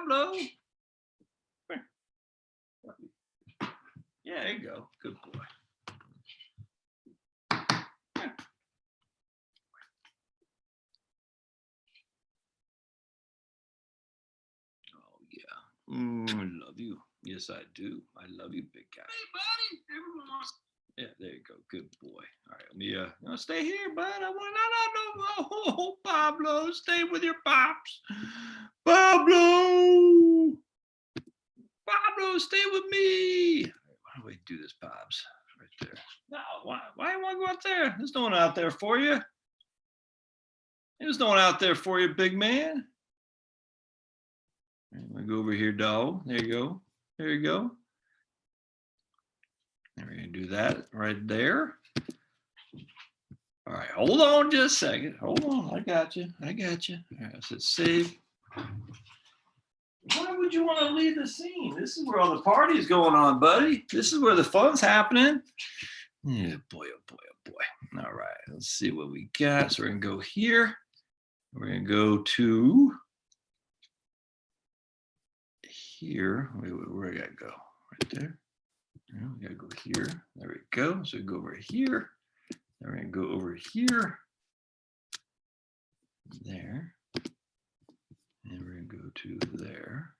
Pablo. Yeah, there you go. Good boy. Oh, yeah. I love you. Yes, I do. I love you, big guy. Hey, buddy. Everyone wants. Yeah, there you go. Good boy. All right, let me stay here, bud. I want no, Pablo, stay with your pops. Pablo, stay with me. Why do we do this, Pops? Right there. No, why do you want to go out there? There's no one out there for you. There's no one out there for you, big man. I'm gonna go over here, dog. There you go. There you go. And we're gonna do that right there. All right, hold on just a second. Hold on, I got you. All right, so save. Why would you want to leave the scene? This is where all the party's going on, buddy. This is where the fun's happening. Yeah, boy, oh boy, oh boy. All right, let's see what we got. So we're gonna go here. We're gonna go to here. Wait, where I gotta go? Right there. We gotta go here. There we go. So we go over here. Then we're gonna go over here. There. And we're gonna go to there.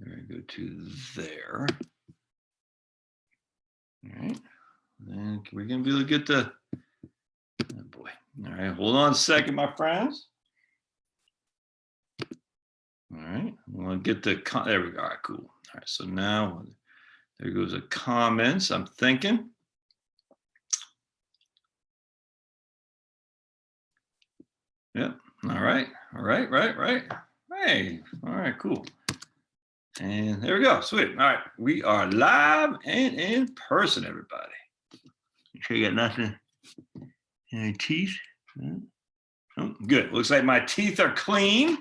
And we're gonna go to there. All right. Then we're gonna be able to get the, oh boy. All right, hold on a second, my friends. All right, we want to get the, there we go. All right, cool. All right, so now there goes the comments. I'm thinking. Yep. All right. Right. Hey. All right. Cool. And there we go. Sweet. All right. We are live and in person, everybody. You sure you got nothing? Any teeth? Oh, good. Looks like my teeth are clean.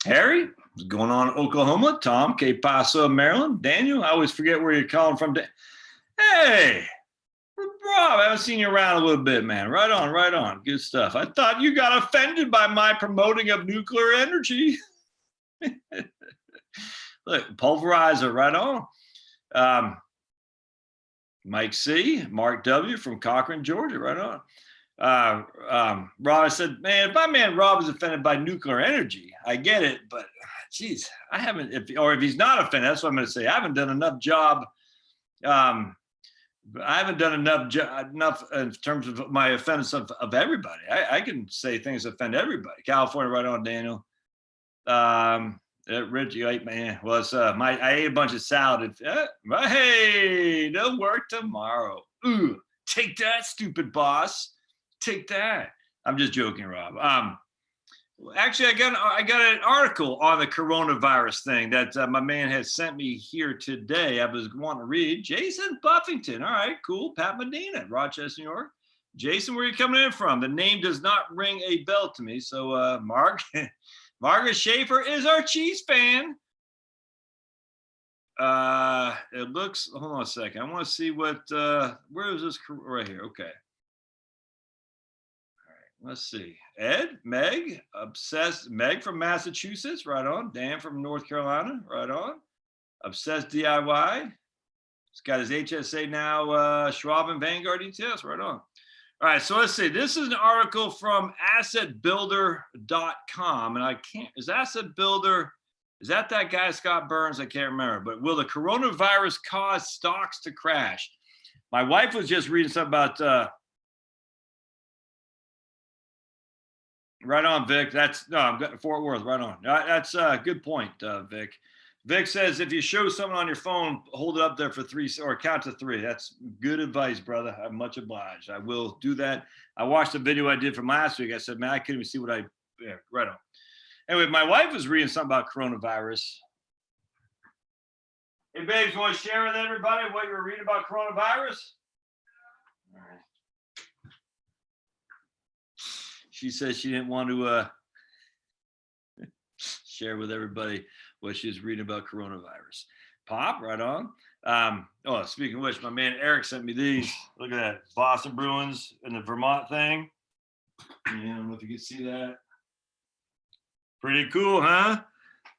Harry, what's going on in Oklahoma? Tom, Que Paso, Maryland. Daniel, I always forget where you're calling from. Hey, Rob, I haven't seen you around a little bit, man. Right on. Good stuff. I thought you got offended by my promoting of nuclear energy. Look, pulverizer, right on. Mike C, Mark W from Cochran, Georgia, right on. Rob, I said, man, if my man Rob is offended by nuclear energy, I get it, but geez, I haven't, if he's not offended, that's what I'm going to say. I haven't done enough job. I haven't done enough in terms of my offense of everybody. I can say things that offend everybody. California, right on, Daniel. Rich, you ate, man. Well, it's I ate a bunch of salad. Hey, no work tomorrow. Ooh, take that, stupid boss. Take that. I'm just joking, Rob. Actually, I got an article on the coronavirus thing that my man has sent me here today. I was wanting to read. Jason Buffington. All right, cool. Pat Medina, Rochester, New York. Jason, where are you coming in from? The name does not ring a bell to me. So, Margaret Schaefer is our Chiefs fan. It looks, hold on a second. I want to see what, where is this? Right here. Okay. Let's see. Ed, Meg, obsessed. Meg from Massachusetts, right on. Dan from North Carolina, right on. Obsessed DIY. He's got his HSA now, Schwab and Vanguard ETFs, right on. All right, so let's see. This is an article from assetbuilder.com. And I can't, is Asset Builder, is that guy, Scott Burns? I can't remember. But will the coronavirus cause stocks to crash? My wife was just reading something about, right on, Vic. I'm Fort Worth. Right on. That's a good point, Vic. Vic says if you show someone on your phone, hold it up there for 3 or count to 3. That's good advice, brother. I'm much obliged. I will do that. I watched the video I did from last week. I said, man, I couldn't even see what right on. Anyway, my wife was reading something about coronavirus. Hey, babes, you want to share with everybody what you were reading about coronavirus? All right. She says she didn't want to share with everybody what she was reading about coronavirus. Pop, right on. Oh, speaking of which, my man Eric sent me these. Look at that. Boston Bruins and the Vermont thing. Yeah, I don't know if you can see that. Pretty cool, huh?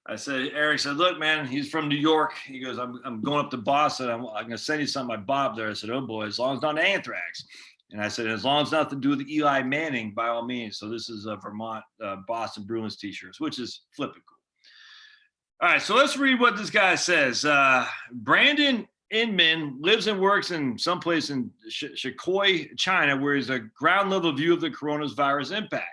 I said, Eric said, look, man, he's from New York. He goes, I'm going up to Boston. I'm going to send you something I bought there. I said, oh boy, as long as it's not anthrax. And I said, as long as it's not to do with Eli Manning, by all means. So this is a Vermont Boston Bruins t-shirts, which is flipping cool. All right, so let's read what this guy says. Brandon Inman lives and works in someplace in Shikoi, China, where he has a ground level view of the coronavirus impact.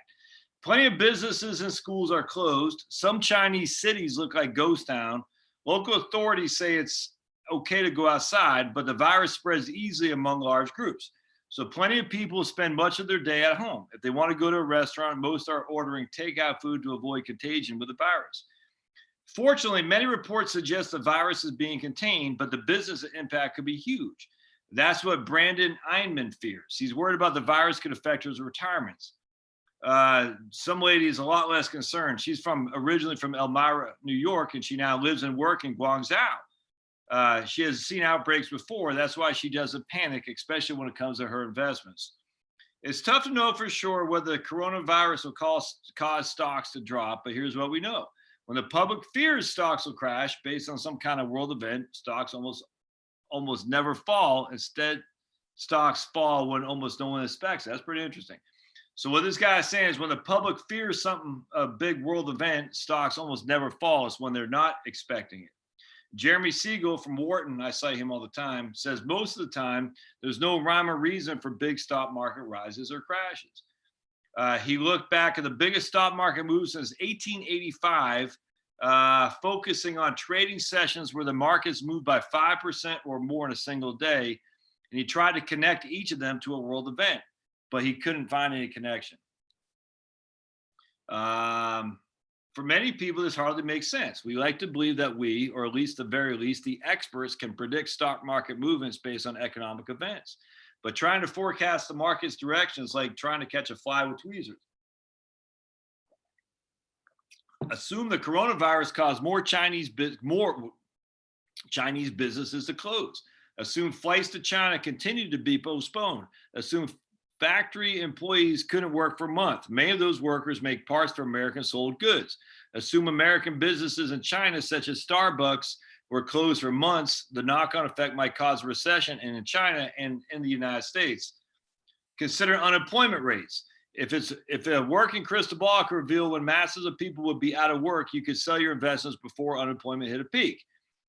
Plenty of businesses and schools are closed. Some Chinese cities look like ghost town. Local authorities say it's okay to go outside, but the virus spreads easily among large groups. So plenty of people spend much of their day at home. If they want to go to a restaurant, most are ordering takeout food to avoid contagion with the virus. Fortunately, many reports suggest the virus is being contained, but the business impact could be huge. That's what Brandon Einman fears. He's worried about the virus could affect his retirements. Some lady is a lot less concerned. She's originally from Elmira, New York, and she now lives and works in Guangzhou. She has seen outbreaks before. That's why she doesn't panic, especially when it comes to her investments. It's tough to know for sure whether the coronavirus will cause stocks to drop, but here's what we know. When the public fears stocks will crash based on some kind of world event, stocks almost never fall. Instead, stocks fall when almost no one expects it. That's pretty interesting. So what this guy is saying is when the public fears something, a big world event, stocks almost never fall. It's when they're not expecting it. Jeremy Siegel from Wharton, I cite him all the time, says most of the time there's no rhyme or reason for big stock market rises or crashes. He looked back at the biggest stock market move since 1885, focusing on trading sessions where the markets moved by 5% or more in a single day. And he tried to connect each of them to a world event, but he couldn't find any connection. For many people, this hardly makes sense. We like to believe that we, or at least the very least, the experts can predict stock market movements based on economic events. But trying to forecast the market's direction is like trying to catch a fly with tweezers. Assume the coronavirus caused more Chinese businesses to close. Assume flights to China continued to be postponed. Assume factory employees couldn't work for months. Many of those workers make parts for American sold goods. Assume American businesses in China, such as Starbucks, were closed for months. The knock-on effect might cause a recession in China and in the United States. Consider unemployment rates. If a working crystal ball could reveal when masses of people would be out of work, you could sell your investments before unemployment hit a peak.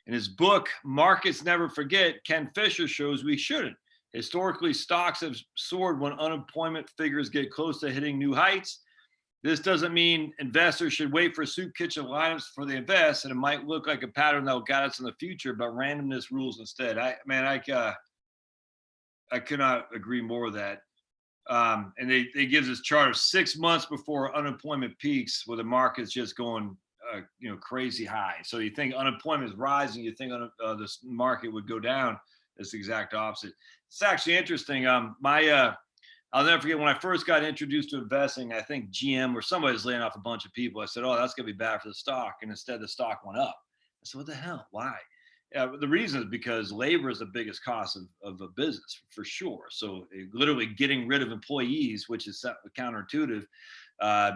In his book, Markets Never Forget, Ken Fisher shows we shouldn't. Historically, stocks have soared when unemployment figures get close to hitting new heights. This doesn't mean investors should wait for soup kitchen lineups before they invest, and it might look like a pattern that will guide us in the future, but randomness rules instead. I cannot agree more with that. And they give this chart of 6 months before unemployment peaks, where the market's just going, crazy high. So you think unemployment is rising, you think this market would go down. It's the exact opposite. It's actually interesting. I'll never forget when I first got introduced to investing, I think GM or somebody was laying off a bunch of people. I said, oh, that's going to be bad for the stock. And instead the stock went up. I said, what the hell? Why? The reason is because labor is the biggest cost of a business for sure. So literally getting rid of employees, which is counterintuitive,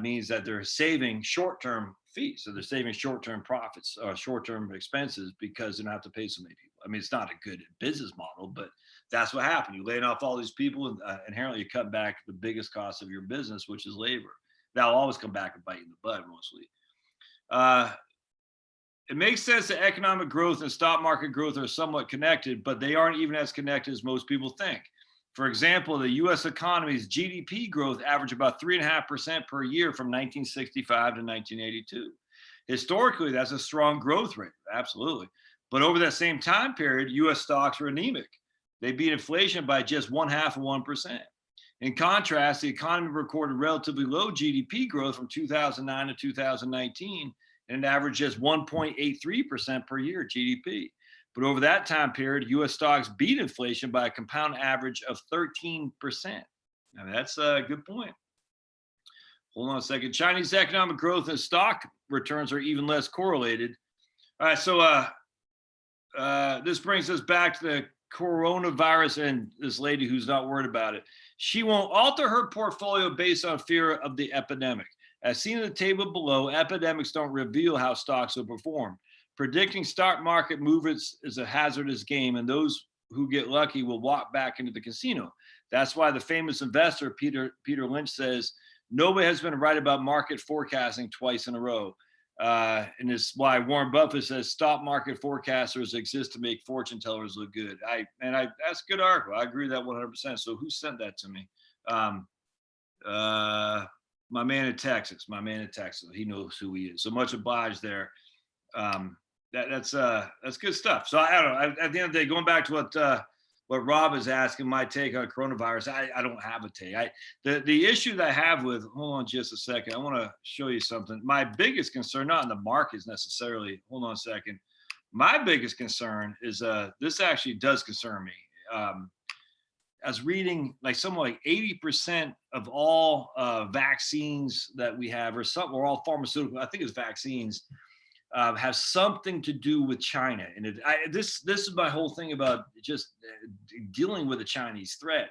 means that they're saving short-term fees. So they're saving short-term profits or short-term expenses because they don't have to pay so many people. I mean, it's not a good business model, but that's what happened. You laying off all these people and inherently you cut back the biggest cost of your business, which is labor. That'll always come back and bite you in the butt mostly. It makes sense that economic growth and stock market growth are somewhat connected, but they aren't even as connected as most people think. For example, the U.S. economy's GDP growth averaged about 3.5% per year from 1965 to 1982. Historically, that's a strong growth rate, absolutely. But over that same time period, U.S. stocks were anemic. They beat inflation by just 0.5%. In contrast, the economy recorded relatively low GDP growth from 2009 to 2019, and it averaged just 1.83% per year GDP. But over that time period, U.S. stocks beat inflation by a compound average of 13%. Now, that's a good point. Hold on a second. Chinese economic growth and stock returns are even less correlated. All right, so this brings us back to the coronavirus and this lady who's not worried about it. She won't alter her portfolio based on fear of the epidemic. As seen in the table below, epidemics don't reveal how stocks will perform. Predicting stock market movements is a hazardous game, and those who get lucky will walk back into the casino. That's why the famous investor Peter Lynch says nobody has been right about market forecasting twice in a row. And it's why Warren Buffett says stock market forecasters exist to make fortune tellers look good. That's a good article. I agree with that 100%. So who sent that to me? My man in Texas. He knows who he is. So much obliged there. That's good stuff. So I don't know. At the end of the day, going back to what Rob is asking, my take on coronavirus, I don't have a take. The issue that I have with, hold on just a second, I want to show you something. My biggest concern, not in the markets necessarily, hold on a second. My biggest concern is this actually does concern me. I was reading like something like 80% of all vaccines that we have, or all pharmaceutical, I think it's vaccines, have something to do with China. And this is my whole thing about just dealing with the Chinese threat,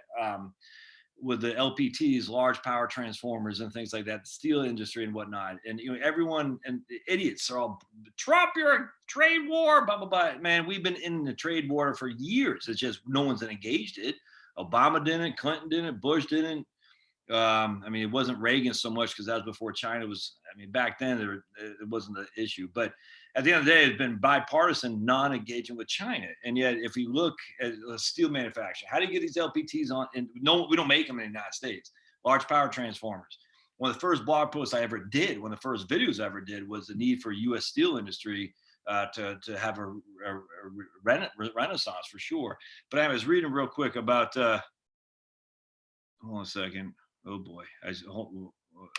with the LPTs, large power transformers and things like that, the steel industry and whatnot. And everyone and the idiots are all, Trump, you're a trade war, blah, blah, blah. Man, we've been in the trade war for years. It's just no one's engaged it. Obama didn't, Clinton didn't, Bush didn't. It wasn't Reagan so much because that was before China was. Back then it wasn't the issue. But at the end of the day, it's been bipartisan, non-engaging with China. And yet, if you look at steel manufacturing, how do you get these LPTs on? And no, we don't make them in the United States. Large power transformers. One of the first blog posts I ever did, one of the first videos I ever did, was the need for U.S. steel industry to have a renaissance for sure. But I was reading real quick about. Hold on a second. Oh boy,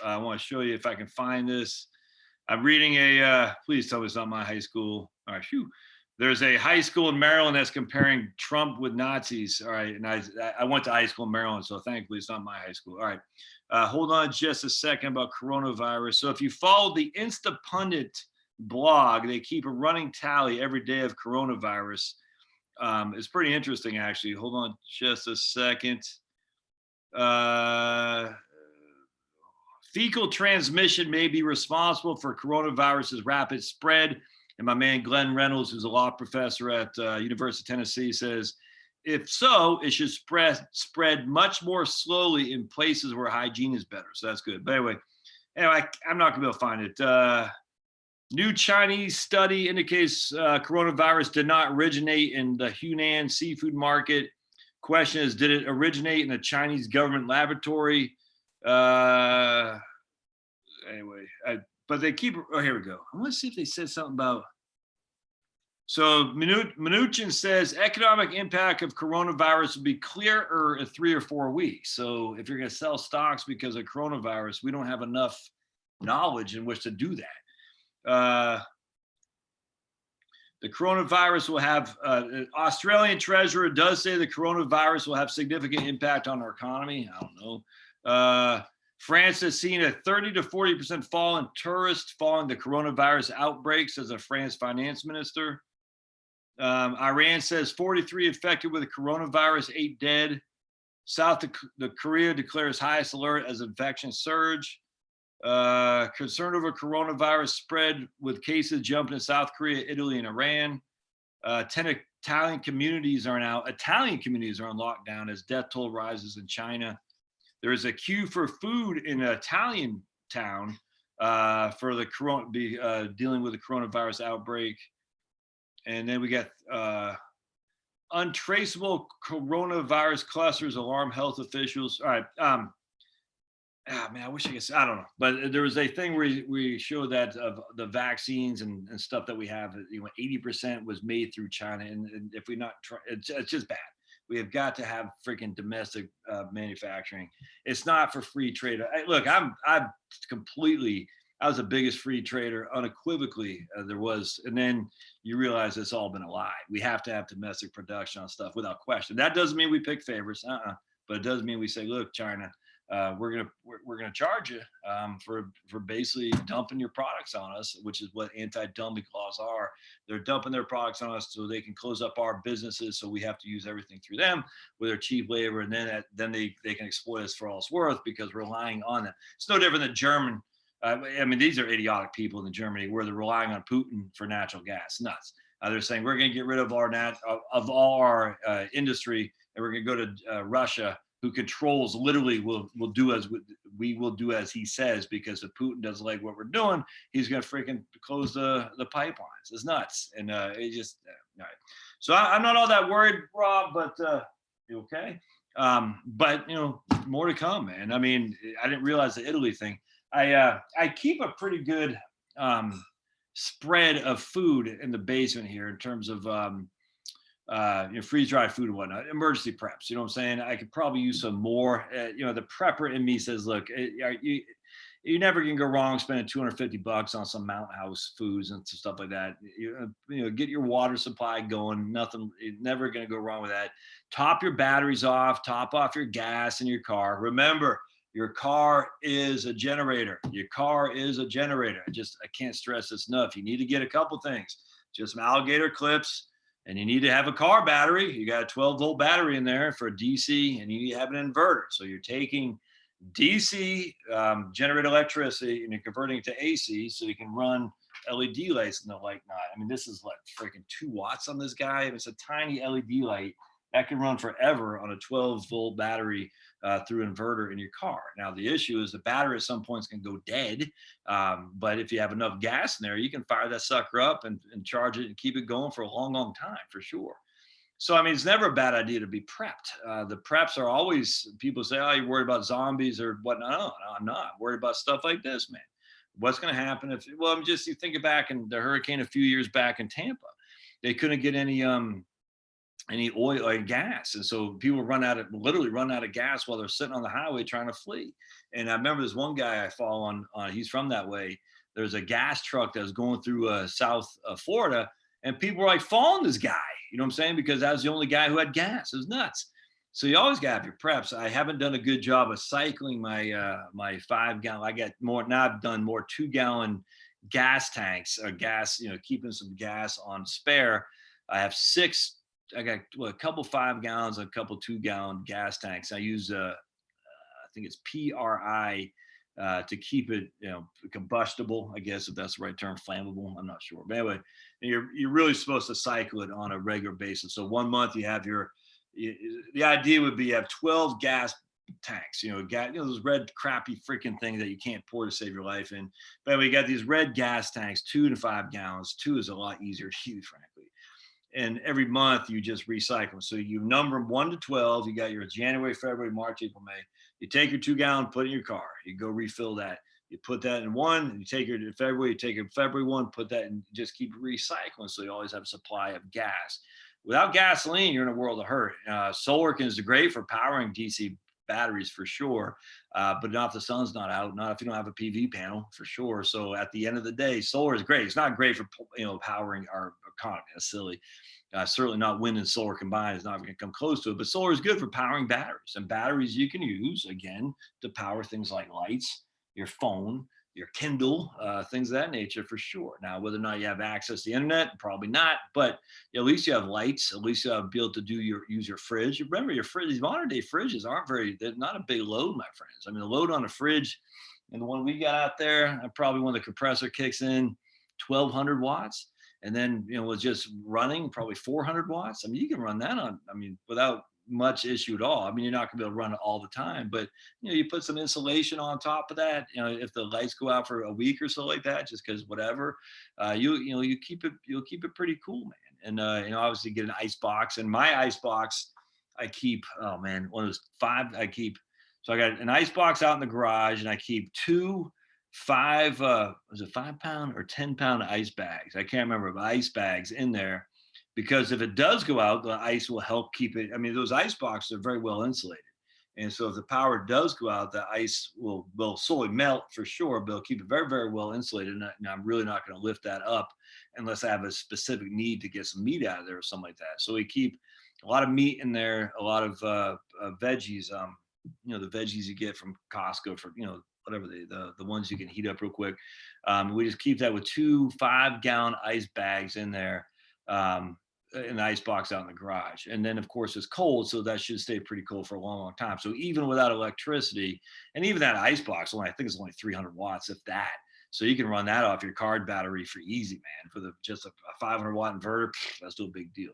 I want to show you if I can find this. I'm reading please tell me it's not my high school. All right, phew. There's a high school in Maryland that's comparing Trump with Nazis. All right, and I went to high school in Maryland, so thankfully it's not my high school. All right, hold on just a second about coronavirus. So if you follow the Instapundit blog, they keep a running tally every day of coronavirus. It's pretty interesting, actually. Hold on just a second. Fecal transmission may be responsible for coronavirus's rapid spread. And my man Glenn Reynolds, who's a law professor at University of Tennessee, says, if so, it should spread much more slowly in places where hygiene is better. So that's good. But anyway, I'm not going to be able to find it. New Chinese study indicates coronavirus did not originate in the Hunan seafood market. Question is, did it originate in a Chinese government laboratory? But they keep. Oh, here we go. I want to see if they said something about. So Mnuchin says economic impact of coronavirus will be clearer in 3 or 4 weeks. So if you're going to sell stocks because of coronavirus, we don't have enough knowledge in which to do that. The coronavirus will have, Australian treasurer does say the coronavirus will have significant impact on our economy. I don't know. France has seen a 30 to 40% fall in tourists following the coronavirus outbreak, says a France finance minister. Iran says 43 infected with the coronavirus, 8 dead. South Korea declares highest alert as infections surge. Concern over coronavirus spread with cases jumping in South Korea, Italy, and Iran. 10 Italian communities are on lockdown as death toll rises in China. There is a queue for food in an Italian town for the dealing with the coronavirus outbreak. And then we got untraceable coronavirus clusters alarm health officials. All right. I wish I could say, I don't know. But there was a thing where we showed that of the vaccines and stuff that we have, 80% was made through China. And if we not try, it's just bad. We have got to have freaking domestic manufacturing. It's not for free trade. Look, I was the biggest free trader unequivocally there was. And then you realize it's all been a lie. We have to have domestic production on stuff without question. That doesn't mean we pick favorites, but it does mean we say, look, China, we're gonna charge you for basically dumping your products on us, which is what anti-dumping laws are. They're dumping their products on us so they can close up our businesses. So we have to use everything through them with their cheap labor, and then they can exploit us for all it's worth because we're relying on them. It's no different than German I mean, these are idiotic people in Germany where they're relying on Putin for natural gas. Nuts. They're saying we're going to get rid of of all our industry, and we're going to go to Russia, who controls literally will do as we will do as he says, because if Putin doesn't like what we're doing, he's going to freaking close the pipelines. It's nuts, and it just all right. So I'm not all that worried, Rob, but okay. But more to come, man. I mean, I didn't realize the Italy thing. I keep a pretty good spread of food in the basement here in terms of freeze dried food and whatnot, emergency preps. You know what I'm saying? I could probably use some more. The prepper in me says, look, you never can go wrong spending $250 on some Mountain House foods and stuff like that. Get your water supply going. Nothing, never going to go wrong with that. Top your batteries off. Top off your gas in your car. Remember, your car is a generator. Your car is a generator. I can't stress this enough. You need to get a couple things. Just some alligator clips, and you need to have a car battery. You got a 12-volt battery in there for DC, and you need to have an inverter. So you're taking DC generate electricity and you're converting it to AC so you can run LED lights and the like. Not. I mean, this is like freaking 2 watts on this guy. It's a tiny LED light that can run forever on a 12-volt battery through inverter in your car. Now, the issue is the battery at some points can go dead. But if you have enough gas in there, you can fire that sucker up and charge it and keep it going for a long, long time for sure. So, I mean, it's never a bad idea to be prepped. The preps are always, people say, oh, you're worried about zombies or whatnot. No, I'm not. I'm worried about stuff like this, man. What's going to happen if, you think back in the hurricane a few years back in Tampa, they couldn't get any oil or gas. And so people literally run out of gas while they're sitting on the highway trying to flee. And I remember this one guy I follow on he's from that way. There's a gas truck that was going through South Florida, and people were like following this guy, you know what I'm saying? Because that was the only guy who had gas. It was nuts. So you always got to have your preps. I haven't done a good job of cycling my 5-gallon. I got more now. I've done more 2-gallon gas tanks or gas, keeping some gas on spare. I have 6. I got a couple 5 gallons, a couple 2-gallon gas tanks. I use I think it's PRI to keep it combustible, I guess, if that's the right term. Flammable, I'm not sure, but anyway, you're really supposed to cycle it on a regular basis. So 1 month you have the idea would be you have 12 gas tanks, those red crappy freaking things that you can't pour to save your life in. But we got these red gas tanks, 2 to 5 gallons. 2 is a lot easier to use, frankly. And every month you just recycle. So you number them 1 to 12. You got your January, February, March, April, May. You take your 2-gallon, put it in your car. You go refill that. You put that in one. And you take it in February. You take it in February 1. Put that and just keep recycling. So you always have a supply of gas. Without gasoline, you're in a world of hurt. Solar is great for powering DC batteries for sure, but not if the sun's not out. Not if you don't have a PV panel for sure. So at the end of the day, solar is great. It's not great for powering our economy. That's silly. Certainly not wind and solar combined is not going to come close to it, but solar is good for powering batteries, and batteries you can use again to power things like lights, your phone, your Kindle, things of that nature for sure. Now, whether or not you have access to the internet, probably not, but at least you have lights. At least you'll be able to use your fridge. Remember, your fridge, these modern day fridges they're not a big load, my friends. I mean, the load on a fridge and the one we got out there, probably when the compressor kicks in, 1,200 watts. And then, was just running probably 400 watts. I mean, you can run that without much issue at all. I mean, you're not going to be able to run it all the time, but you put some insulation on top of that. If the lights go out for a week or so like that, just because whatever, you'll keep it pretty cool, man. And obviously get an ice box. And my ice box, I keep one of those 5. So I got an ice box out in the garage, and I keep 2 was it 5-pound or 10-pound ice bags? I can't remember, but ice bags in there. Because if it does go out, the ice will help keep it. I mean, those ice boxes are very well insulated. And so if the power does go out, the ice will slowly melt for sure, but it'll keep it very, very well insulated. And I'm really not going to lift that up unless I have a specific need to get some meat out of there or something like that. So we keep a lot of meat in there, a lot of veggies, the veggies you get from Costco for, whatever the ones you can heat up real quick. We just keep that with 2 5-gallon ice bags in there. an ice box out in the garage. And then, of course, it's cold, so that should stay pretty cool for a long, long time. So even without electricity, and even that ice box, I think it's only 300 watts, if that. So you can run that off your card battery for easy, man. For just a 500 watt inverter, that's no big deal.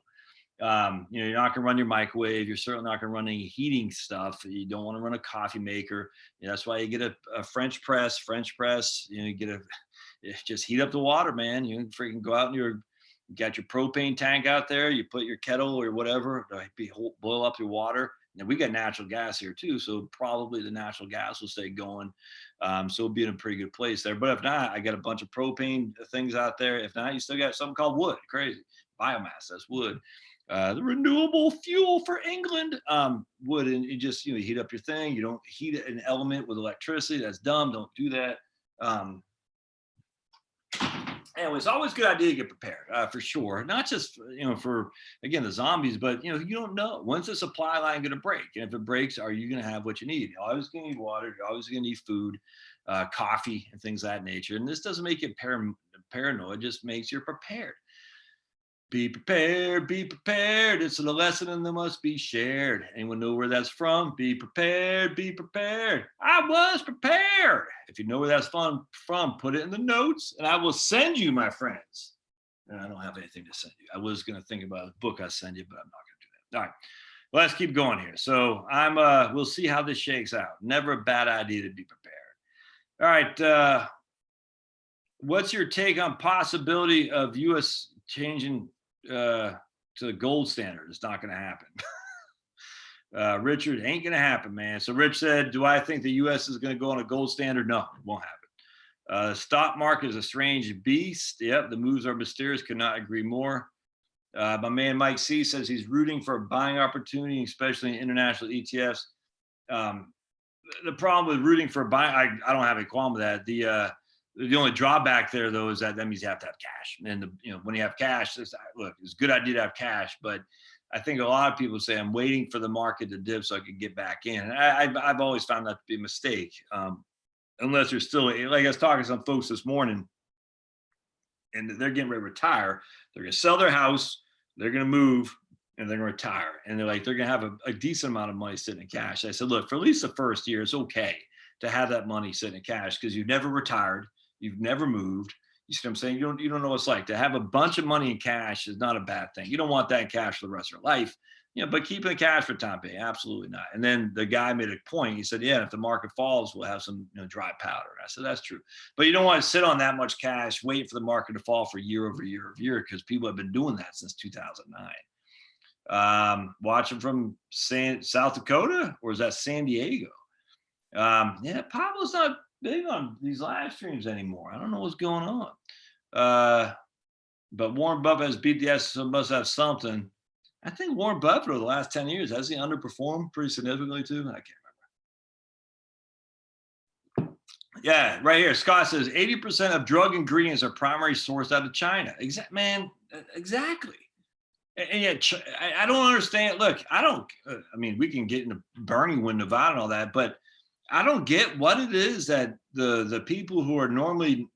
You're not going to run your microwave. You're certainly not going to run any heating stuff. You don't want to run a coffee maker. That's why you get a French press. You get just heat up the water, man. You freaking go out and you got your propane tank out there. You put your kettle or whatever, boil up your water. And we got natural gas here too, so probably the natural gas will stay going. So we'll be in a pretty good place there. But if not, I got a bunch of propane things out there. If not, you still got something called wood. Crazy biomass. That's wood. The renewable fuel for England, wood, and you just heat up your thing. You don't heat an element with electricity. That's dumb. Don't do that. Anyway, it's always a good idea to get prepared, for sure. Not just for again the zombies, but you don't know when's the supply line going to break, and if it breaks, are you going to have what you need? You're always going to need water. You're always going to need food, coffee, and things of that nature. And this doesn't make you paranoid; it just makes you prepared. Be prepared, be prepared. It's a lesson and that must be shared. Anyone know where that's from? Be prepared, be prepared. I was prepared. If you know where that's from, put it in the notes and I will send you, my friends. And I don't have anything to send you. I was going to think about a book I send you, but I'm not going to do that. All right. Well, let's keep going here. So we'll see how this shakes out. Never a bad idea to be prepared. All right. What's your take on possibility of U.S. changing to the gold standard? It's not going to happen. Richard, ain't going to happen, man. So Rich said, do I think the U.S. is going to go on a gold standard? No, it won't happen. Stock market is a strange beast. Yep, the moves are mysterious. Could not agree more. My man Mike C says he's rooting for a buying opportunity, especially in international ETFs. The problem with rooting for a buy, I don't have a qualm with that. The only drawback there, though, is that means you have to have cash. And when you have cash, it's a good idea to have cash, but I think a lot of people say I'm waiting for the market to dip so I can get back in. And I've always found that to be a mistake, unless you're still, like I was talking to some folks this morning, and they're getting ready to retire. They're going to sell their house, they're going to move, and they're going to retire. And they're going to have a decent amount of money sitting in cash. I said, look, for at least the first year, it's okay to have that money sitting in cash because you've never retired. You've never moved. You see what I'm saying? You don't know what it's like. To have a bunch of money in cash is not a bad thing. You don't want that in cash for the rest of your life, but keeping the cash for time being, absolutely not. And then the guy made a point. He said, yeah, if the market falls, we'll have some dry powder. And I said, that's true. But you don't want to sit on that much cash, waiting for the market to fall for year over year over year, because people have been doing that since 2009. Watching from South Dakota, or is that San Diego? Pablo's not big on these live streams anymore. I don't know what's going on. But Warren Buffett has beat the S, so must have something. I think Warren Buffett over the last 10 years, has he underperformed pretty significantly too? I can't remember. Yeah, right here. Scott says 80% of drug ingredients are primarily sourced out of China. Exactly. And yet, I don't understand. Look, we can get into Bernie win Nevada and all that, but I don't get what it is that the people who are normally,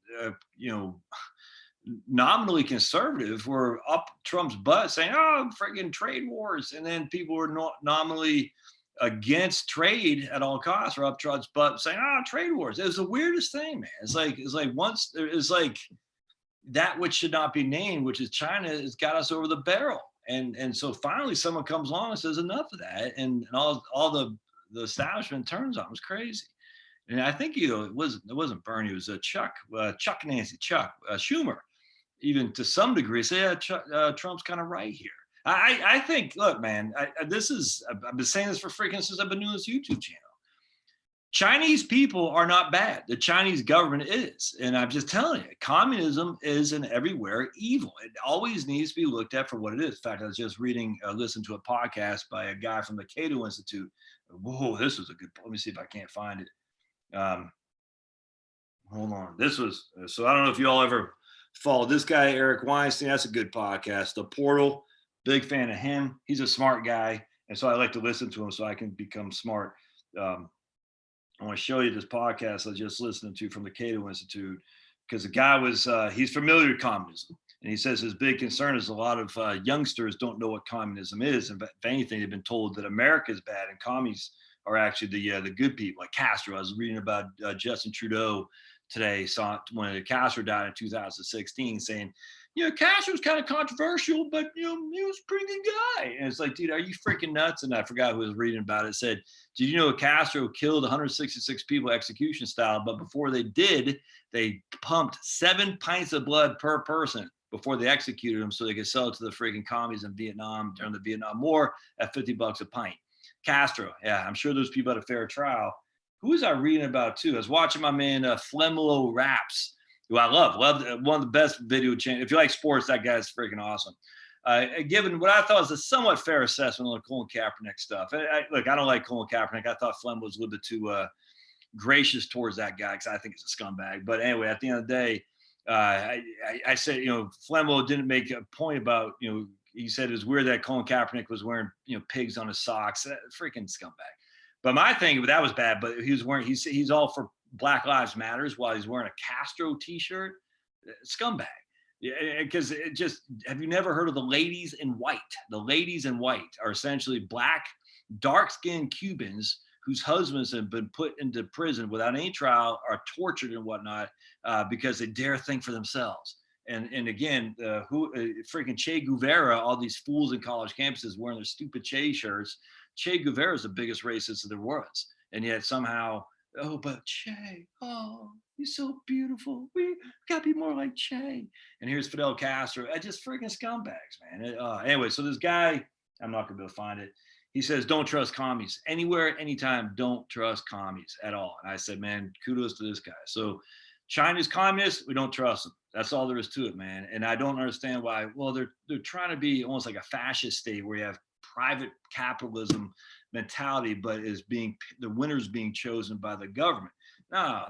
nominally conservative were up Trump's butt saying, oh, friggin' trade wars. And then people were nominally against trade at all costs were up Trump's butt saying, oh, trade wars. It was the weirdest thing, man. It's like that which should not be named, which is China, has got us over the barrel. And so finally someone comes along and says enough of that. And all the establishment turns on. It was crazy. And I think, it wasn't Bernie, it was Chuck Schumer, even to some degree, say, yeah, Trump's kind of right here. I think, look, man, I've been saying this for freaking since I've been doing this YouTube channel. Chinese people are not bad. The Chinese government is. And I'm just telling you, communism is in everywhere evil. It always needs to be looked at for what it is. In fact, I was just listening to a podcast by a guy from the Cato Institute. Whoa, this was a good, let me see if I can't find it. Hold on. So I don't know if you all ever followed this guy, Eric Weinstein. That's a good podcast. The Portal, big fan of him. He's a smart guy. And so I like to listen to him so I can become smart. I want to show you this podcast I just listened to from the Cato Institute, because the guy he's familiar with communism. And he says his big concern is a lot of youngsters don't know what communism is. And if anything, they've been told that America is bad and commies are actually the good people, like Castro. I was reading about Justin Trudeau today, saw when Castro died in 2016, saying, Castro's kind of controversial, but he was a pretty good guy. And it's like, dude, are you freaking nuts? And I forgot who was reading about it. It said, did you know Castro killed 166 people execution style? But before they did, they pumped 7 pints of blood per person before they executed them so they could sell it to the freaking commies in Vietnam during the Vietnam War at $50 a pint. Castro, yeah, I'm sure those people had a fair trial. Who was I reading about too? I was watching my man Flemlo Raps, who I love one of the best video channels. If you like sports, that guy's freaking awesome. Given what I thought was a somewhat fair assessment on the Colin Kaepernick stuff. Look, I don't like Colin Kaepernick. I thought Flem was a little bit too gracious towards that guy because I think he's a scumbag. But anyway, at the end of the day, I said, Flemlo didn't make a point about, he said it was weird that Colin Kaepernick was wearing, pigs on his socks. Freaking scumbag. But my thing, that was bad. But he was wearing, he's all for Black Lives Matters while he's wearing a Castro T-shirt. Scumbag. Yeah, because it just, have you never heard of the ladies in white? The ladies in white are essentially black, dark-skinned Cubans whose husbands have been put into prison without any trial, are tortured and whatnot because they dare think for themselves. And again, freaking Che Guevara, all these fools in college campuses wearing their stupid Che shirts. Che Guevara is the biggest racist there was. And yet somehow, oh, but Che, oh, he's so beautiful. We gotta be more like Che. And here's Fidel Castro. Just freaking scumbags, man. Anyway, so this guy, I'm not gonna be able to find it. He says, don't trust commies. Anywhere, anytime, don't trust commies at all. And I said, man, kudos to this guy. So China's communists, we don't trust them. That's all there is to it, man. And I don't understand why. Well, they're trying to be almost like a fascist state where you have private capitalism mentality, but the winners being chosen by the government. No.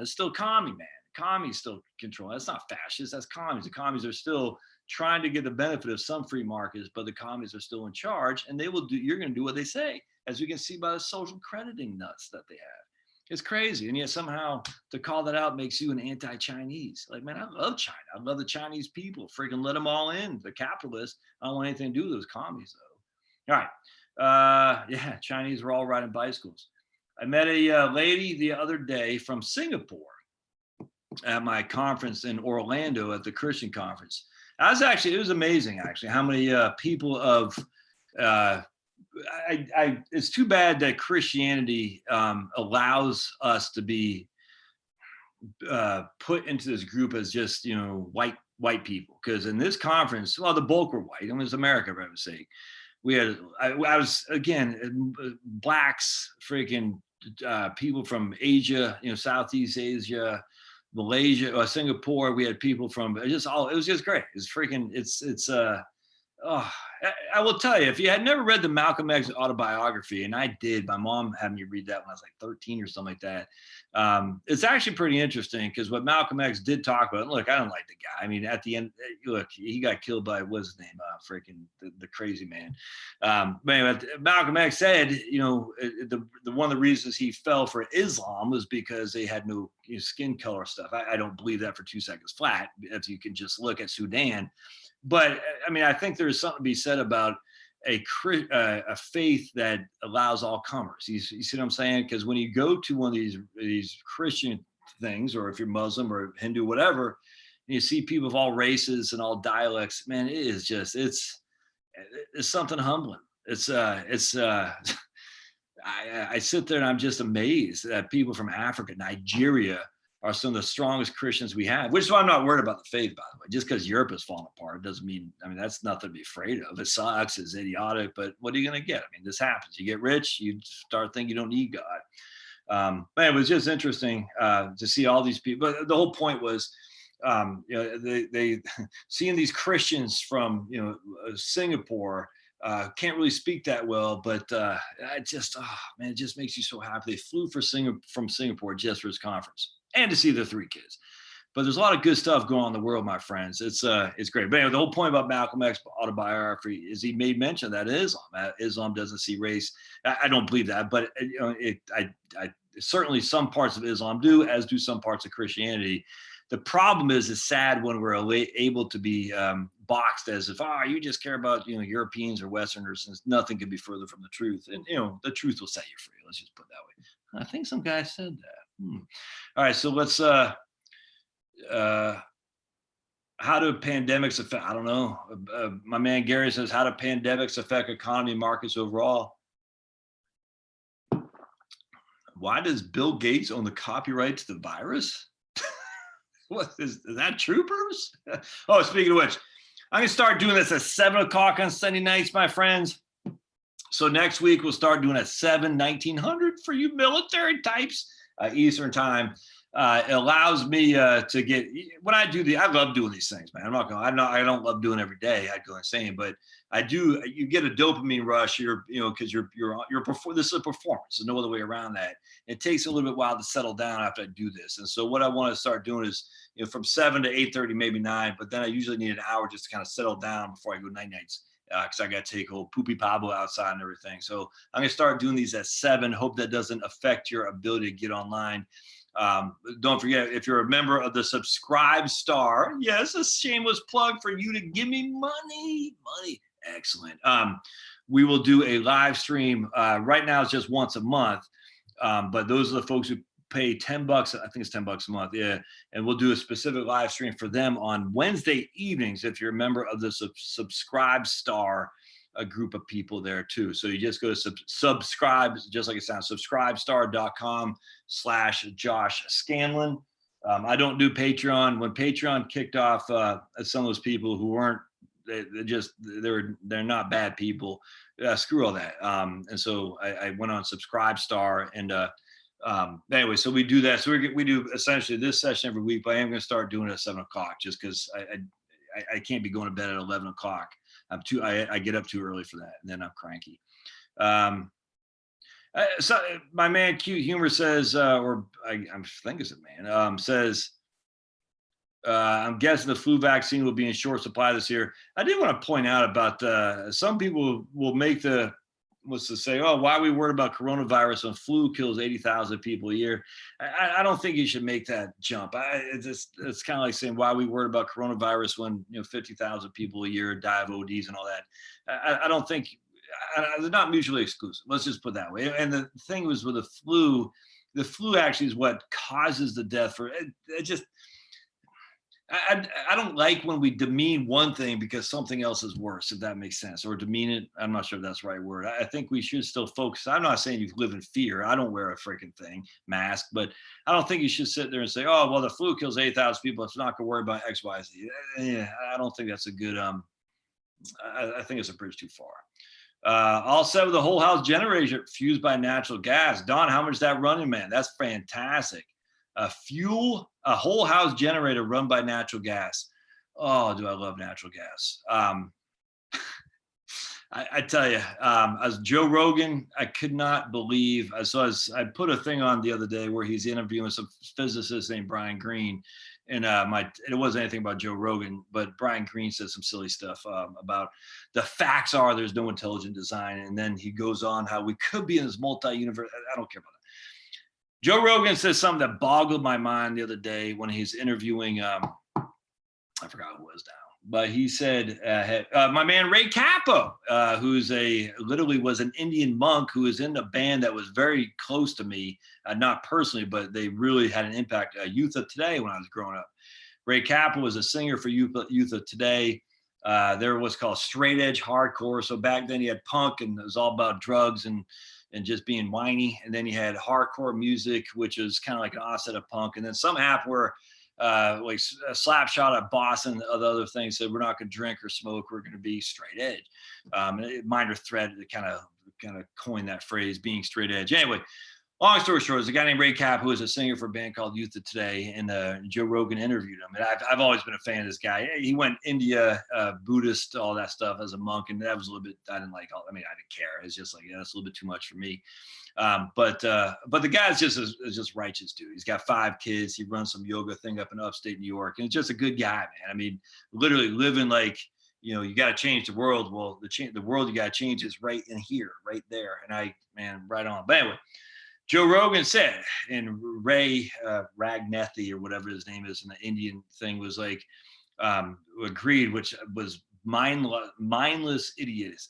It's still commie, man. Commies still control. That's not fascist. That's commies. The commies are still trying to get the benefit of some free markets, but the commies are still in charge, and you're going to do what they say, as we can see by the social crediting nuts that they have. It's crazy. And yet somehow to call that out makes you an anti-Chinese. Like, man, I love China. I love the Chinese people. Freaking let them all in. The capitalists. I don't want anything to do with those commies, though. All right. Yeah, Chinese were all riding bicycles. I met a lady the other day from Singapore at my conference in Orlando at the Christian conference. It was amazing, actually, how many people of, it's too bad that Christianity allows us to be put into this group as just, white people. Because in this conference, well, the bulk were white. It was America, for heaven's sake. We had, I was, again, blacks, freaking people from Asia, Southeast Asia, Malaysia, Singapore. We had people from it was just great. I will tell you, if you had never read the Malcolm X autobiography, and I did, my mom had me read that when I was like 13 or something like that. It's actually pretty interesting because what Malcolm X did talk about, look, I don't like the guy. I mean, at the end, look, he got killed by, what's his name? The crazy man. But anyway, Malcolm X said, the one of the reasons he fell for Islam was because they had no skin color stuff. I don't believe that for 2 seconds flat, if you can just look at Sudan. But I mean, I think there's something to be said about a faith that allows all comers. You see what I'm saying? Because when you go to one of these Christian things, or if you're Muslim or Hindu, whatever, and you see people of all races and all dialects, man, it's something humbling. I sit there and I'm just amazed that people from Africa, Nigeria, are some of the strongest Christians we have, which is why I'm not worried about the faith, by the way. Just because Europe has fallen apart doesn't mean, that's nothing to be afraid of. It sucks, it's idiotic, but what are you going to get? This happens. You get rich, you start thinking you don't need God. But it was just interesting to see all these people. But the whole point was, they seeing these Christians from, Singapore, can't really speak that well, but it just makes you so happy. They flew from Singapore just for his conference and to see their 3 kids. But there's a lot of good stuff going on in the world, my friends. It's great. But anyway, the whole point about Malcolm X autobiography is he made mention that Islam doesn't see race. I don't believe that, but certainly some parts of Islam do, as do some parts of Christianity. The problem is, it's sad when we're able to be boxed as if, you just care about, Europeans or Westerners, since nothing could be further from the truth. And, the truth will set you free. Let's just put it that way. I think some guy said that. All right. So let's, how do pandemics affect, I don't know. My man Gary says, how do pandemics affect economy and markets overall? Why does Bill Gates own the copyright to the virus? What is that, troopers? Oh, speaking of which, I'm going to start doing this at 7 o'clock on Sunday nights, my friends. So next week, we'll start doing at 1900 for you military types, Eastern time. It allows me to get, when I do I love doing these things, man. I don't love doing every day. I'd go insane, but I do. You get a dopamine rush. Because this is a performance. There's no other way around that. It takes a little bit while to settle down after I do this. And so what I want to start doing is, from 7 to 8:30, maybe 9. But then I usually need an hour just to kind of settle down before I go night nights. Because I got to take old Poopy Pablo outside and everything. So I'm going to start doing these at 7. Hope that doesn't affect your ability to get online. Don't forget, if you're a member of the Subscribe Star, yes, a shameless plug for you to give me money. Excellent. We will do a live stream. Right now it's just once a month. But those are the folks who pay $10. I think it's $10 a month. Yeah. And we'll do a specific live stream for them on Wednesday evenings. If you're a member of the Subscribe Star, a group of people there too. So you just go to subscribe, just like it sounds, subscribestar.com/Josh Scanlon. I don't do Patreon. When Patreon kicked off, some of those people who weren't, they're not bad people. Screw all that. And so I went on Subscribestar, and anyway, so we do that. So we do essentially this session every week, but I am going to start doing it at 7 o'clock just because I can't be going to bed at 11 o'clock. I get up too early for that, and then I'm cranky. So my man Cute Humor says, I think it's a man, says, I'm guessing the flu vaccine will be in short supply this year. I did want to point out about some people will make was to say, why are we worried about coronavirus when flu kills 80,000 people a year? I don't think you should make that jump. It's kind of like saying, why are we worried about coronavirus when 50,000 people a year die of ODs and all that? I don't think they're not mutually exclusive. Let's just put it that way. And the thing was with the flu actually is what causes the death for it. I don't like when we demean one thing because something else is worse, if that makes sense, or demean it. I'm not sure if that's the right word. I think we should still focus. I'm not saying you live in fear. I don't wear a freaking mask, but I don't think you should sit there and say, the flu kills 8,000 people. It's not going to worry about X, Y, Z. Yeah, I don't think that's a good, I think it's a bridge too far. All set with the whole house generator fused by natural gas. Don, how much is that running, man? That's fantastic. A whole house generator run by natural gas. Oh, do I love natural gas. I tell you, as Joe Rogan, I could not believe. I put a thing on the other day where he's interviewing some physicist named Brian Greene. And it wasn't anything about Joe Rogan, but Brian Greene said some silly stuff about the facts are there's no intelligent design. And then he goes on how we could be in this multi-universe. I don't care about that. Joe Rogan says something that boggled my mind the other day when he's interviewing, I forgot who it was now, but he said, my man Ray Cappo, who's literally was an Indian monk who was in a band that was very close to me, not personally, but they really had an impact. Youth of Today when I was growing up. Ray Cappo was a singer for Youth of Today. There was called straight edge hardcore. So back then he had punk and it was all about drugs and just being whiny. And then you had hardcore music, which is kind of like an offset of punk. And then some happened where like a Slapshot at Boston and other things said, we're not going to drink or smoke. We're going to be straight edge. Minor Threat kind of coined that phrase, being straight edge. Anyway, long story short, there's a guy named Ray Cap who is a singer for a band called Youth of Today, and Joe Rogan interviewed him. And I've always been a fan of this guy. He went India, Buddhist, all that stuff as a monk, and that was a little bit. I didn't didn't care. It's just like that's a little bit too much for me. But the guy's just righteous dude. He's got 5 kids. He runs some yoga thing up in upstate New York, and it's just a good guy, man. I mean, literally living like. You got to change the world. Well, the world you got to change is right in here, right there. And right on. But anyway. Joe Rogan said, and Ray Ragnethy or whatever his name is, and the Indian thing was like agreed, which was mindless idiocy.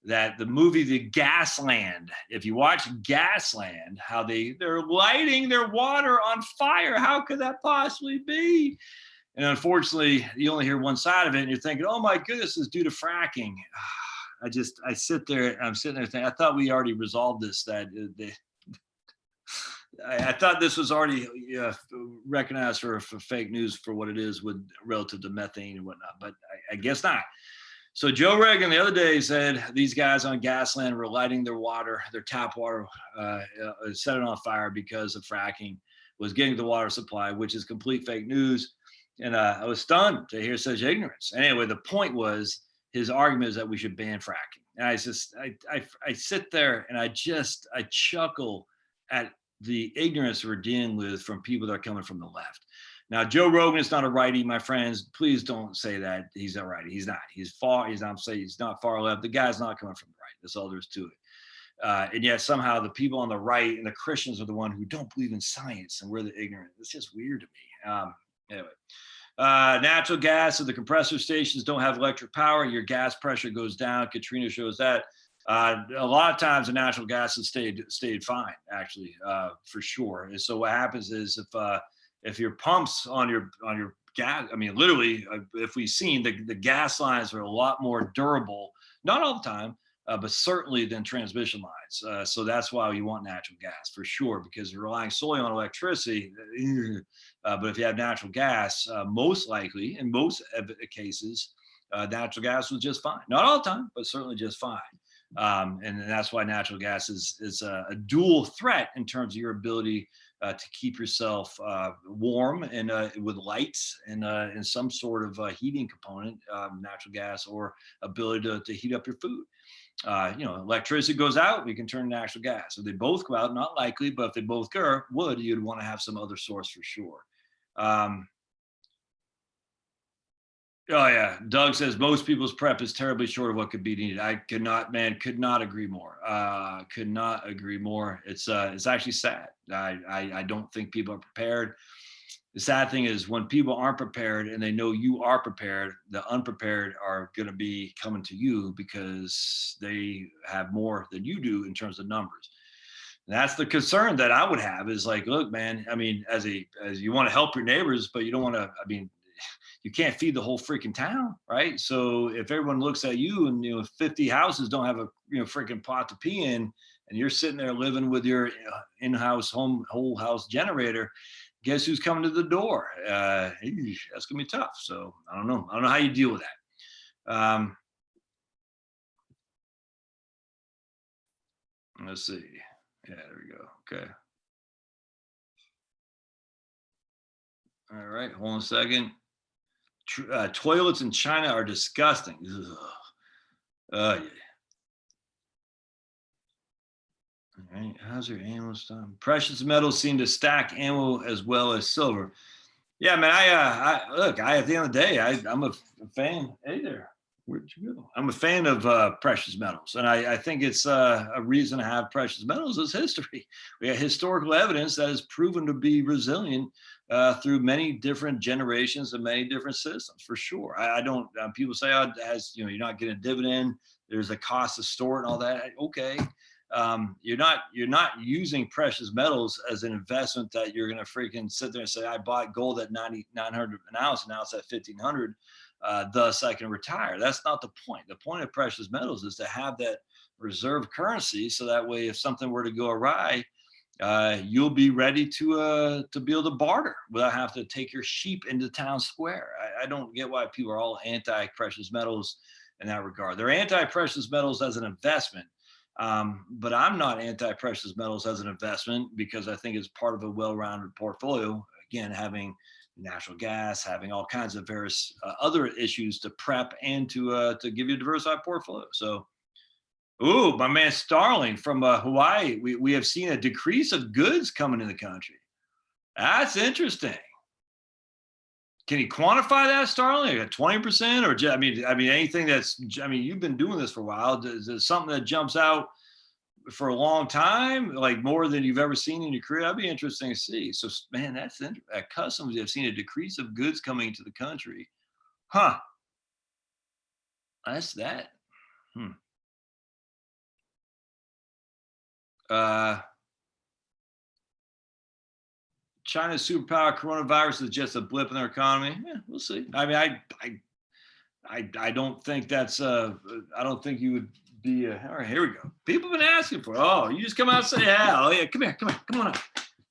That the movie The Gasland, if you watch Gasland, how they're lighting their water on fire, how could that possibly be? And unfortunately, you only hear one side of it, and you're thinking, "Oh my goodness, it's due to fracking." I sit there, I'm sitting there thinking, I thought we already resolved this. I thought this was already recognized for fake news for what it is with relative to methane and whatnot, but I guess not. So Joe Rogan the other day said these guys on Gasland were lighting their water, their tap water, set it on fire because of fracking, was getting the water supply, which is complete fake news. And I was stunned to hear such ignorance. Anyway, the point was his argument is that we should ban fracking. And I sit there and I chuckle at the ignorance we're dealing with from people that are coming from the left. Now, Joe Rogan is not a righty, my friends. Please don't say that he's a righty. He's not. He's not far left. The guy's not coming from the right. That's all there is to it. And yet somehow the people on the right and the Christians are the one who don't believe in science, and we're the ignorant. It's just weird to me. Anyway, natural gas and the compressor stations don't have electric power. Your gas pressure goes down. Katrina shows that. A lot of times the natural gas has stayed fine, actually, for sure. And so what happens is if your pumps on your gas, I mean, literally, if we've seen the gas lines are a lot more durable, not all the time, but certainly than transmission lines. So that's why you want natural gas for sure, because you're relying solely on electricity. But if you have natural gas, most likely, in most cases, natural gas was just fine. Not all the time, but certainly just fine. And that's why natural gas is a dual threat in terms of your ability to keep yourself warm and with lights and some sort of heating component, natural gas, or ability to heat up your food. Electricity goes out, we can turn to natural gas. If they both go out, not likely, but if they both would, you'd want to have some other source for sure. Oh yeah, Doug says most people's prep is terribly short of what could be needed. I could not agree more. Could not agree more. It's actually sad. I don't think people are prepared. The sad thing is when people aren't prepared and they know you are prepared, the unprepared are going to be coming to you because they have more than you do in terms of numbers. And that's the concern that I would have is like, look, man, I mean, as you want to help your neighbors, but you don't want to, I mean, you can't feed the whole freaking town, right? So if everyone looks at you and 50 houses don't have a freaking pot to pee in, and you're sitting there living with your in-house whole house generator, guess who's coming to the door? That's gonna be tough. So I don't know how you deal with that. Let's see. Yeah, there we go. Okay. All right, hold on a second. Toilets in China are disgusting. Yeah. All right, how's your ammo stuff? Precious metals seem to stack ammo as well as silver. Yeah, man. I look. At the end of the day, I'm a fan. Hey there, where'd you go? I'm a fan of precious metals, and I think it's a reason to have precious metals is history. We have historical evidence that is proven to be resilient through many different generations and many different systems, for sure. I don't. People say, "Oh, you're not getting a dividend. There's a cost to store it and all that." Okay. You're not using precious metals as an investment that you're going to freaking sit there and say, I bought gold at 9,900 an ounce and now it's at 1,500. Thus I can retire. That's not the point. The point of precious metals is to have that reserve currency. So that way, if something were to go awry, you'll be ready to be able to barter without having to take your sheep into town square. I don't get why people are all anti-precious metals in that regard. They're anti-precious metals as an investment. But I'm not anti-precious metals as an investment because I think it's part of a well-rounded portfolio. Again, having natural gas, having all kinds of various other issues to prep and to give you a diversified portfolio. So, my man Starling from Hawaii, we have seen a decrease of goods coming in the country. That's interesting. Can you quantify that, Starling? Like 20%, or I mean, anything that's. I mean, you've been doing this for a while. Is there something that jumps out for a long time, like more than you've ever seen in your career. That'd be interesting to see. So, man, that's at customs. I've seen a decrease of goods coming into the country. Huh? That's that. Hmm. Uh, China's superpower coronavirus is just a blip in their economy. Yeah, we'll see. I mean, I don't think that's I don't think you would be all right, here we go. People have been asking for it. Oh, you just come out and say, yeah, oh yeah, come here, come on up.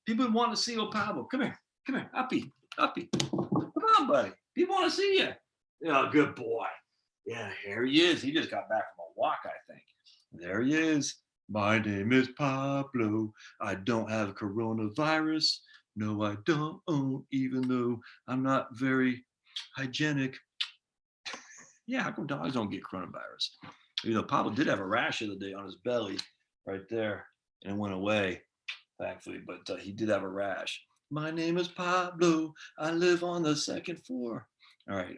People want to see old Pablo. Come here, uppy. Come on, buddy. People want to see you. Oh, good boy. Yeah, here he is. He just got back from a walk, I think. There he is. My name is Pablo. I don't have coronavirus. No, I don't, even though I'm not very hygienic. Yeah, how come dogs don't get coronavirus? You know, Pablo did have a rash the other day on his belly right there, and it went away, thankfully, but he did have a rash. My name is Pablo. I live on the second floor. All right.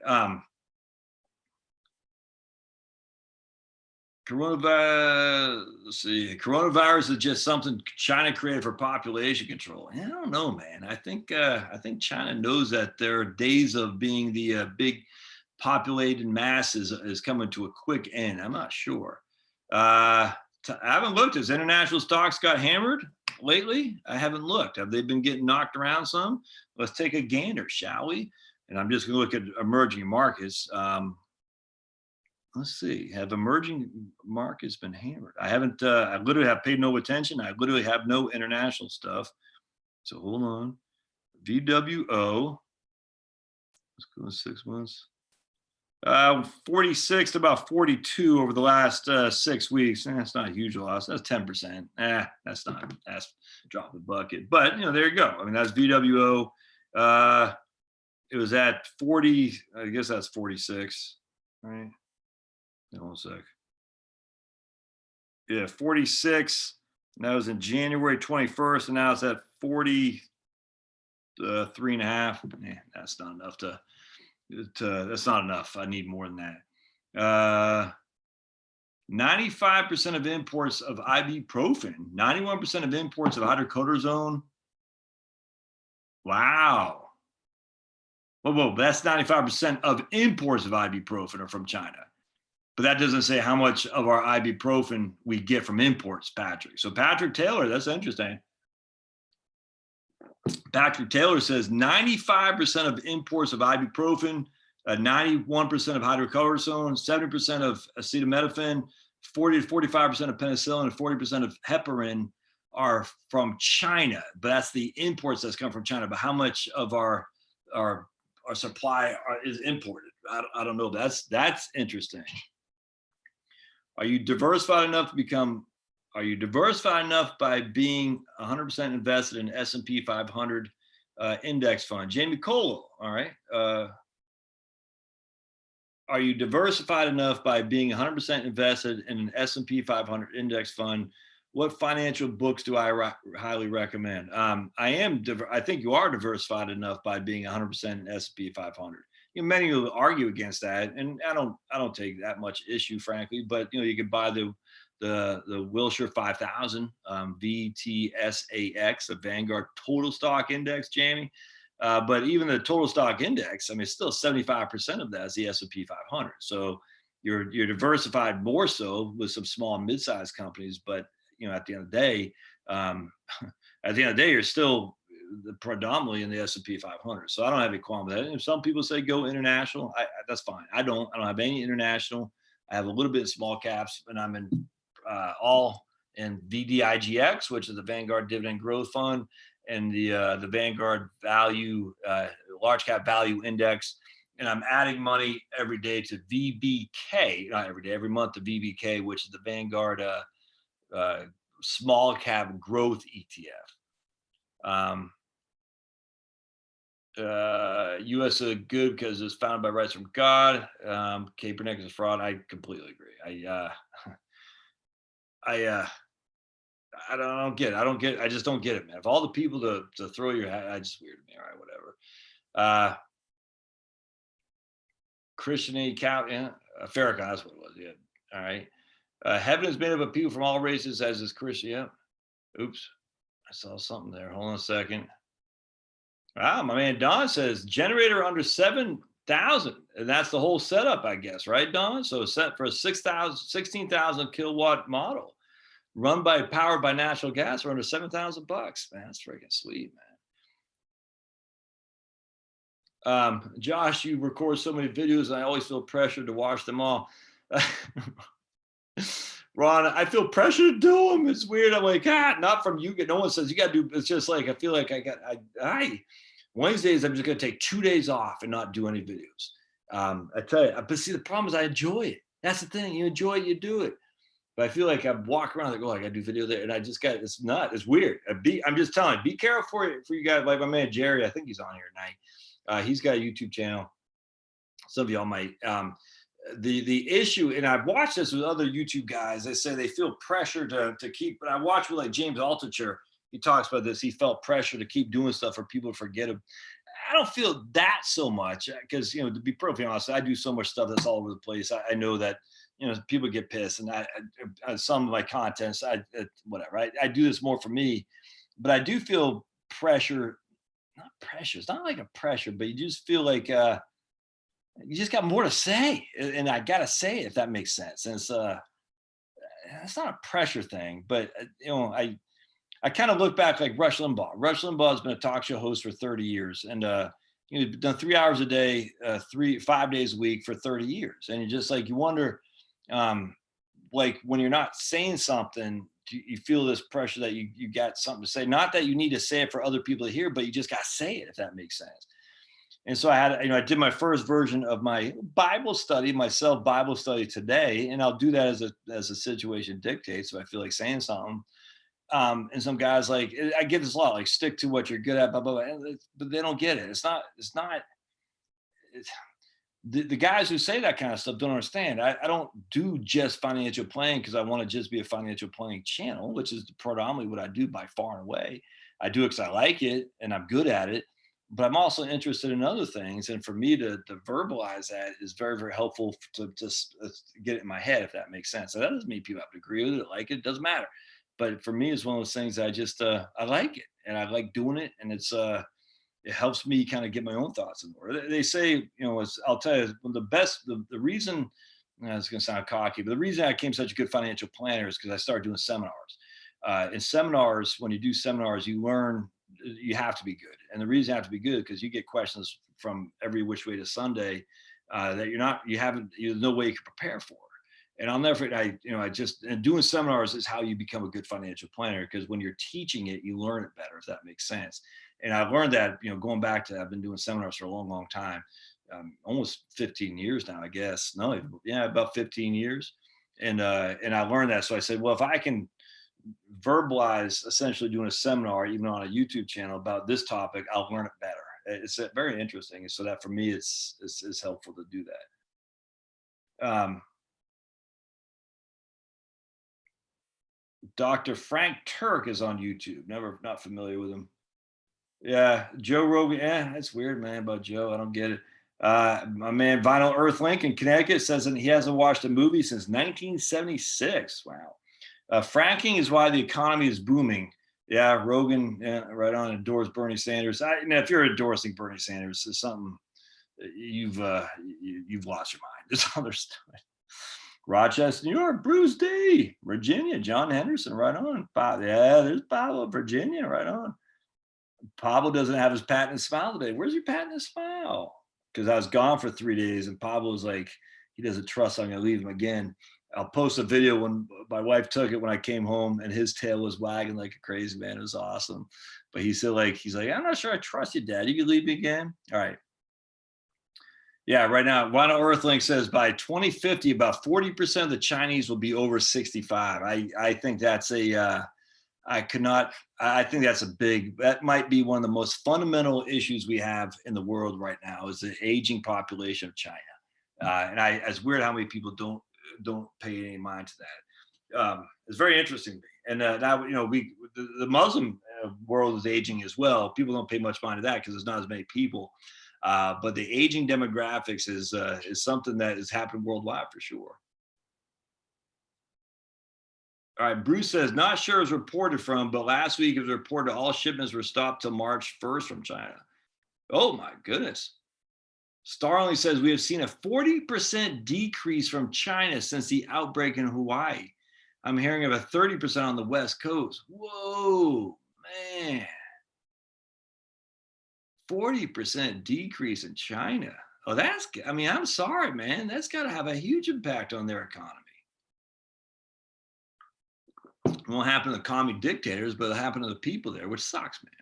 Coronavirus. Let's see. Coronavirus is just something China created for population control. I don't know, man. I think China knows that their days of being the big populated masses is coming to a quick end. I'm not sure. I haven't looked. Has international stocks got hammered lately? I haven't looked. Have they been getting knocked around some? Let's take a gander, shall we? And I'm just going to look at emerging markets. Let's see. Have emerging markets been hammered? I haven't. I literally have paid no attention. I literally have no international stuff. So hold on. VWO. Let's go in 6 months. 46 to about 42 over the last 6 weeks. That's not a huge loss. That's 10%. That's a drop the bucket. But there you go. I mean, that's VWO. It was at 40. I guess that's 46. Right. Hold on a sec. Yeah, 46. And that was in January 21st, and now it's at 43.5. That's not enough that's not enough. I need more than that. 95% of imports of ibuprofen, 91% of imports of hydrocodone. Wow. Whoa, that's 95% of imports of ibuprofen are from China. But that doesn't say how much of our ibuprofen we get from imports, Patrick. So Patrick Taylor, that's interesting. Patrick Taylor says 95% of imports of ibuprofen, 91% of hydrocodone, 70% of acetaminophen, 40 to 45% of penicillin, and 40% of heparin are from China. But that's the imports that's come from China. But how much of our supply is imported? I don't know. That's interesting. Are you diversified enough by being 100% invested in S&P 500 index fund? Jamie Colo, all right. Are you diversified enough by being 100% invested in an S&P 500 index fund? What financial books do I highly recommend? I think you are diversified enough by being 100% in S&P 500. Many will argue against that, and I don't take that much issue, frankly. But you could buy the Wilshire 5000 VTSAX, the Vanguard Total Stock Index, Jamie. But even the Total Stock Index, I mean, it's still 75% of that is the S&P 500. So you're diversified more so with some small and mid-sized companies, but at the end of the day, you're still predominantly in the S&P 500. So I don't have any qualm with that. And if some people say go international, that's fine. I don't have any international. I have a little bit of small caps, and I'm in all in VDIGX, which is the Vanguard Dividend Growth Fund, and the Vanguard Value Large Cap Value Index. And I'm adding money every day to VBK, not every day, every month to VBK, which is the Vanguard Small Cap Growth ETF. U.S. is good because it's founded by rights from God. Kaepernick is a fraud. I completely agree. I don't get it. I just don't get it, man. If all the people to throw your hat, I just weird to me. All right, whatever. Christian Cow, yeah, Farrakhan, that's what it was. Yeah. All right. Heaven is made up of people from all races, as is Christian. Yeah. Oops. I saw something there. Hold on a second. Ah, my man Don says generator under 7,000. And that's the whole setup, I guess, right, Don? So set for a 16,000 kilowatt model run by powered by natural gas for under 7,000 bucks. Man, that's freaking sweet, man. Josh, you record so many videos, and I always feel pressure to watch them all. Ron, I feel pressure to do them. It's weird. I'm like, not from you. No one says you got to do. It's just like I feel like I Wednesdays. I'm just gonna take 2 days off and not do any videos. I tell you, but see, the problem is I enjoy it. That's the thing. You enjoy it, you do it. But I feel like I walk around like, oh, I got to do video there, and I just got it's not. It's weird. I'm just telling you, be careful for you guys. Like my man Jerry, I think he's on here tonight. He's got a YouTube channel. Some of y'all might. The issue, and I've watched this with other YouTube guys. They say they feel pressure to keep. But I watched with like James Altucher. He talks about this. He felt pressure to keep doing stuff for people to forget him. I don't feel that so much because to be perfectly honest, I do so much stuff that's all over the place. I know that people get pissed, and some of my contents, whatever. I do this more for me, but I do feel pressure. Not pressure. It's not like a pressure, but you just feel like you just got more to say, and I gotta say it if that makes sense. And it's not a pressure thing, but I kind of look back like Rush Limbaugh. Rush Limbaugh has been a talk show host for 30 years, and he's done 3 hours a day, 5 days a week for 30 years, and you just like you wonder, like when you're not saying something, you feel this pressure that you got something to say. Not that you need to say it for other people to hear, but you just got to say it if that makes sense. And so I did my first version of my Bible study, my self Bible study today, and I'll do that as a situation dictates. So I feel like saying something. And some guys like I get this a lot, like stick to what you're good at, blah blah blah. But they don't get it. It's not. It's, the guys who say that kind of stuff don't understand. I don't do just financial planning because I want to just be a financial planning channel, which is predominantly what I do by far and away. I do it because I like it and I'm good at it, but I'm also interested in other things. And for me to verbalize that is very, very helpful to just get it in my head, if that makes sense. So that doesn't mean people have to agree with it, like it, doesn't matter. But for me, it's one of those things I just, I like it and I like doing it. And it helps me kind of get my own thoughts in order. They say, I'll tell you, the reason, it's going to sound cocky, but the reason I became such a good financial planner is because I started doing seminars. In seminars, when you do seminars, you learn you have to be good. And the reason you have to be good because you get questions from every which way to Sunday that there's no way you can prepare for. And I'll never forget, and doing seminars is how you become a good financial planner because when you're teaching it, you learn it better, if that makes sense. And I've learned that, going back to, I've been doing seminars for a long, long time, almost 15 years now, I guess. No, yeah, about 15 years. And I learned that. So I said, well, if I can verbalize essentially doing a seminar, even on a YouTube channel about this topic, I'll learn it better. It's very interesting. And so that for me, it's helpful to do that. Dr. Frank Turk is on YouTube. Not familiar with him. Yeah, Joe Rogan. Yeah, that's weird, man, about Joe. I don't get it. My man Vinyl Earth Link in Connecticut says that he hasn't watched a movie since 1976. Wow. Fracking is why the economy is booming. Yeah, Rogan, yeah, right on, endorse Bernie Sanders. If you're endorsing Bernie Sanders, it's something you've lost your mind. There's other stuff. Rochester, New York, Bruce D. Virginia, John Henderson, right on. Yeah, there's Pablo, Virginia, right on. Pablo doesn't have his patent smile today. Where's your patent smile? Because I was gone for 3 days and Pablo's like, he doesn't trust I'm going to leave him again. I'll post a video when my wife took it when I came home and his tail was wagging like a crazy man. It was awesome. But he's like, I'm not sure I trust you, Dad. You can leave me again? All right. Yeah, right now, Vinyl Earthlink says by 2050, about 40% of the Chinese will be over 65. I think that's that might be one of the most fundamental issues we have in the world right now is the aging population of China. It's weird how many people don't pay any mind to that. It's very interesting to me. And now, the Muslim world is aging as well. People don't pay much mind to that because there's not as many people. But the aging demographics is something that is happening worldwide for sure. All right, Bruce says, not sure it was reported from, but last week it was reported all shipments were stopped till March 1st from China. Oh my goodness. Starling says we have seen a 40% decrease from China since the outbreak in Hawaii. I'm hearing of a 30% on the West Coast. Whoa, man. 40% decrease in China. Oh, I mean, I'm sorry, man. That's got to have a huge impact on their economy. It won't happen to the commie dictators, but it'll happen to the people there, which sucks, man.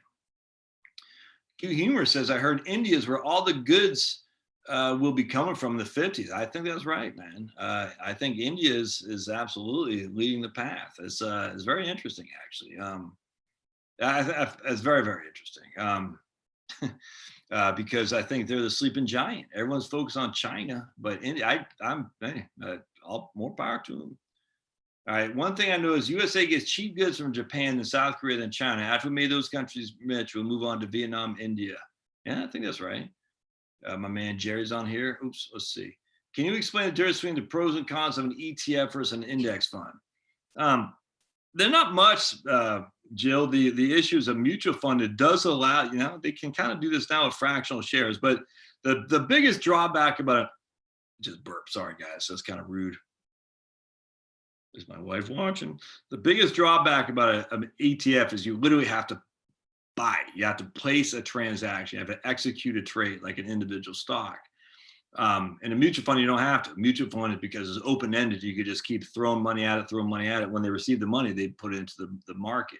Q Humor says, I heard India is where all the goods will be coming from in the 50s. I think that's right, man. I think India is absolutely leading the path. It's very interesting, actually. It's very, very interesting. Because I think they're the sleeping giant. Everyone's focused on China, but India, all more power to them. All right. One thing I know is USA gets cheap goods from Japan and South Korea than China. After we made those countries rich, we'll move on to Vietnam, India. Yeah, I think that's right. My man Jerry's on here. Oops, let's see. Can you explain the difference between the pros and cons of an ETF versus an index fund? They're not much, Jill. The issue is a mutual fund. It does allow, they can kind of do this now with fractional shares, but the biggest drawback about it, just burp. Sorry, guys. That's kind of rude. Is my wife watching? The biggest drawback about an ETF is you literally have to buy. You have to place a transaction. You have to execute a trade like an individual stock. In a mutual fund, you don't have to. Mutual fund is because it's open-ended. You could just keep throwing money at it. When they receive the money, they put it into the market.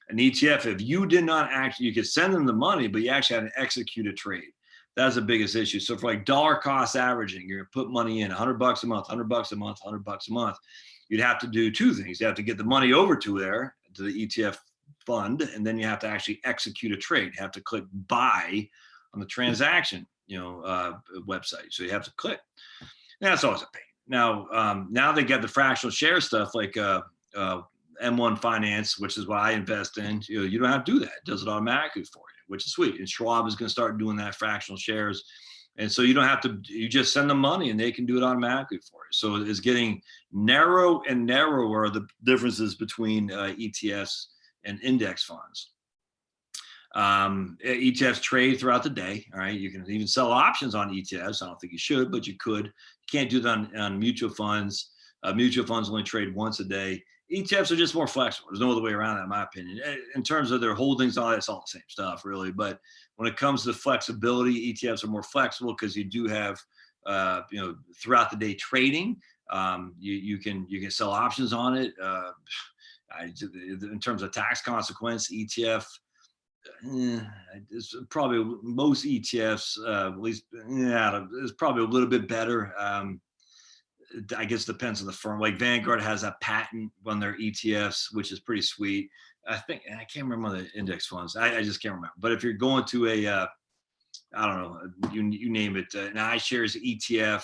An ETF, if you did not you could send them the money, but you actually had to execute a trade. That's the biggest issue. So for like dollar cost averaging, you're gonna put money in $100 a month, $100 a month, $100 a month. You'd have to do two things. You have to get the money over to the ETF fund, and then you have to actually execute a trade. You have to click buy on the transaction, website. So you have to click. And that's always a pain. Now they got the fractional share stuff like M1 Finance, which is what I invest in. You don't have to do that. It does it automatically for you, which is sweet. And Schwab is going to start doing that fractional shares. And so you don't have to, you just send them money and they can do it automatically for you. So it's getting narrow and narrower, the differences between ETFs and index funds. ETFs trade throughout the day. All right. You can even sell options on ETFs. I don't think you should, but you could. You can't do that on mutual funds. Mutual funds only trade once a day. ETFs are just more flexible. There's no other way around that, in my opinion. In terms of their holdings, all that's all the same stuff, really. But when it comes to flexibility, ETFs are more flexible because you do have, throughout the day trading. You can sell options on it. In terms of tax consequence, ETF. It's probably most ETFs, at least, it's probably a little bit better. I guess depends on the firm. Like Vanguard has a patent on their ETFs, which is pretty sweet. I can't remember the index funds. I just can't remember. But if you're going to I don't know, you name it, an iShares ETF,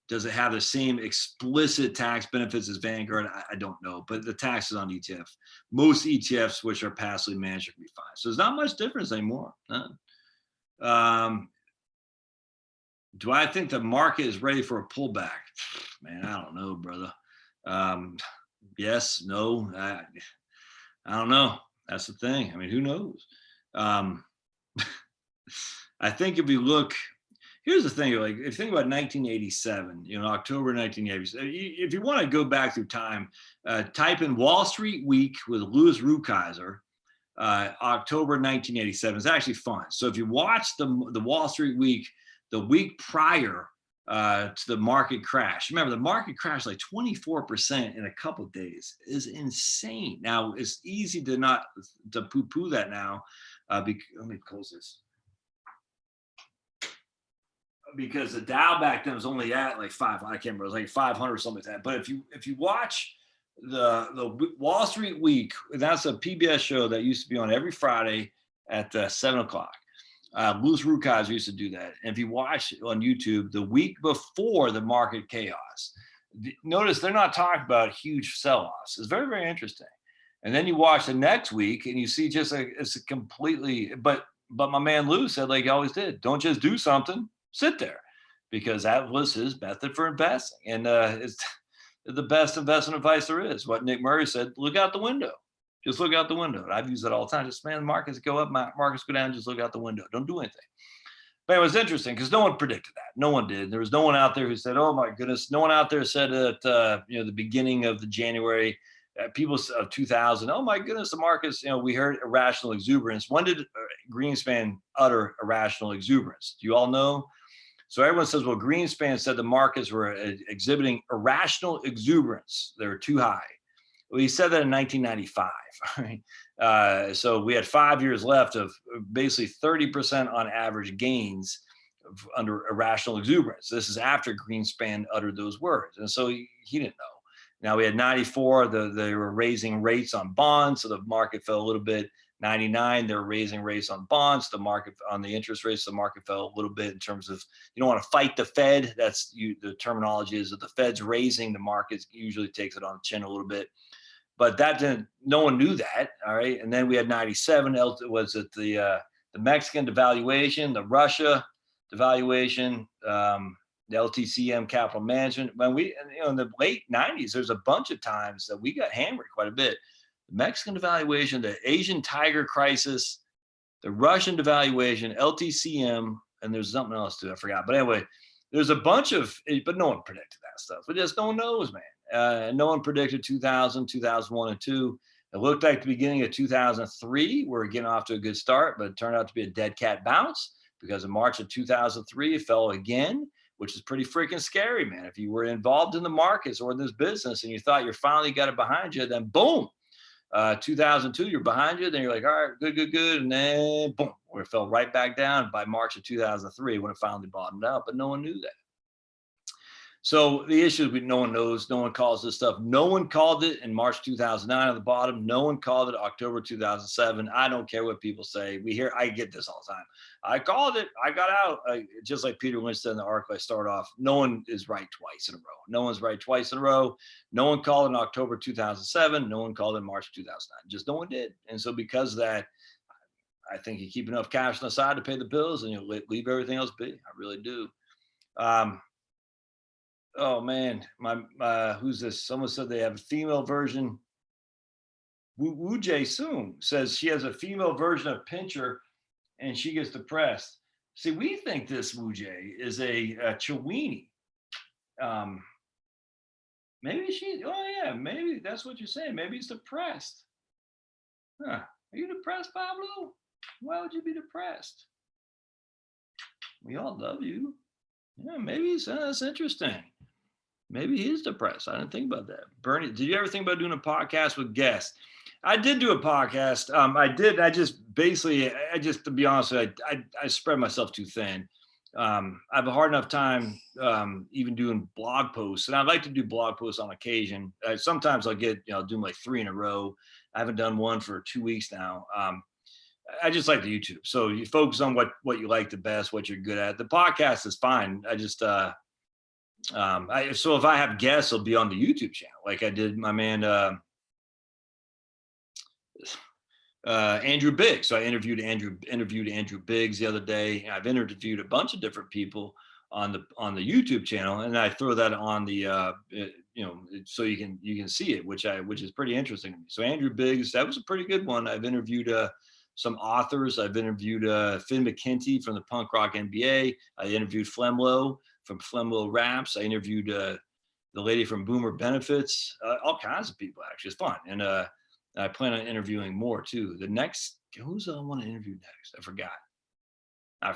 does it have the same explicit tax benefits as Vanguard? I don't know, but the taxes on ETF, most ETFs which are passively managed can be fine. So there's not much difference anymore. Do I think the market is ready for a pullback? Man, I don't know, brother. Yes, no, I don't know. That's the thing. I mean, who knows? I think if you look, here's the thing, like if you think about 1987, October 1987, if you want to go back through time, type in Wall Street Week with Louis Rukeyser, October 1987. It's actually fun. So if you watch the Wall Street Week, the week prior to the market crash, remember the market crashed like 24% in a couple of days. Is insane. Now it's easy to poo-poo that now. Let me close this. Because the Dow back then was only at like I can't remember, it was like 500 or something like that. But if you watch the Wall Street Week, that's a PBS show that used to be on every Friday at 7:00. Louis Rukeyser used to do that. And if you watch on YouTube, the week before the market chaos, notice they're not talking about huge sell-offs. It's very, very interesting. And then you watch the next week and you see it's a completely, but my man Lou said, like he always did, don't just do something, sit there, because that was his method for investing. And the best investment advice there is. What Nick Murray said, look out the window. Just look out the window. And I've used that all the time. Just, man, markets go up, markets go down, just look out the window. Don't do anything. But it was interesting because no one predicted that. No one did. There was no one out there who said, "Oh my goodness." No one out there said at the beginning of the January, people of 2000. Oh my goodness, the markets. We heard irrational exuberance. When did Greenspan utter irrational exuberance? Do you all know? So everyone says, well, Greenspan said the markets were exhibiting irrational exuberance. They were too high. Well, he said that in 1995. Right? So we had 5 years left of basically 30% on average gains under irrational exuberance. This is after Greenspan uttered those words. And so he didn't know. Now we had 94, they were raising rates on bonds, so the market fell a little bit. 99, they're raising rates on bonds. The market on the interest rates, the market fell a little bit in terms of you don't want to fight the Fed. The terminology is that the Fed's raising, the market usually takes it on the chin a little bit. But no one knew that. All right. And then we had 97. Was it the Mexican devaluation, the Russia devaluation, the LTCM capital management? When in the late 90s, there's a bunch of times that we got hammered quite a bit. The Mexican devaluation, the Asian tiger crisis, the Russian devaluation, LTCM, and there's something else too. I forgot. But anyway, there's a bunch of, but no one predicted that stuff. But just no one knows, man. No one predicted 2000, 2001, and 2. It looked like the beginning of 2003, we're getting off to a good start, but it turned out to be a dead cat bounce because in March of 2003, it fell again, which is pretty freaking scary, man. If you were involved in the markets or in this business and you thought you finally got it behind you, then boom, 2002, you're behind you. Then you're like, all right, good. And then boom, it fell right back down by March of 2003 when it finally bottomed out, but no one knew that. So the issue is no one knows. No one calls this stuff. No one called it in March 2009 at the bottom. No one called it October 2007. I don't care what people say. I get this all the time. I called it. I got out. Just like Peter Lynch said in the article I started off, no one is right twice in a row. No one's right twice in a row. No one called in October 2007. No one called in March 2009. Just no one did. And so because of that, I think you keep enough cash on the side to pay the bills and you leave everything else be. I really do. Oh man, who's this? Someone said they have a female version. Wu Jae Soon says she has a female version of Pincher and she gets depressed. See, we think this Wu Jae is a Chiweenie. Maybe that's what you're saying. Maybe he's depressed. Huh. Are you depressed, Pablo? Why would you be depressed? We all love you. Yeah, maybe that's interesting. Maybe he is depressed. I didn't think about that. Bernie, did you ever think about doing a podcast with guests? I did do a podcast. I did. To be honest, I spread myself too thin. I have a hard enough time even doing blog posts, and I'd like to do blog posts on occasion. Sometimes I'll get, do like 3 in a row. I haven't done one for 2 weeks now. I just like the YouTube. So you focus on what you like the best, what you're good at. The podcast is fine. I just, so if I have guests, it'll be on the YouTube channel. Like I did my man, Andrew Biggs. So I interviewed Andrew Biggs the other day. I've interviewed a bunch of different people on the YouTube channel, and I throw that on the, so you can see it, which is pretty interesting to me. So Andrew Biggs, that was a pretty good one. I've interviewed, some authors. I've interviewed Finn McKenty from the Punk Rock NBA. I interviewed Flemlo from Flemlo Raps. I interviewed the lady from Boomer Benefits. All kinds of people, actually. It's fun. And I plan on interviewing more too. The next, who's I want to interview next? I forgot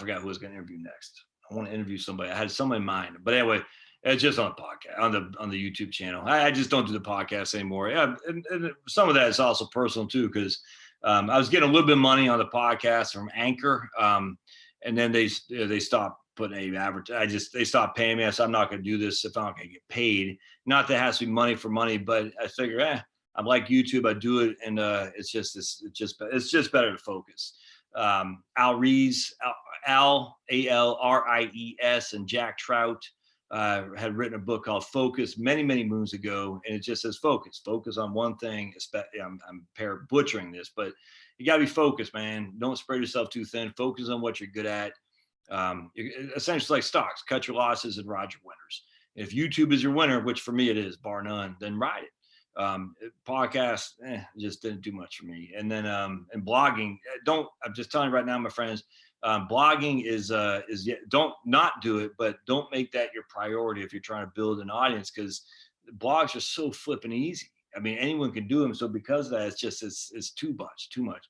who I was going to interview next. I want to interview somebody. I had somebody in mind. But anyway, it's just on the podcast, on the YouTube channel. I just don't do the podcast anymore. Yeah, and some of that is also personal too, because I was getting a little bit of money on the podcast from Anchor, and then they stopped putting they stopped paying me. I said, I'm not going to do this if I'm not going to get paid. Not that it has to be money for money, but I figure, I like YouTube. I do it, and it's just better to focus. Al Ries, Alries, and Jack Trout had written a book called Focus many moons ago, and it just says focus on one thing. I'm butchering this, but you gotta be focused, man. Don't spread yourself too thin. Focus on what you're good at. Essentially like stocks, cut your losses and ride your winners. If YouTube is your winner, which for me it is, bar none, then ride it. Podcast just didn't do much for me. And then and blogging, don't. I'm just telling you right now, my friends. Blogging is don't not do it, but don't make that your priority if you're trying to build an audience, because blogs are so flipping easy. I mean, anyone can do them. So because of that, it's too much, too much.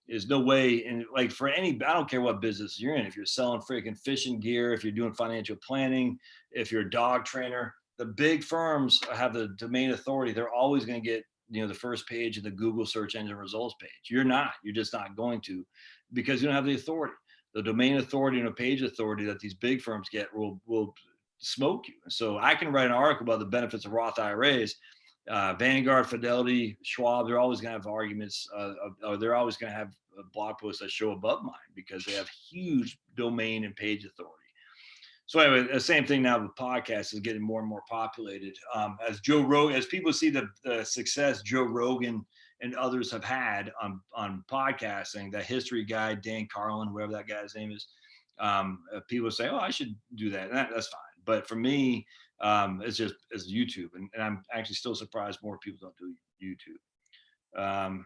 There's no way. And like for any, I don't care what business you're in. If you're selling freaking fishing gear, if you're doing financial planning, if you're a dog trainer, the big firms have the domain authority. They're always going to get, the first page of the Google search engine results page. You're not. You're just not going to, because you don't have the authority. The domain authority and a page authority that these big firms get will smoke you. So I can write an article about the benefits of Roth IRAs. Vanguard, Fidelity, Schwab, they're always going to have arguments. They're always going to have blog posts that show above mine because they have huge domain and page authority. So anyway, the same thing now with podcasts is getting more and more populated. As people see the success Joe Rogan and others have had on podcasting, that history guy, Dan Carlin, whatever that guy's name is, people say, oh, I should do that. And that's fine. But for me, it's YouTube. And I'm actually still surprised more people don't do YouTube.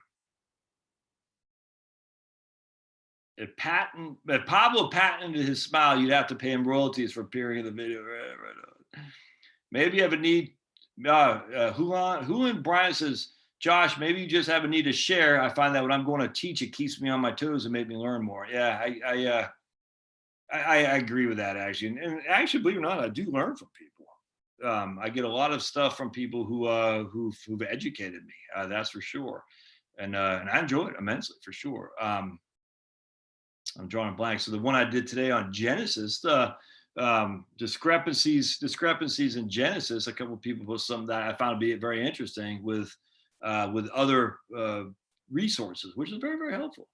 If Pablo patented his smile, you'd have to pay him royalties for appearing in the video. Right. Maybe you have a need. Hulan Brian says, Josh, maybe you just have a need to share. I find that when I'm going to teach, it keeps me on my toes and make me learn more. Yeah, I agree with that, actually. And actually, believe it or not, I do learn from people. I get a lot of stuff from people who've educated me. That's for sure. And I enjoy it immensely, for sure. I'm drawing a blank. So the one I did today on Genesis, the discrepancies in Genesis, a couple of people posted something that I found to be very interesting with other resources, which is very, very helpful.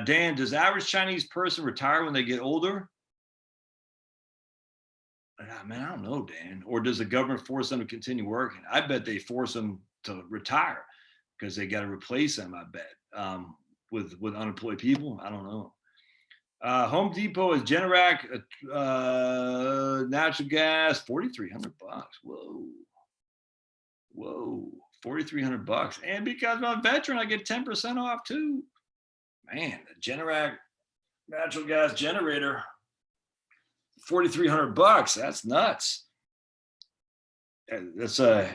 Dan, does average Chinese person retire when they get older? Man, I don't know, Dan. Or does the government force them to continue working? I bet they force them to retire because they got to replace them, I bet, with unemployed people. I don't know. Home Depot is Generac natural gas, $4,300. Whoa, $4,300. And because I'm a veteran, I get 10% off too. Man, the Generac natural gas generator, $4,300. That's nuts. That's a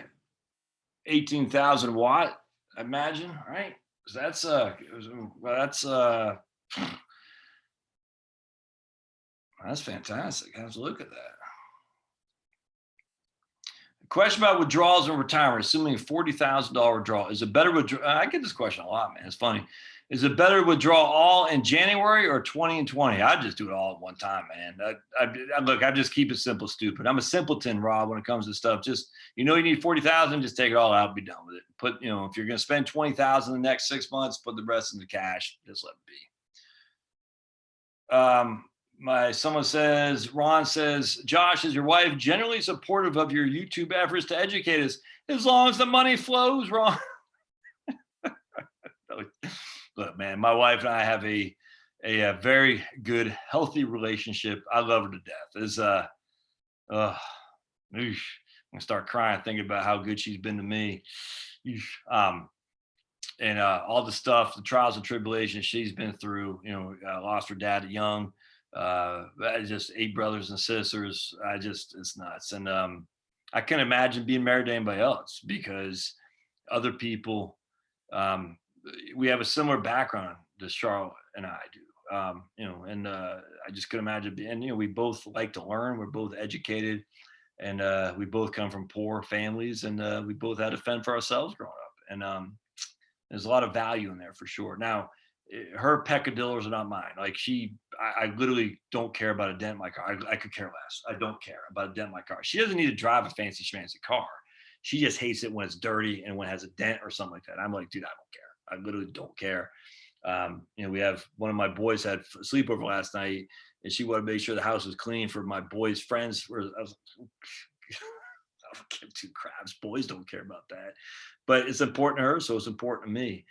18,000 watt, I imagine, right? That's fantastic. Have to look at that. Question about withdrawals and retirement, assuming a $40,000 withdrawal. Is it better withdraw? I get this question a lot, man. It's funny. Is it better to withdraw all in January or 20 and 20? I'd just do it all at one time, man. Look, I just keep it simple, stupid. I'm a simpleton, Rob, when it comes to stuff. Just, you need 40,000, just take it all out, be done with it. If you're going to spend 20,000 in the next 6 months, put the rest into cash. Just let it be. Someone says, Ron says, Josh, is your wife generally supportive of your YouTube efforts to educate us? As long as the money flows, Ron. Look, man, my wife and I have a very good, healthy relationship. I love her to death. I'm gonna start crying thinking about how good she's been to me. And all the stuff, the trials and tribulations she's been through. Lost her dad young. Just 8 brothers and sisters. It's nuts. And I can't imagine being married to anybody else, because other people, we have a similar background to Charlotte and I do. I just couldn't imagine being, we both like to learn. We're both educated, and we both come from poor families, and we both had to fend for ourselves growing up. And there's a lot of value in there for sure. Now, her peccadillos are not mine. Like I literally don't care about a dent in my car. I could care less. I don't care about a dent in my car. She doesn't need to drive a fancy schmancy car. She just hates it when it's dirty and when it has a dent or something like that. I'm like, dude, I don't care. I literally don't care. We have one of my boys had a sleepover last night, and she wanted to make sure the house was clean for my boys' friends. I don't give 2 craps. Boys don't care about that, but it's important to her, so it's important to me.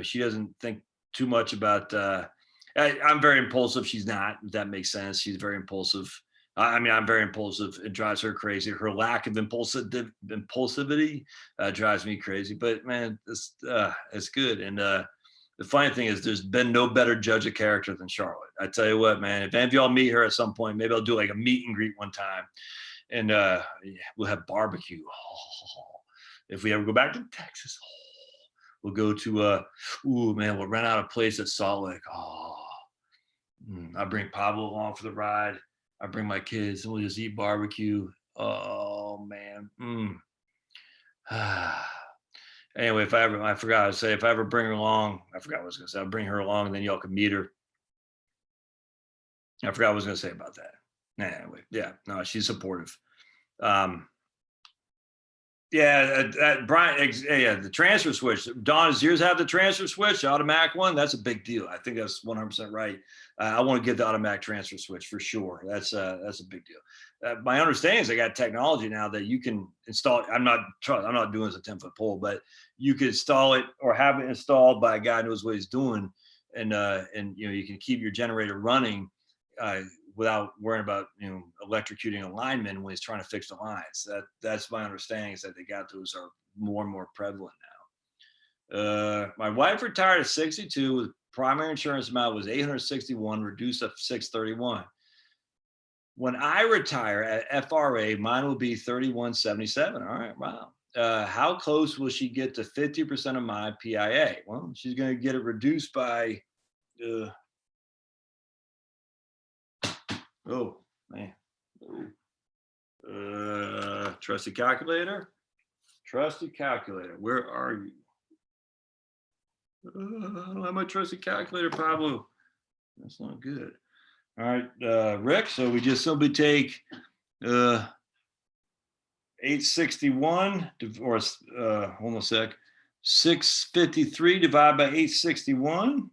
She doesn't think too much about. I'm very impulsive. She's not. If that makes sense. She's very impulsive. I mean, I'm very impulsive. It drives her crazy. Her lack of impulsivity drives me crazy. But man, it's good. And the funny thing is, there's been no better judge of character than Charlotte. I tell you what, man. If any of y'all meet her at some point, maybe I'll do like a meet and greet one time, and yeah, we'll have barbecue. If we ever go back to Texas, we'll go to ooh man, we'll rent out a place at Salt Lake. I bring Pablo along for the ride. I bring my kids and we'll just eat barbecue. Oh man. Anyway, I forgot to say, if I ever bring her along, I forgot what I was gonna say. I'll bring her along and then y'all can meet her. I forgot what I was gonna say about that. Anyway, yeah, no, she's supportive. Um, Yeah, Brian, yeah, the transfer switch. Don, does yours have the transfer switch, automatic one? That's a big deal. I think that's 100% right. I want to get the automatic transfer switch for sure. That's a big deal. My understanding is they got technology now that you can install. I'm not doing this a 10-foot pole, but you can install it or have it installed by a guy who knows what he's doing, and you can keep your generator running. Without worrying about electrocuting a lineman when he's trying to fix the lines. That's my understanding, is that they got those are more and more prevalent now. My wife retired at 62 with primary insurance amount was 861, reduced to 631. When I retire at FRA, mine will be 3177. All right, wow. How close will she get to 50% of my PIA? Well, she's going to get it reduced by oh man. Trusty calculator. Trusty calculator. Where are you? I don't have my trusty calculator, Pablo. That's not good. All right, Rick. So we just simply take 861 or hold on a sec. 653 divided by 861.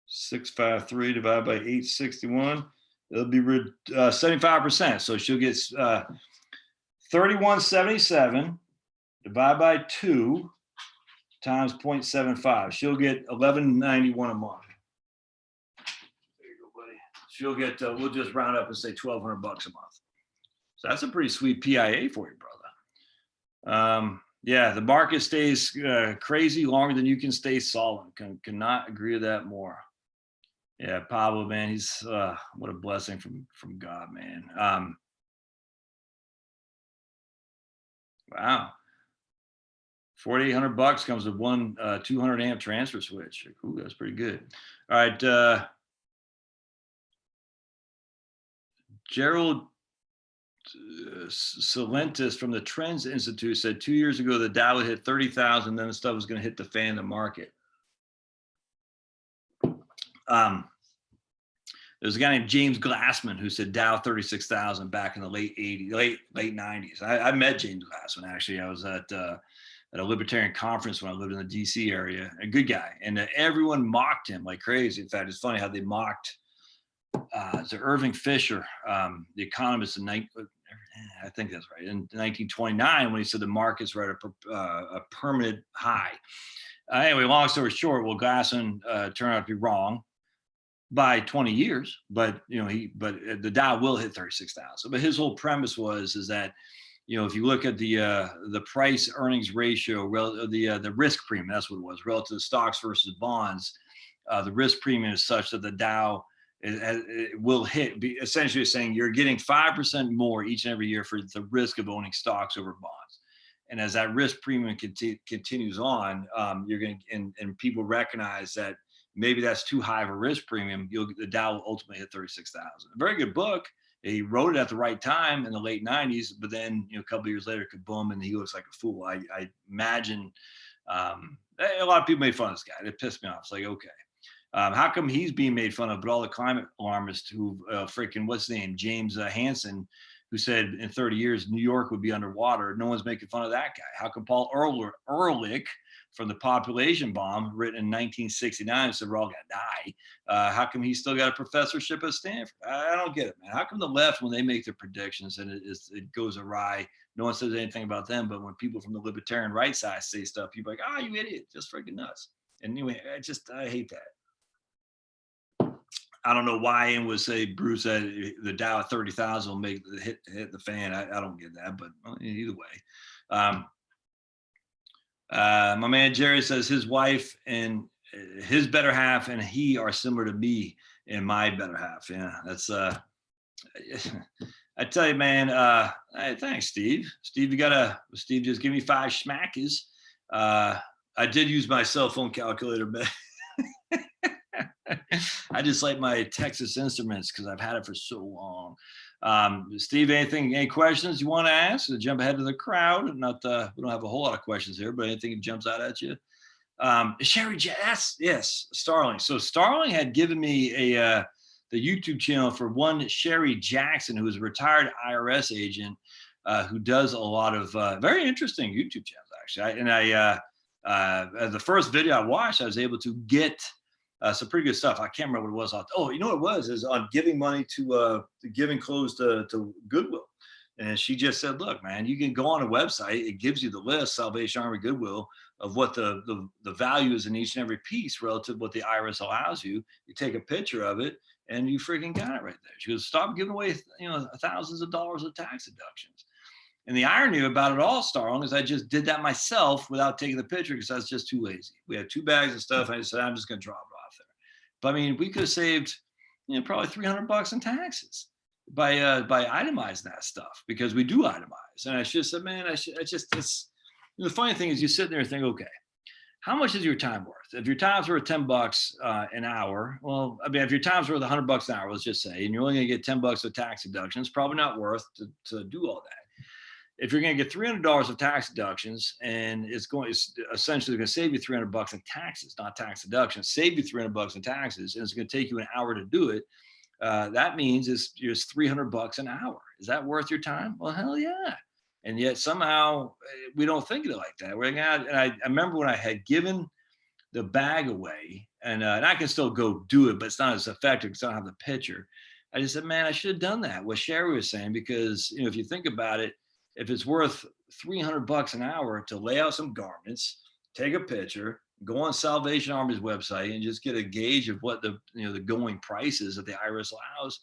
653 divided by 861. It'll be 75%. So she'll get 3177 divided by 2 times 0.75. She'll get 1191 a month. There you go, buddy. She'll get, we'll just round up and say $1,200 a month. So that's a pretty sweet PIA for you, brother. Yeah, the market stays crazy longer than you can stay solid. Cannot agree with that more. Yeah, Pablo, man, he's what a blessing from God, man. Wow, $4,800 comes with one 200 amp transfer switch. Ooh, that's pretty good. All right, Gerald Salentis from the Trends Institute said 2 years ago the Dow would hit 30,000, then the stuff was going to hit the fan in the market. There's a guy named James Glassman who said Dow 36,000 back in the late 90s. I met James Glassman, actually. I was at a libertarian conference when I lived in the DC area. A good guy. And everyone mocked him like crazy. In fact, it's funny how they mocked Irving Fisher, the economist I think that's right, in 1929, when he said the markets were at a permanent high. Anyway, long story short, well, Glassman turned out to be wrong by 20 years, but the Dow will hit 36,000. But his whole premise is that if you look at the price earnings ratio, the risk premium, that's what it was, relative to stocks versus bonds, the risk premium is such that the Dow it will hit, essentially saying you're getting 5% more each and every year for the risk of owning stocks over bonds. And as that risk premium continues on, you're going to, and people recognize that maybe that's too high of a risk premium, the Dow will ultimately hit 36,000. A very good book. He wrote it at the right time in the late 90s, but then a couple of years later, kaboom, and he looks like a fool. I imagine a lot of people made fun of this guy. It pissed me off. It's like, okay, how come he's being made fun of, but all the climate alarmists who freaking, what's his name, James Hansen, who said in 30 years New York would be underwater, no one's making fun of that guy? How come Paul Ehrlich from the population bomb, written in 1969, said we're all gonna die? How come he's still got a professorship at Stanford? I don't get it, man. How come the left, when they make their predictions and it goes awry, no one says anything about them, but when people from the libertarian right side say stuff, people are like, you idiot, just freaking nuts. And anyway, I hate that. I don't know why Ian would say, Bruce, that the Dow at 30,000 will make hit the fan. I don't get that, but either way. My man Jerry says his wife and his better half and he are similar to me and my better half. Yeah, that's I tell you, man. Hey, thanks, Steve. Steve just give me 5 schmackers. I did use my cell phone calculator, but I just like my Texas Instruments because I've had it for so long. Steve, any questions you want to ask? To jump ahead to the crowd. Not, we don't have a whole lot of questions here, but anything that jumps out at you? Sherry Jess, yes, Starling. So Starling had given me the YouTube channel for one Sherry Jackson, who is a retired IRS agent who does a lot of very interesting YouTube channels, actually. The first video I watched, I was able to get some pretty good stuff. I can't remember what it was. Oh, you know what it was? Is on giving money to giving clothes to Goodwill. And she just said, look, man, you can go on a website. It gives you the list, Salvation Army, Goodwill, of what the value is in each and every piece relative to what the IRS allows you. You take a picture of it and you freaking got it right there. She goes, stop giving away, thousands of dollars of tax deductions. And the irony about it all, Starling, is I just did that myself without taking the picture because I was just too lazy. We had 2 bags of stuff. I just said, I'm just going to drop it off there. But I mean, we could have saved, probably $300 in taxes by itemizing that stuff, because we do itemize. And I should have said, man, the funny thing is you sit there and think, okay, how much is your time worth? If your time's worth $10 an hour, well, I mean, if your time's worth $100 an hour, let's just say, and you're only going to get $10 of tax deductions, probably not worth to do all that. If you're going to get $300 of tax deductions, and it's essentially going to save you $300 in taxes, not tax deductions, save you $300 in taxes, and it's going to take you an hour to do it. That means it's $300 an hour. Is that worth your time? Well, hell yeah. And yet somehow we don't think of it like that. And I remember when I had given the bag away, and I can still go do it, but it's not as effective because I don't have the picture. I just said, man, I should have done that. What Sherry was saying, because if you think about it, if it's worth $300 an hour to lay out some garments, take a picture, go on Salvation Army's website and just get a gauge of what the going price is that the IRS allows.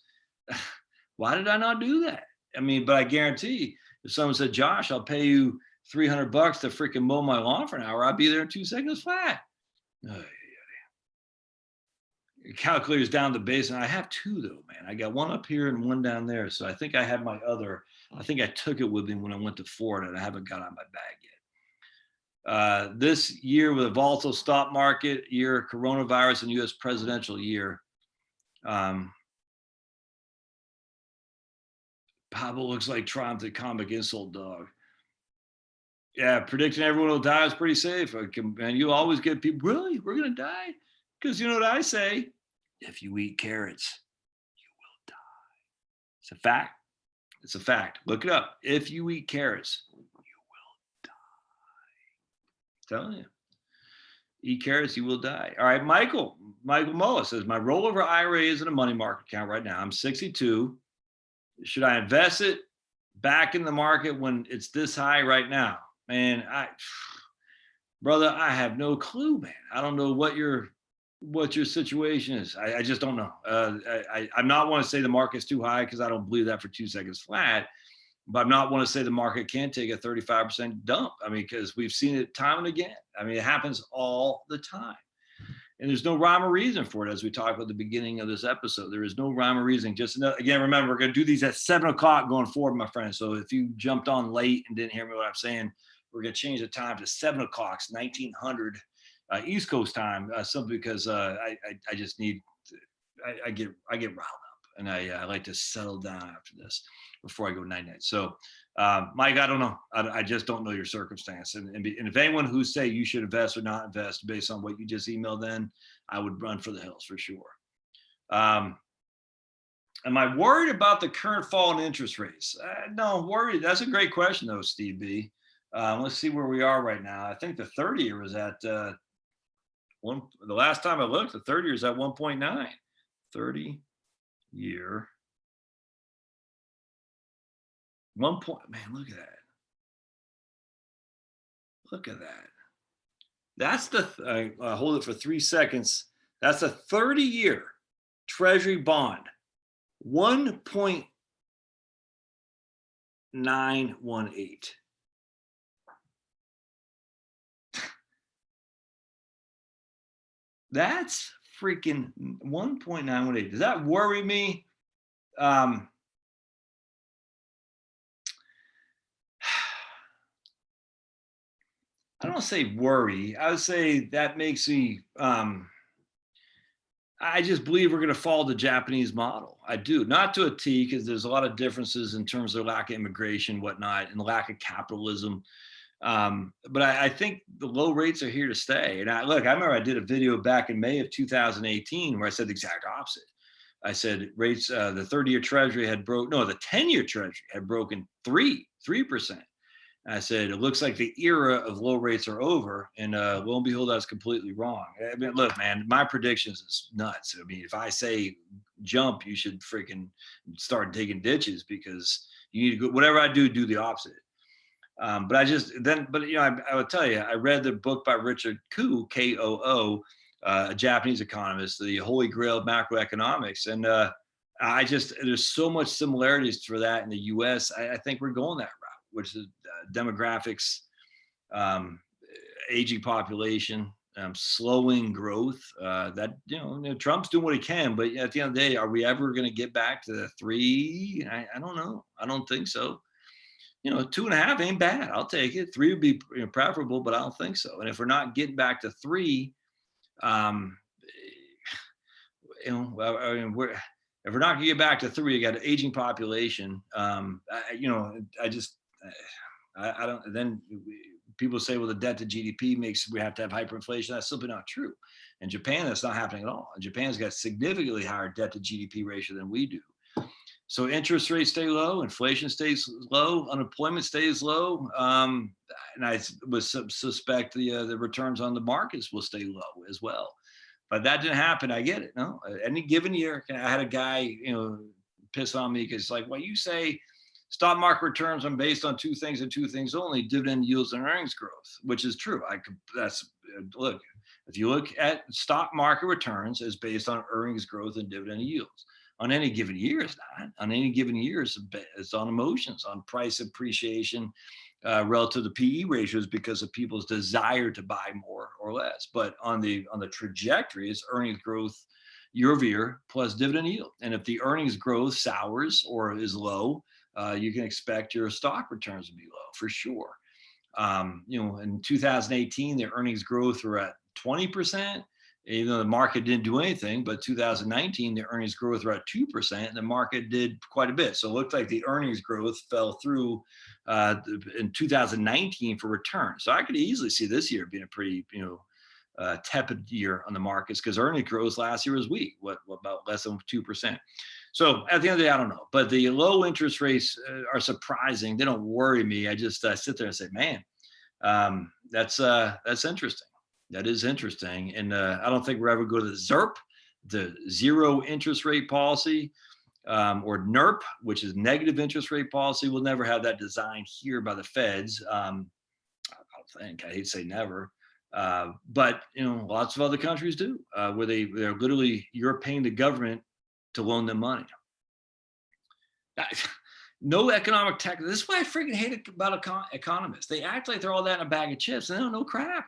Why did I not do that? I mean, but I guarantee if someone said, Josh, I'll pay you $300 to freaking mow my lawn for an hour, I'd be there in 2 seconds flat. Calculators down the base, and I have 2 though, man. I got one up here and one down there. So I think I have my other. I think I took it with me when I went to Florida, and I haven't got out my bag yet. This year with a volatile stock market year, coronavirus, and U.S. presidential year. Pablo looks like Trump, the comic insult dog. Yeah, predicting everyone will die is pretty safe. And you always get people, really? We're going to die? Because you know what I say? If you eat carrots, you will die. It's a fact. It's a fact. Look it up. If you eat carrots, you will die. I'm telling you. Eat carrots, you will die. All right, Michael Mullis says, my rollover IRA is in a money market account right now. I'm 62. Should I invest it back in the market when it's this high right now? Man, brother, I have no clue, man. I don't know what your situation is. I just don't know. I'm not want to say the market's too high because I don't believe that for 2 seconds flat, but I'm not want to say the market can't take a 35% dump. I mean, because we've seen it time and again. I mean, it happens all the time. And there's no rhyme or reason for it, as we talked about at the beginning of this episode. There is no rhyme or reason. Just again, remember, we're going to do these at 7 o'clock going forward, my friends. So if you jumped on late and didn't hear me what I'm saying, we're going to change the time to 7 o'clock, 1900 East Coast time, simply because I just need I get riled up, and I like to settle down after this before I go night-night. So, Mike, I don't know. I just don't know your circumstance. And if anyone who say you should invest or not invest based on what you just emailed, then I would run for the hills for sure. Am I worried about the current fall in interest rates? No, worried. That's a great question, though, Steve B. Let's see where we are right now. I think the 30-year was at the last time I looked, the 30-year is at 1.9. 30-year. 1 point, man, look at that. Look at that. That's the, hold it for 3 seconds. That's a 30-year. Treasury bond, 1.918. That's freaking 1.918. Does that worry me? Um, I don't say worry. I would say that makes me. I just believe we're going to follow the Japanese model. I do, not to a T, because there's a lot of differences in terms of lack of immigration, whatnot, and lack of capitalism. But I think the low rates are here to stay. And I remember I did a video back in May of 2018 where I said the exact opposite. I said rates, the 30-year Treasury had the 10-year Treasury had broken 3%. I said, it looks like the era of low rates are over. And lo and behold, I was completely wrong. I mean, look, man, my predictions is nuts. I mean, if I say jump, you should freaking start digging ditches, because you need to go, whatever I do the opposite. But I would tell you, I read the book by Richard Koo, Koo, a Japanese economist, The Holy Grail of Macroeconomics. And there's so much similarities for that in the US. I think we're going that route, which is demographics, aging population, slowing growth. Trump's doing what he can, but at the end of the day, are we ever going to get back to the 3? I don't know. I don't think so. 2.5 ain't bad. I'll take it. 3 would be preferable, but I don't think so. And if we're not getting back to 3, if we're not going to get back to 3, you got an aging population. I don't. Then people say, well, the debt to GDP makes we have to have hyperinflation. That's simply not true. In Japan, that's not happening at all. And Japan's got significantly higher debt to GDP ratio than we do. So interest rates stay low, inflation stays low, unemployment stays low, and I would suspect the returns on the markets will stay low as well. But that didn't happen. I get it. No, any given year, I had a guy piss on me because well, you say stock market returns are based on 2 things and 2 things only: dividend yields and earnings growth, which is true. Look, if you look at stock market returns, it's based on earnings growth and dividend yields. On any given year, it's not. On any given year, it's on emotions, on price appreciation relative to PE ratios because of people's desire to buy more or less. But on the trajectory, it's earnings growth year over year plus dividend yield. And if the earnings growth sours or is low, you can expect your stock returns to be low for sure. In 2018, the earnings growth were at 20%. Even though the market didn't do anything, but 2019, the earnings growth were at 2%, and the market did quite a bit. So it looked like the earnings growth fell through in 2019 for return. So I could easily see this year being a pretty, tepid year on the markets, because earnings growth last year was weak, about less than 2%. So at the end of the day, I don't know. But the low interest rates are surprising. They don't worry me. I just sit there and say, man, that's interesting. That is interesting. And I don't think we're ever going to ZIRP, the zero interest rate policy, or NIRP, which is negative interest rate policy. We'll never have that designed here by the feds. I don't think. I hate to say never. But lots of other countries do, where they're literally, you're paying the government to loan them money. No economic tech. This is what I freaking hate about economists. They act like they're all that in a bag of chips, and they don't know crap.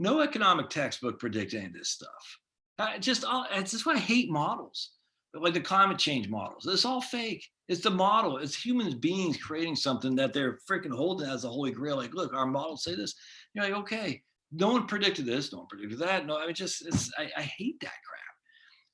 No economic textbook predicts any of this stuff. It's just why I hate models, like the climate change models. It's all fake. It's the model. It's human beings creating something that they're freaking holding as the holy grail. Like, look, our models say this. You're like, okay, no one predicted this. No one predicted that. No, I hate that crap.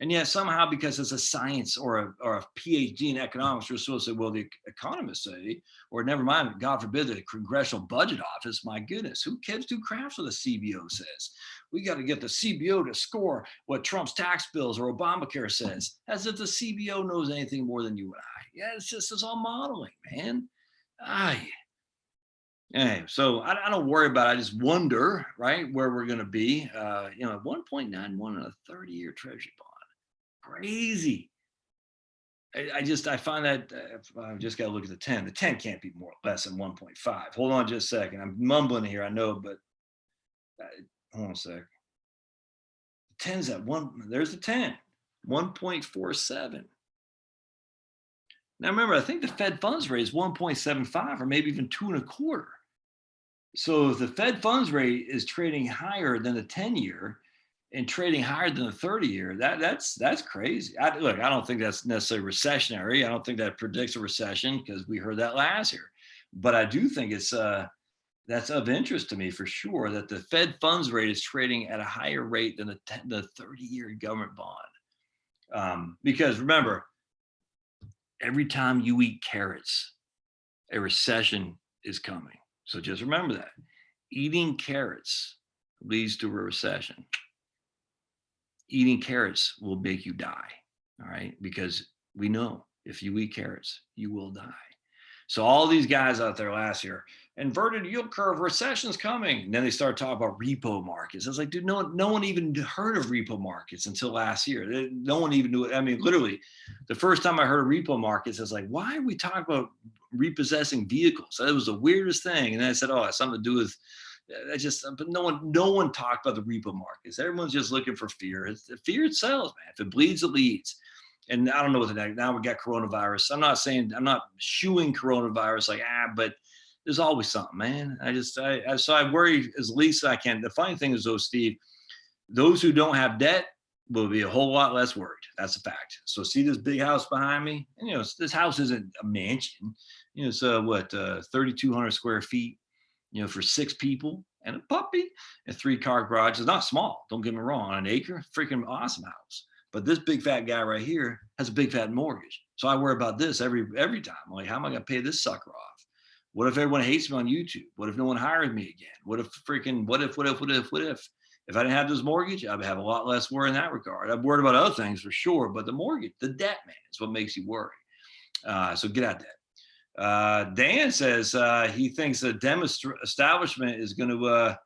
And yet somehow, because it's a science or a PhD in economics, you're supposed to say, well, the economists say, or never mind, God forbid, the Congressional Budget Office. My goodness, who cares? Who crafts what the CBO says? We got to get the CBO to score what Trump's tax bills or Obamacare says, as if the CBO knows anything more than you and I. Yeah, it's all modeling, man. Anyway, so I don't worry about it. I just wonder, right, where we're going to be. 1.91 on a 30-year Treasury bond. Crazy. I find that I've just got to look at the 10. The 10 can't be less than 1.5. Hold on just a second. I'm mumbling here, I know, but hold on a sec. The 10's at 1. There's the 10. 1.47. Now remember, I think the Fed funds rate is 1.75 or maybe even 2.25. So if the Fed funds rate is trading higher than the 10-year and trading higher than the 30-year, that's crazy. Look, I don't think that's necessarily recessionary. I don't think that predicts a recession because we heard that last year. But I do think it's that's of interest to me for sure that the Fed funds rate is trading at a higher rate than the 30-year government bond. Because remember, every time you eat carrots, a recession is coming. So just remember that. Eating carrots leads to a recession. Eating carrots will make you die. All right. Because we know if you eat carrots, you will die. So all these guys out there last year, inverted yield curve, recession's coming. And then they start talking about repo markets. I was like, dude, no one even heard of repo markets until last year. No one even knew it. I mean, literally, the first time I heard of repo markets, I was like, why are we talking about repossessing vehicles? That was the weirdest thing. And then I said, oh, it has something to do with but no one talked about the repo markets. Everyone's just looking for fear. Fear it sells, man. If it bleeds, it leads. And I don't know what the next. Now we got coronavirus. I'm not shooing coronavirus but there's always something, man. So I worry as least I can. The funny thing is though, Steve, those who don't have debt will be a whole lot less worried. That's a fact. So see this big house behind me? And this house isn't a mansion. It's 3,200 square feet. For 6 people and a puppy and 3-car garage. It's not small. Don't get me wrong. On an acre, freaking awesome house. But this big fat guy right here has a big fat mortgage. So I worry about this every time. I'm like, how am I going to pay this sucker off? What if everyone hates me on YouTube? What if no one hires me again? What if? If I didn't have this mortgage, I'd have a lot less worry in that regard. I'm worried about other things for sure, but the mortgage, the debt, man, is what makes you worry. So get out there. Dan says he thinks the establishment is going to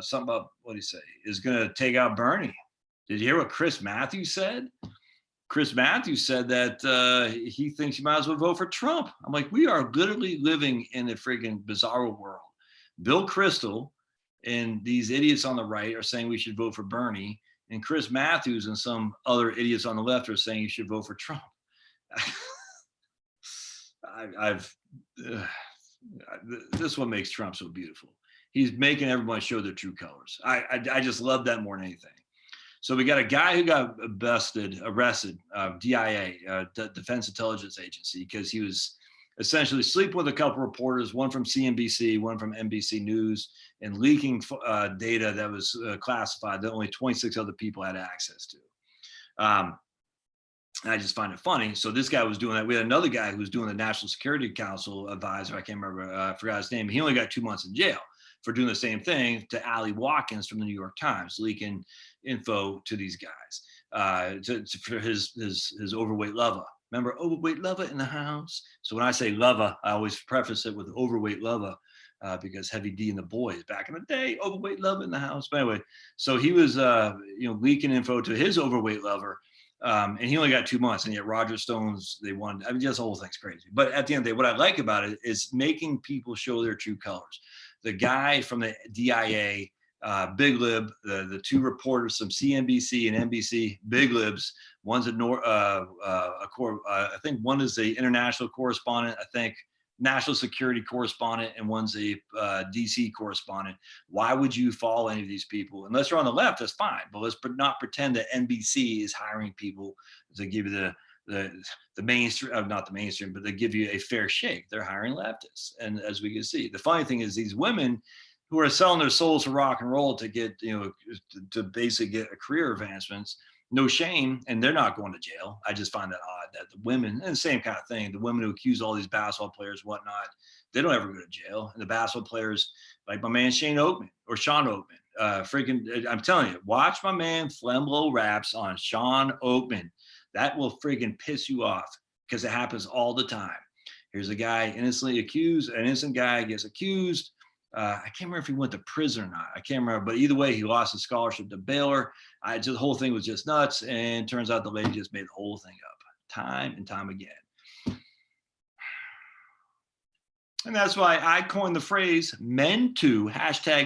something about what do you say is going to take out Bernie. Did you hear what Chris Matthews said? Chris Matthews said that he thinks you might as well vote for Trump. I'm like, we are literally living in a freaking bizarre world. Bill Kristol and these idiots on the right are saying we should vote for Bernie, and Chris Matthews and some other idiots on the left are saying you should vote for Trump. This one makes Trump so beautiful. He's making everyone show their true colors. I just love that more than anything. So we got a guy who got arrested, DIA, Defense Intelligence Agency, because he was essentially sleeping with a couple reporters, one from CNBC, one from NBC News, and leaking data that was classified that only 26 other people had access to. And I just find it funny. So this guy was doing that. We had another guy who was doing the National Security Council advisor. I can't remember, I forgot his name. He only got 2 months in jail for doing the same thing to Ali Watkins from the New York Times, leaking info to these guys for his overweight lover. Remember, overweight lover in the house? So when I say lover, I always preface it with overweight lover because Heavy D and the Boys back in the day, overweight lover in the house. But anyway, so he was leaking info to his overweight lover. And he only got 2 months, and yet Roger Stone's, they won. I mean, just the whole thing's crazy. But at the end of the day, what I like about it is making people show their true colors. The guy from the DIA, Big Lib, the 2 reporters from CNBC and NBC, Big Libs. One's I think one is the international correspondent, I think national security correspondent, and one's a DC correspondent. Why would you follow any of these people? Unless you're on the left, that's fine. But let's not pretend that NBC is hiring people to give you the mainstream, not the mainstream, but they give you a fair shake. They're hiring leftists. And as we can see, the funny thing is these women who are selling their souls to rock and roll to get, to basically get a career advancements, no shame, and they're not going to jail. I just find that odd that the women, and the same kind of thing, the women who accuse all these basketball players, whatnot, they don't ever go to jail. And the basketball players, like my man Sean Oakman, I'm telling you, watch my man Flemlo Raps on Sean Oakman. That will friggin' piss you off because it happens all the time. Here's a guy innocently accused, an innocent guy gets accused. I can't remember if he went to prison or not. I can't remember, but either way, he lost his scholarship to Baylor. The whole thing was just nuts, and turns out the lady just made the whole thing up, time and time again. And that's why I coined the phrase "men too."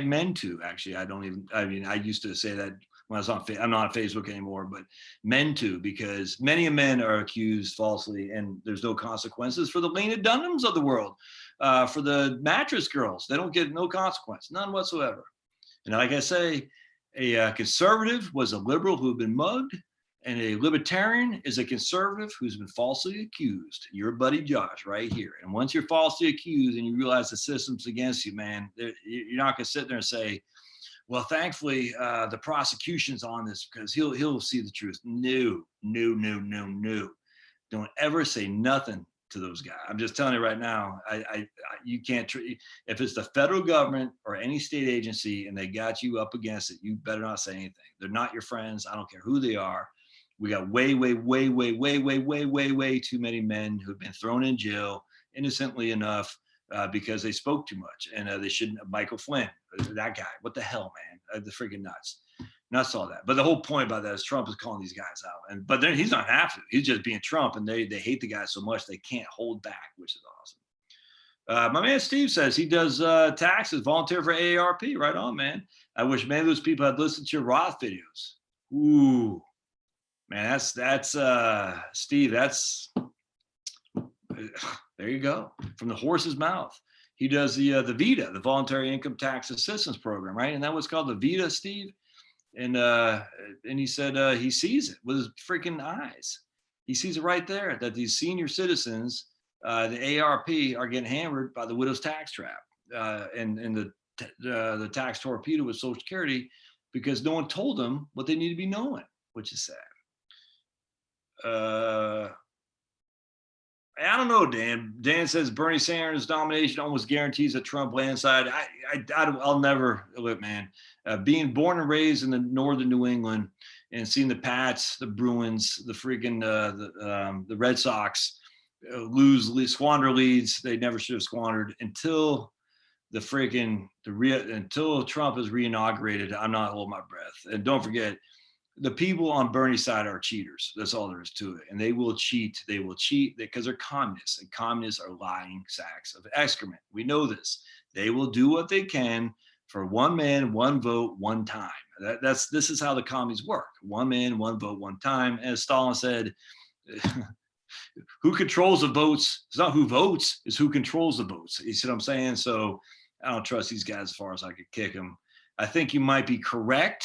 #men too. Actually, I used to say that Well, I'm not on Facebook anymore, but men too, because many men are accused falsely, and there's no consequences for the Lena Dunhams of the world, for the mattress girls. They don't get no consequence, none whatsoever. And like I say, a conservative was a liberal who had been mugged, and a libertarian is a conservative who's been falsely accused. Your buddy Josh right here. And once you're falsely accused and you realize the system's against you, man, you're not going to sit there and say, well, thankfully, the prosecution's on this because he'll see the truth. No, no, no, no, no. Don't ever say nothing to those guys. I'm just telling you right now. You can't. If it's the federal government or any state agency and they got you up against it, you better not say anything. They're not your friends. I don't care who they are. We got way too many men who've been thrown in jail innocently enough because they spoke too much, and they shouldn't. Michael Flynn, that guy, what the hell, man, the freaking nuts, all that. But the whole point about that is Trump is calling these guys out, but then he's not have to. He's just being Trump, and they hate the guy so much they can't hold back, which is awesome. My man Steve says he does taxes, volunteer for AARP. Right on, man. I wish many of those people had listened to your Roth videos. Ooh. Man, that's Steve. That's there you go, from the horse's mouth. He does the VITA, the Voluntary Income Tax Assistance Program, right? And that was called the VITA, Steve. And he said he sees it with his freaking eyes. He sees it right there that these senior citizens, the ARP, are getting hammered by the widow's tax trap and the tax torpedo with Social Security because no one told them what they need to be knowing, which is sad. I don't know, Dan. Dan says Bernie Sanders' nomination almost guarantees a Trump landslide. I'll never look, man. Being born and raised in the northern New England and seeing the Pats, the Bruins, the freaking the Red Sox squander leads they never should have squandered until until Trump is reinaugurated. I'm not holding my breath. And don't forget, the people on Bernie's side are cheaters. That's all there is to it. And they will cheat. They will cheat because they're communists, and communists are lying sacks of excrement. We know this. They will do what they can for one man, one vote, one time. This is how the commies work. One man, one vote, one time. As Stalin said, who controls the votes? It's not who votes, it's who controls the votes. You see what I'm saying? So I don't trust these guys as far as I could kick them. I think you might be correct,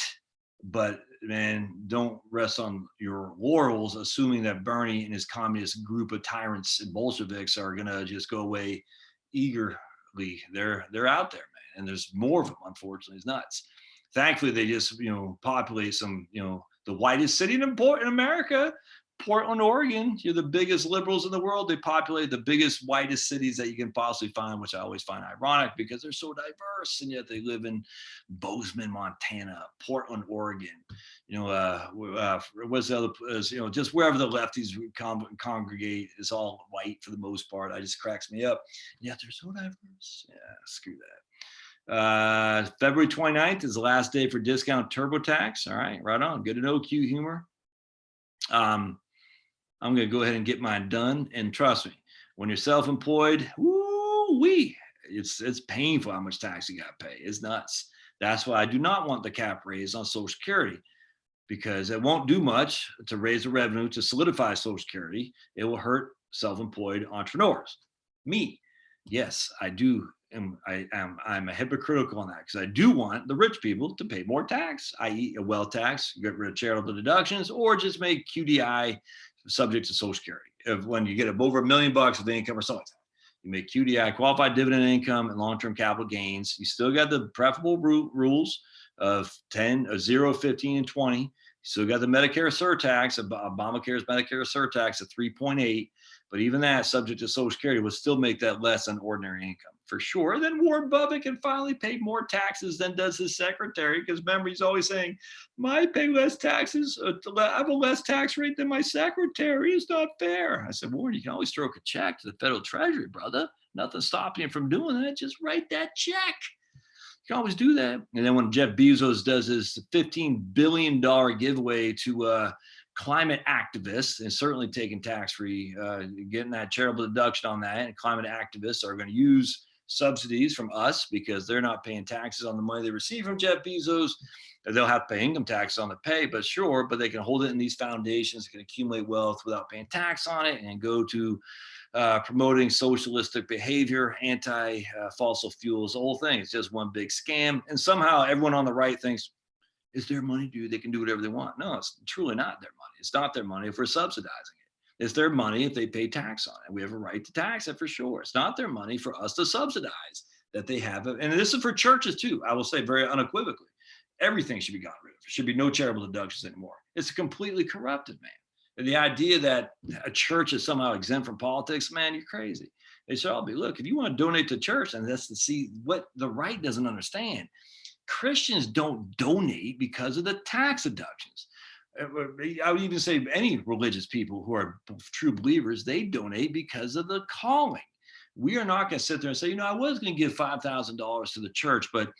but man, don't rest on your laurels, assuming that Bernie and his communist group of tyrants and Bolsheviks are gonna just go away eagerly. They're out there, man, and there's more of them. Unfortunately, it's nuts. Thankfully, they just populate some the whitest city in America, Portland, Oregon. You're the biggest liberals in the world. They populate the biggest, whitest cities that you can possibly find, which I always find ironic because they're so diverse, and yet they live in Bozeman, Montana, Portland, Oregon. What's the other place? Just wherever the lefties congregate is all white for the most part. It just cracks me up. And yet they're so diverse. Yeah, screw that. February 29th is the last day for discount TurboTax. All right, right on. Good to know, Q Humor. I'm going to go ahead and get mine done. And trust me, when you're self-employed, it's painful how much tax you got to pay. It's nuts. That's why I do not want the cap raised on Social Security, because it won't do much to raise the revenue to solidify Social Security. It will hurt self-employed entrepreneurs. Me, yes, I do. I'm a hypocritical on that because I do want the rich people to pay more tax, i.e. a wealth tax, get rid of charitable deductions, or just make QDI subject to Social Security. When you get over $1 million of income or something like that, you make QDI, qualified dividend income, and long-term capital gains. You still got the preferable rules of 10, 0, 15, and 20. You still got the Medicare surtax, Obamacare's Medicare surtax at 3.8. But even that, subject to Social Security, would still make that less than ordinary income for sure. Then Warren Buffett can finally pay more taxes than does his secretary, because remember, he's always saying, "I pay less taxes. I have a less tax rate than my secretary. It's not fair." I said, Warren, you can always stroke a check to the federal treasury, brother. Nothing stopping you from doing that. Just write that check. You can always do that. And then when Jeff Bezos does his $15 billion giveaway to climate activists, and certainly taking tax-free, getting that charitable deduction on that, and climate activists are going to use subsidies from us because they're not paying taxes on the money they receive from Jeff Bezos. They'll have to pay income tax on the pay, but sure, but they can hold it in these foundations, that can accumulate wealth without paying tax on it and go to promoting socialistic behavior, anti-fossil fuels, the whole thing. It's just one big scam. And somehow everyone on the right thinks, it's their money, dude. They can do whatever they want. No, it's truly not their money. It's not their money if we're subsidizing it. It's their money if they pay tax on it. We have a right to tax it for sure. It's not their money for us to subsidize that they have. And this is for churches too. I will say very unequivocally, everything should be gotten rid of. There should be no charitable deductions anymore. It's completely corrupted, man. And the idea that a church is somehow exempt from politics, man, you're crazy. They should all be, look, if you want to donate to church, and that's to see what the right doesn't understand. Christians don't donate because of the tax deductions. I would even say any religious people who are true believers, they donate because of the calling. We are not going to sit there and say, I was going to give $5,000 to the church, but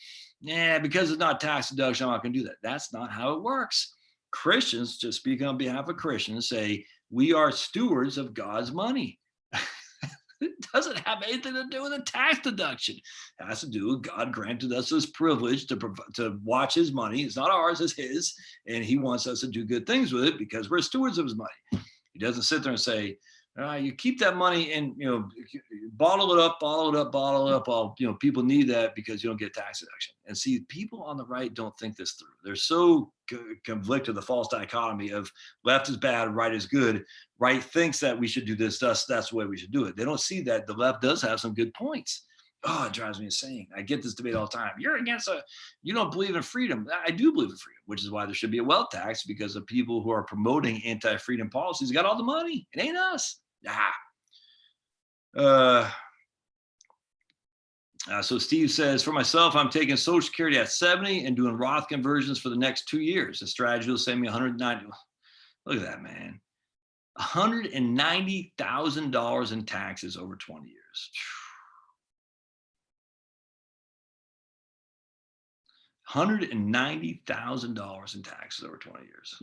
because it's not tax deduction, I'm not going to do that. That's not how it works. Christians, just speaking on behalf of Christians, say we are stewards of God's money. It doesn't have anything to do with a tax deduction. It has to do with God granted us this privilege to watch his money. It's not ours, it's his. And he wants us to do good things with it because we're stewards of his money. He doesn't sit there and say, you keep that money and, bottle it up. All, people need that because you don't get tax deduction. And see, people on the right don't think this through. They're so conflicted, the false dichotomy of left is bad, right is good. Right thinks that we should do this, that's the way we should do it. They don't see that the left does have some good points. Oh, it drives me insane. I get this debate all the time. You don't believe in freedom. I do believe in freedom, which is why there should be a wealth tax, because the people who are promoting anti-freedom policies got all the money. It ain't us. So Steve says, for myself, I'm taking Social Security at 70 and doing Roth conversions for the next 2 years. The strategy will save me $190. Look at that, man. $190,000 in taxes over 20 years. $190,000 in taxes over 20 years.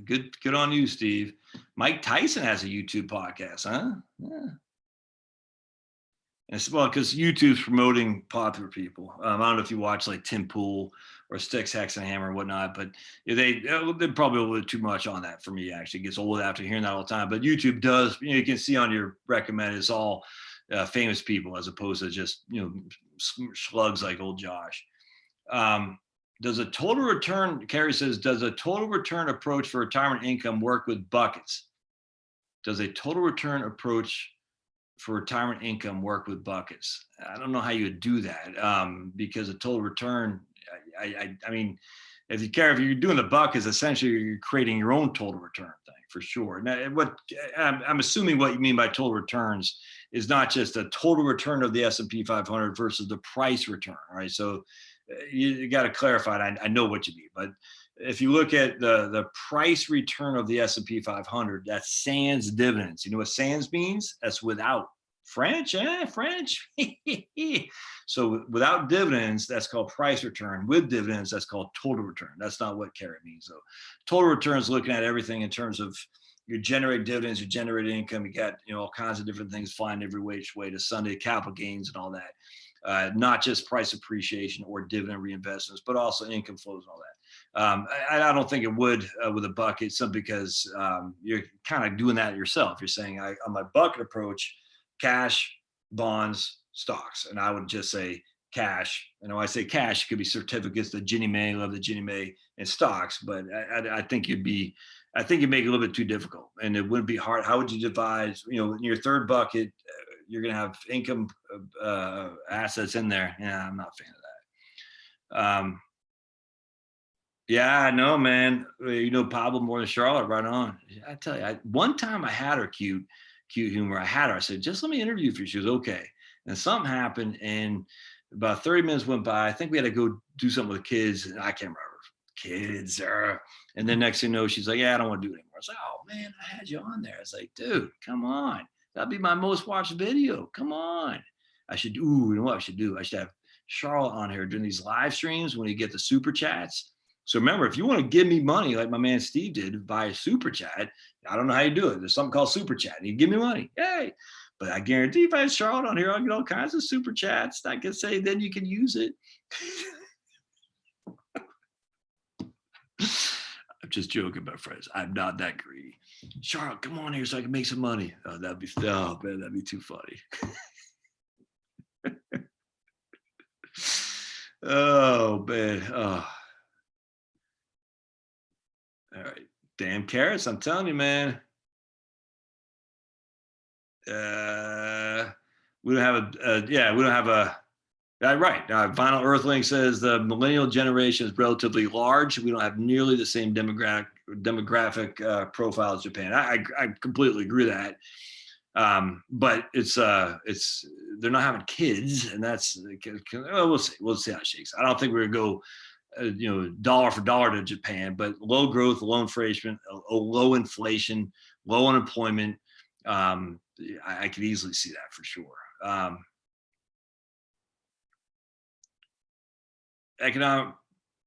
Good on you, Steve. Mike Tyson has a YouTube podcast, huh? Yeah. And it's, well, because YouTube's promoting popular people. I don't know if you watch like Tim Pool or Sticks, Hex, and Hammer and whatnot, but they're probably a little bit too much on that for me, actually. It gets old after hearing that all the time. But YouTube does, you can see on your recommended, it's all famous people as opposed to just, slugs like old Josh. Does a total return, Carrie says, does a total return approach for retirement income work with buckets? Does a total return approach for retirement income work with buckets? I don't know how you would do that because a total return, I mean, if you're doing the buckets, essentially you're creating your own total return thing for sure. Now, I'm assuming what you mean by total returns is not just a total return of the S&P 500 versus the price return, right? So you got to clarify it. I know what you mean, but if you look at the price return of the S&P 500, that's sans dividends. You know what sans means? That's without. French. So without dividends, that's called price return. With dividends, that's called total return. That's not what carrot means, though. Total return is looking at everything in terms of you generate dividends, you generate income, you got all kinds of different things flying every which way to Sunday, capital gains and all that. Not just price appreciation or dividend reinvestments, but also income flows and all that. I don't think it would with a bucket, simply because you're kind of doing that yourself. You're saying on my bucket approach, cash, bonds, stocks. And I would just say cash. And when I say cash, it could be certificates, the Ginnie Mae, love the Ginnie Mae, and stocks. But I think you'd make it a little bit too difficult. And it wouldn't be hard. How would you divide, in your third bucket, you're going to have income assets in there. Yeah, I'm not a fan of that. Yeah, I know, man. Pablo more than Charlotte, right on. I tell you, one time I had her cute humor. I said, just let me interview for you. She was okay. And something happened, and about 30 minutes went by. I think we had to go do something with the kids. And I can't remember. Kids. And then next thing you know, she's like, yeah, I don't want to do it anymore. I was like, oh, man, I had you on there. I was like, dude, come on. That'd be my most watched video. Come on. I should have Charlotte on here during these live streams when you get the super chats. So remember, if you want to give me money like my man Steve did via super chat, I don't know how you do it. There's something called super chat. You give me money. Yay. But I guarantee if I had Charlotte on here, I'll get all kinds of super chats. I can say, then you can use it. I'm just joking, my friends. I'm not that greedy. Charlotte, come on here so I can make some money. Oh, that'd be too funny. Oh man. Oh. All right. Damn carrots, I'm telling you, man. We don't have we don't have a right. Vinyl Earthling says the millennial generation is relatively large. We don't have nearly the same demographic profile as Japan. I completely agree with that. But it's they're not having kids, and that's we'll see. We'll see how it shakes. I don't think we're gonna go dollar for dollar to Japan, but low growth, low inflation, low unemployment. I could easily see that for sure. Economic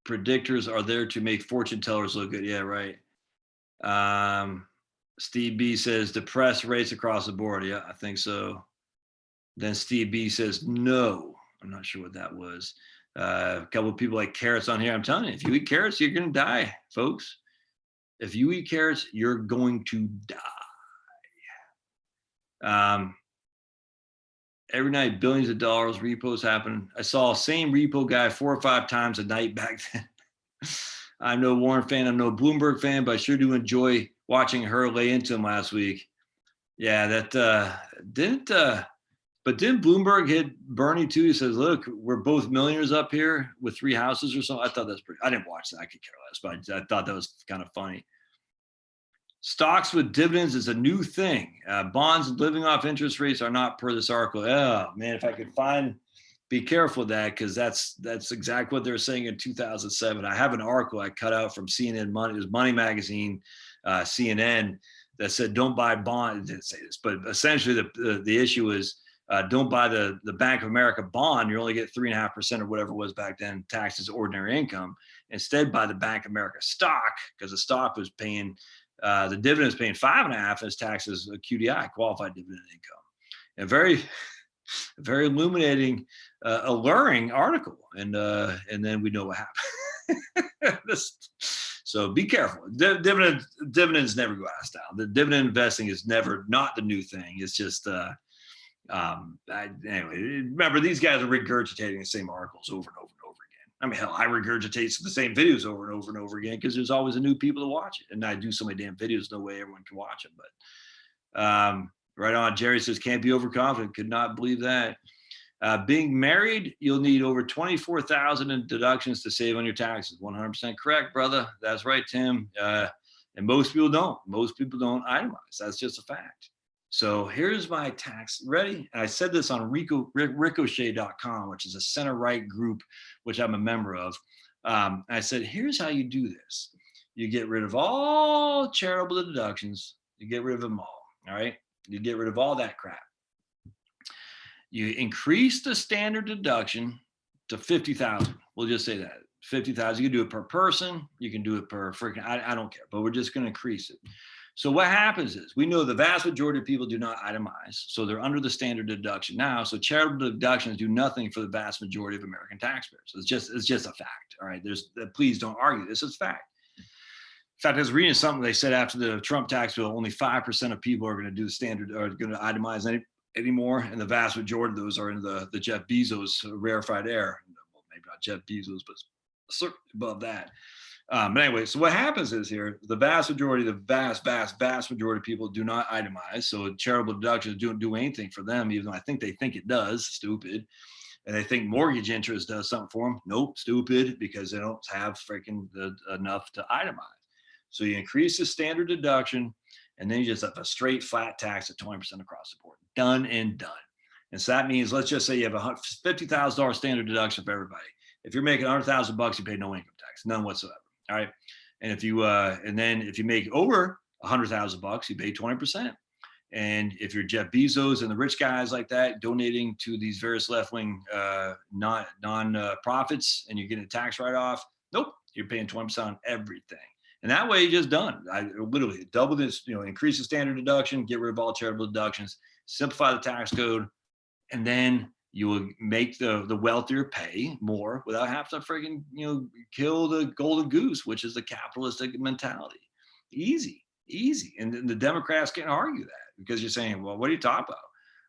predictors are there to make fortune tellers look good. Yeah, right. Steve B says depressed rates across the board. Yeah, I think so. Then Steve B says no. I'm not sure what that was. A couple of people like carrots on here. I'm telling you, if you eat carrots, you're going to die, folks. If you eat carrots, you're going to die. Every night, billions of dollars repos happen. I saw same repo guy 4 or 5 times a night back then. I'm no Warren fan. I'm no Bloomberg fan, but I sure do enjoy watching her lay into him last week. Yeah, that didn't Bloomberg hit Bernie too? He says, look, we're both millionaires up here with 3 houses or something. I thought that's pretty, I didn't watch that. I could care less, but I thought that was kind of funny. Stocks with dividends is a new thing. Bonds living off interest rates are not per this article. Oh man, if I could be careful with that, because that's exactly what they're saying in 2007. I have an article I cut out from CNN Money. It was Money Magazine, CNN, that said don't buy bonds. It didn't say this, but essentially the issue is don't buy the Bank of America bond. You only get 3.5% or whatever it was back then, taxed as ordinary income. Instead, buy the Bank of America stock, because the stock was paying. The dividend is paying 5.5% as taxes, QDI, qualified dividend income. A very illuminating, alluring article, and then we know what happened. So be careful. Dividends never go out of style. The dividend investing is never not the new thing. It's just anyway. Remember, these guys are regurgitating the same articles over and over and over. I mean, hell, I regurgitate the same videos over and over and over again because there's always a new people to watch it. And I do so many damn videos, no way everyone can watch them. But right on. Jerry says, can't be overconfident. Could not believe that. Being married, you'll need over $24,000 in deductions to save on your taxes. 100% correct, brother. That's right, Tim. And most people don't. Most people don't itemize. That's just a fact. So here's my tax. Ready? And I said this on ricochet.com, which is a center right group, which I'm a member of. I said, here's how you do this. You get rid of all charitable deductions. You get rid of them all. All right. You get rid of all that crap. You increase the standard deduction to 50,000. We'll just say that 50,000. You can do it per person. You can do it per freaking, I don't care, but we're just going to increase it. So what happens is we know the vast majority of people do not itemize. So they're under the standard deduction now. So charitable deductions do nothing for the vast majority of American taxpayers. It's just a fact. All right. Please don't argue. This is fact. In fact, I was reading something they said after the Trump tax bill, only 5% of people are going to do the standard, are going to itemize anymore. And the vast majority of those are in the Jeff Bezos rarefied air. Well, maybe not Jeff Bezos, but certainly above that. But anyway, so what happens is here, the vast majority of people do not itemize. So charitable deductions don't do anything for them, even though I think they think it does. Stupid. And they think mortgage interest does something for them. Nope, stupid, because they don't have freaking enough to itemize. So you increase the standard deduction, and then you just have a straight flat tax at 20% across the board. Done and done. And so that means, let's just say you have a $50,000 standard deduction for everybody. If you're making $100,000, you pay no income tax, none whatsoever. All right. And if you make over $100,000, you pay 20%. And if you're Jeff Bezos and the rich guys like that donating to these various left-wing non-profits, and you're getting a tax write-off, nope, you're paying 20% on everything. And that way, you're just done. I literally double this, increase the standard deduction, get rid of all charitable deductions, simplify the tax code, and then you will make the wealthier pay more without having to freaking kill the golden goose, which is the capitalistic mentality. Easy, easy. And the Democrats can't argue that because you're saying, well, what are you talking about?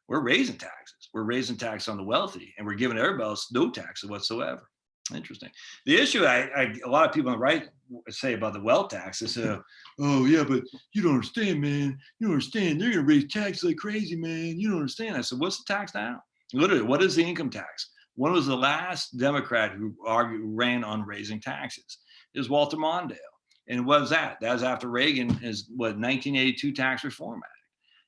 We're raising taxes. We're raising tax on the wealthy, and we're giving everybody else no taxes whatsoever. Interesting. The issue a lot of people on the right say about the wealth tax is, oh yeah, but you don't understand, man. You don't understand. They're going to raise taxes like crazy, man. You don't understand. I said, what's the tax now? Literally, what is the income tax? When was the last Democrat who ran on raising taxes? It was Walter Mondale. And what was that? That was after Reagan is 1982 Tax Reform Act.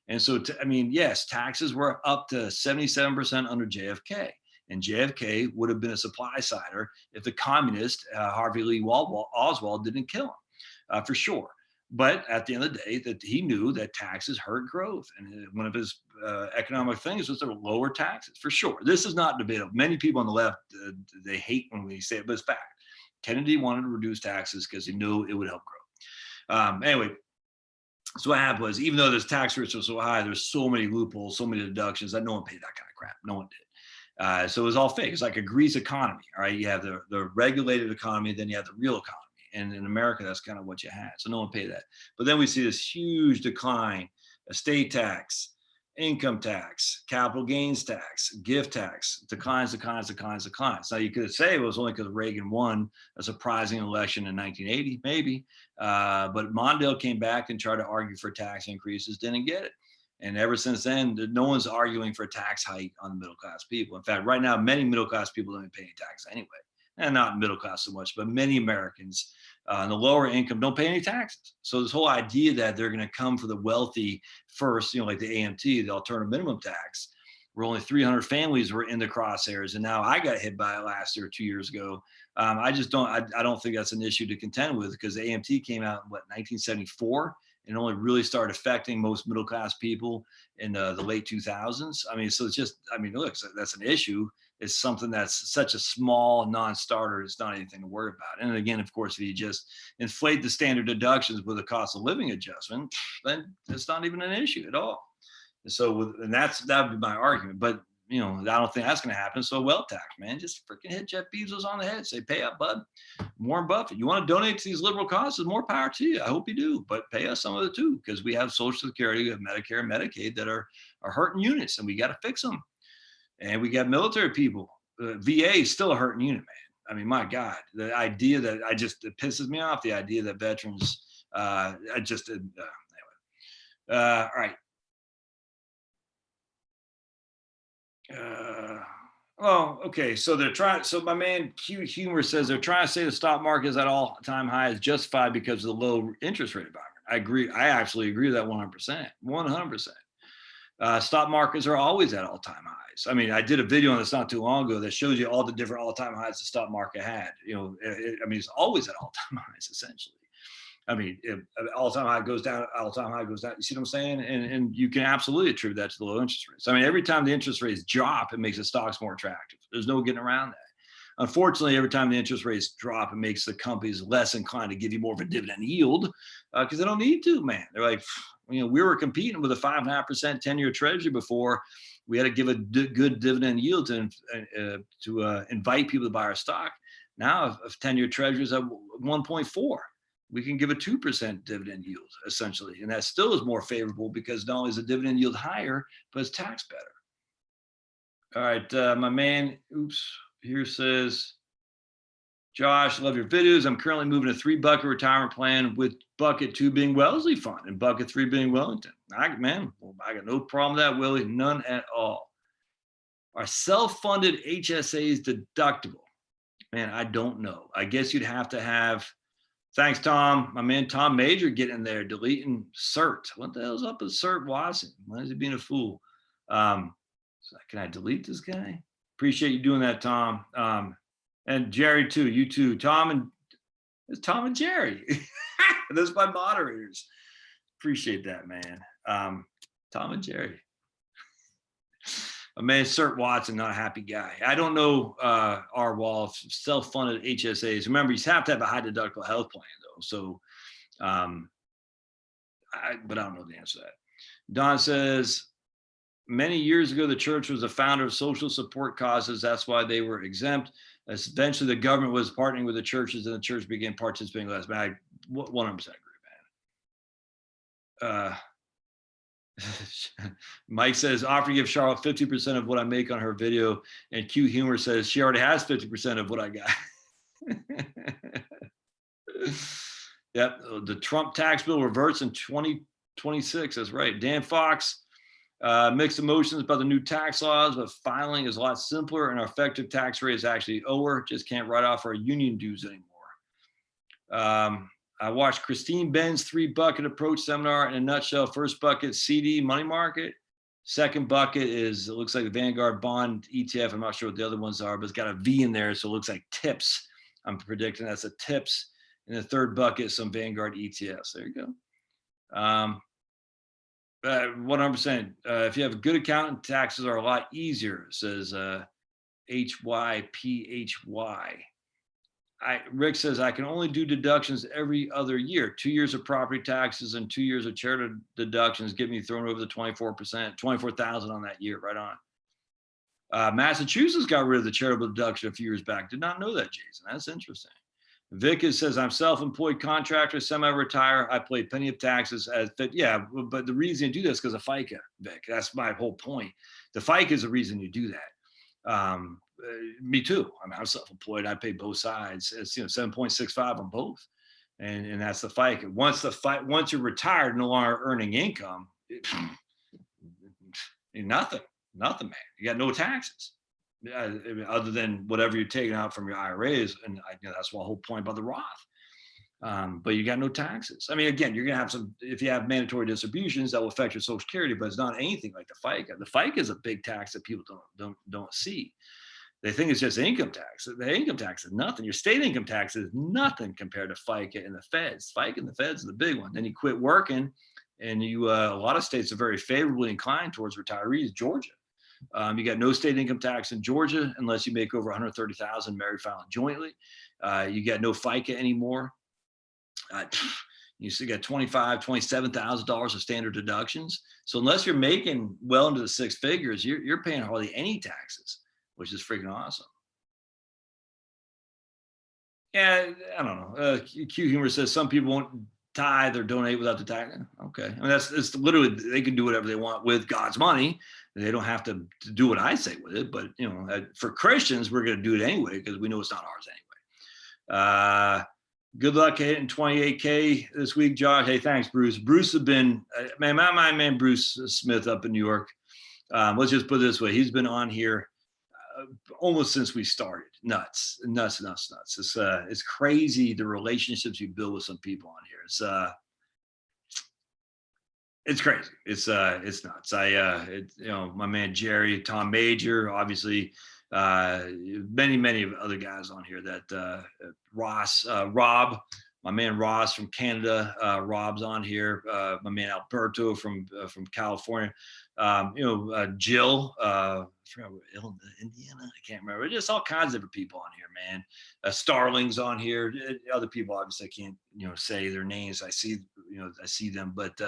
And so, yes, taxes were up to 77% under JFK. And JFK would have been a supply sider if the communist Harvey Lee Oswald didn't kill him, for sure. But at the end of the day, that he knew that taxes hurt growth, and one of his economic things was to lower taxes, for sure. This is not debatable. Many people on the left they hate when we say it, but it's fact. Kennedy wanted to reduce taxes because he knew it would help grow. Anyway, so what happened was, even though this tax rates were so high, there's so many loopholes, so many deductions that no one paid that kind of crap. No one did. So it was all fake. It's like a grease economy. All right, you have the regulated economy, then you have the real economy. And in America, that's kind of what you had. So no one paid that. But then we see this huge decline: estate tax, income tax, capital gains tax, gift tax, declines. Now you could say it was only because Reagan won a surprising election in 1980, maybe. But Mondale came back and tried to argue for tax increases, didn't get it. And ever since then, no one's arguing for a tax hike on the middle class people. In fact, right now, many middle class people don't even pay any tax anyway. And not middle class so much, but many Americans in the lower income don't pay any taxes. So this whole idea that they're going to come for the wealthy first, like the AMT, the alternative minimum tax, where only 300 families were in the crosshairs, and now I got hit by it last year, 2 years ago. I don't think that's an issue to contend with, because the AMT came out in 1974, and only really started affecting most middle class people in the late 2000s. So it's just, look, so that's an issue. It's something that's such a small non-starter. It's not anything to worry about. And again, of course, if you just inflate the standard deductions with a cost of living adjustment, then it's not even an issue at all. So, that would be my argument. But I don't think that's going to happen. So wealth tax, man, just freaking hit Jeff Bezos on the head. Say, pay up, bud. Warren Buffett, you want to donate to these liberal causes? More power to you. I hope you do, but pay us some of it too, because we have Social Security, we have Medicare and Medicaid that are hurting units, and we got to fix them. And we got military people. VA is still a hurting unit, man. My God, the idea that it pisses me off. The idea that veterans, anyway. All right. Okay. So they're trying. So my man Q Humor says they're trying to say the stock market is at all-time high is justified because of the low interest rate environment. I agree. I actually agree with that 100%. 100%. Stock markets are always at all-time highs. I did a video on this not too long ago that shows you all the different all-time highs the stock market had. It's always at all-time highs, essentially. If all-time high goes down, all-time high goes down. You see what I'm saying? And you can absolutely attribute that to the low interest rates. Every time the interest rates drop, it makes the stocks more attractive. There's no getting around that. Unfortunately, every time the interest rates drop, it makes the companies less inclined to give you more of a dividend yield because they don't need to, man. They're like, we were competing with a 5.5% 10-year treasury before. We had to give a good dividend yield to invite people to buy our stock. Now, if 10-year treasury is at 1.4, we can give a 2% dividend yield, essentially. And that still is more favorable because not only is the dividend yield higher, but it's taxed better. All right, my man, here says, Josh, love your videos. I'm currently moving a 3-bucket retirement plan with bucket 2 being Wellesley Fund and bucket 3 being Wellington. I got no problem with that, Willie, none at all. Are self-funded HSAs deductible? Man, I don't know. I guess you'd have to have, thanks, Tom. My man, Tom Major, getting there, deleting CERT. What the hell's up with CERT Watson? Why is he being a fool? So can I delete this guy? Appreciate you doing that, Tom. And Jerry too, you too. It's Tom and Jerry. Those are my moderators. Appreciate that, man. Tom and Jerry. A man, Cert Watson, not a happy guy. I don't know our wall self-funded HSAs. Remember, you have to have a high deductible health plan though. So, but I don't know the answer to that. Don says, Many years ago, the church was a founder of social support causes. That's why they were exempt. As eventually, the government was partnering with the churches, and the church began participating less. Man, I 100% agree, man. Mike says, offer to give Charlotte 50% of what I make on her video. And Q Humor says, she already has 50% of what I got. Yep. The Trump tax bill reverts in 2026. That's right. Dan Fox, mixed emotions about the new tax laws, but filing is a lot simpler and our effective tax rate is actually lower. Just can't write off our union dues anymore. I watched Christine Ben's 3-bucket approach seminar. In a nutshell, first bucket, CD, money market. Second bucket is, it looks like the Vanguard bond ETF. I'm not sure what the other ones are, but it's got a V in there. So it looks like tips. I'm predicting that's a tips. And the third bucket is some Vanguard ETFs. There you go. 100%. If you have a good accountant, taxes are a lot easier, says HYPHY. Rick says, I can only do deductions every other year. 2 years of property taxes and 2 years of charitable deductions get me thrown over the 24%, 24,000 on that year, right on. Massachusetts got rid of the charitable deduction a few years back. Did not know that, Jason. That's interesting. Vic says, I'm self-employed contractor, semi-retire. I pay plenty of taxes. Yeah, but the reason you do this is because of FICA, Vic. That's my whole point. The FICA is the reason you do that. Me too. I'm self-employed. I pay both sides. It's 7.65 on both, and that's the FICA. Once you're retired, no longer earning income, nothing, man. You got no taxes, other than whatever you're taking out from your IRAs, and that's the whole point about the Roth. But you got no taxes. I mean, again, you're gonna have some. If you have mandatory distributions, that will affect your Social Security, but it's not anything like the FICA. The FICA is a big tax that people don't see. They think it's just income tax. The income tax is nothing. Your state income tax is nothing compared to FICA and the feds. FICA and the feds are the big one. Then you quit working, and you a lot of states are very favorably inclined towards retirees. Georgia, you got no state income tax in Georgia unless you make over 130,000 married filing jointly. You got no FICA anymore. You still got $25,000, $27,000 of standard deductions. So unless you're making well into the six figures, you're paying hardly any taxes, which is freaking awesome. Yeah, I don't know. Q Humor says some people won't tithe or donate without the tax. Okay, I mean it's literally, they can do whatever they want with God's money. They don't have to do what I say with it. But for Christians, we're going to do it anyway because we know it's not ours anyway. Good luck hitting 28K this week, Josh. Hey, thanks, Bruce. Bruce has been, my man, Bruce Smith up in New York. Let's just put it this way. He's been on here almost since we started. Nuts. It's crazy the relationships you build with some people on here. It's crazy. It's nuts. My man Jerry, Tom Major, obviously, many other guys on here that Ross, Rob, my man Ross from Canada, Rob's on here. My man Alberto from California. Jill, Indiana. I can't remember. Just all kinds of different people on here, man. Starling's on here. Other people obviously I can't say their names. I see them, but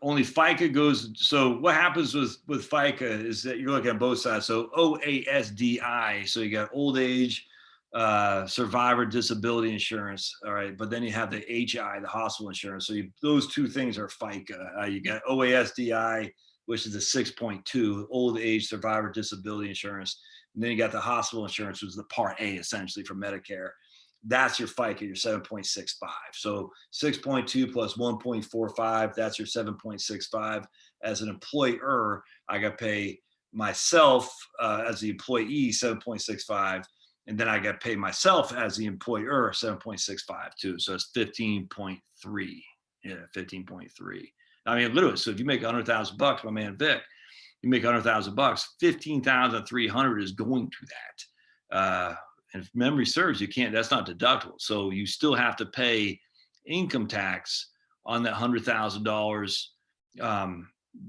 only FICA goes. So what happens with FICA is that you're looking at both sides. So OASDI, so you got old age, survivor disability insurance. All right. But then you have the HI, the hospital insurance. So those two things are FICA. You got OASDI, which is the 6.2, old age survivor disability insurance. And then you got the hospital insurance, which is the Part A, essentially, for Medicare. That's your FICA, your 7.65. So 6.2 plus 1.45, that's your 7.65. As an employer, I got to pay myself as the employee 7.65, and then I got to pay myself as the employer 7.65 too. So it's 15.3. Yeah, 15.3. I mean, literally. So if you make $100,000, my man Vic, you make $100,000, 15,300 is going to that. And if memory serves, that's not deductible. So you still have to pay income tax on that $100,000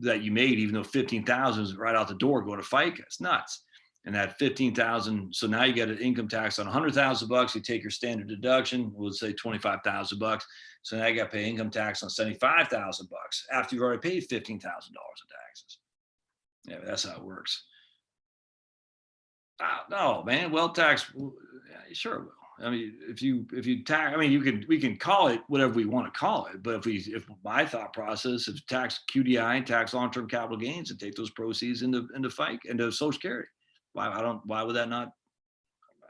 that you made, even though 15,000 is right out the door going to FICA. It's nuts. And that 15,000. So now you get an income tax on 100,000 bucks. You take your standard deduction, we'll say 25,000 bucks. So now you got to pay income tax on 75,000 bucks after you've already paid $15,000 in taxes. Yeah, that's how it works. No, man, wealth tax, yeah, sure will. I mean, if you tax, I mean, we can call it whatever we want to call it, but if my thought process is tax QDI and tax long term capital gains and take those proceeds into FICA into Social Security, why would that not?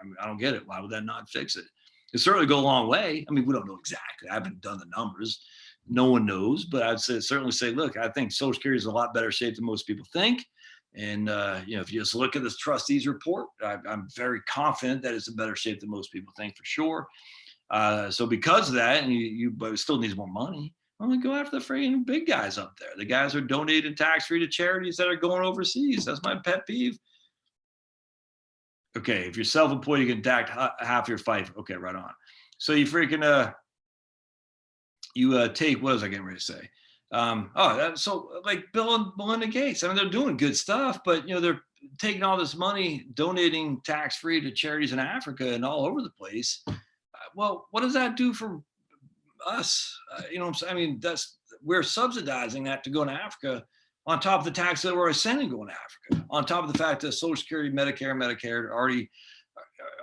I mean, I don't get it. Why would that not fix it? It certainly go a long way. I mean, we don't know exactly. I haven't done the numbers. No one knows, but I'd certainly say, look, I think Social Security is in a lot better shape than most people think. And if you just look at this trustees report, I'm very confident that it's in better shape than most people think for sure. So because of that, and but it still needs more money. Well, go after the freaking big guys up there. The guys are donating tax free to charities that are going overseas. That's my pet peeve. Okay, if you're self-employed, you can deduct half your FIFO. Okay, right on. So you freaking take, what was I getting ready to say? So like Bill and Melinda Gates. I mean, they're doing good stuff, but they're taking all this money, donating tax-free to charities in Africa and all over the place. Well, what does that do for us? I mean, we're subsidizing that to go to Africa on top of the tax that we're sending going to Africa, on top of the fact that Social Security, Medicare